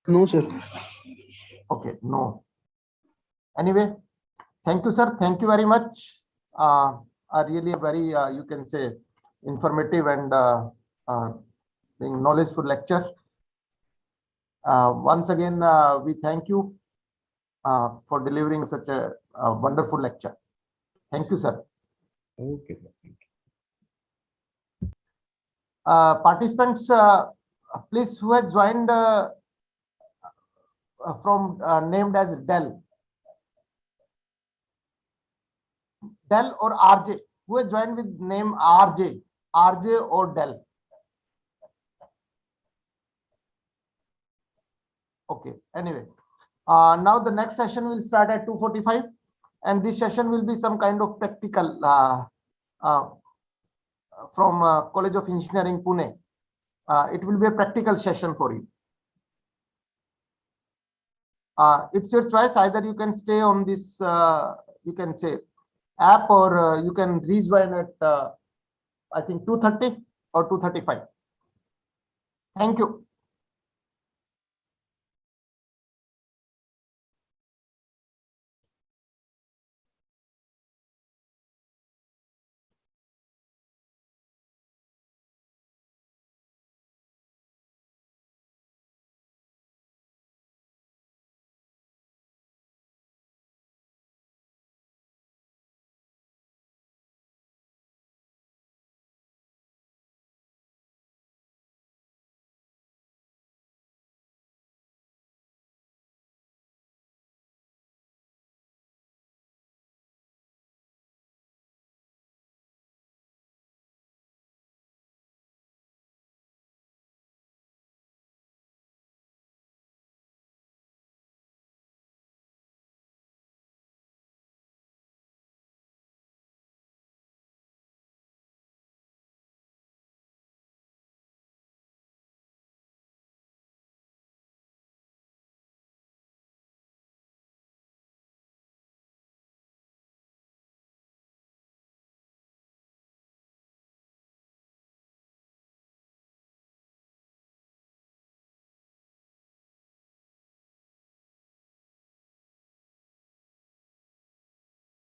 No, sir. Okay, no. Anyway, thank you, sir. Thank you very much. Really a very, you can say, informative and knowledgeful lecture. Once again, we thank you for delivering such a wonderful lecture. Thank you, sir. Okay, sir. Thank you. Participants, please, who has joined from named as Dell or RJ, who has joined with name RJ or Dell? Okay, anyway, now the next session will start at 2:45, and this session will be some kind of practical from College of Engineering, Pune. It will be a practical session for you. It's your choice. Either you can stay on this, you can say app, or you can rejoin at I think 2:30 or 2:35. Thank you.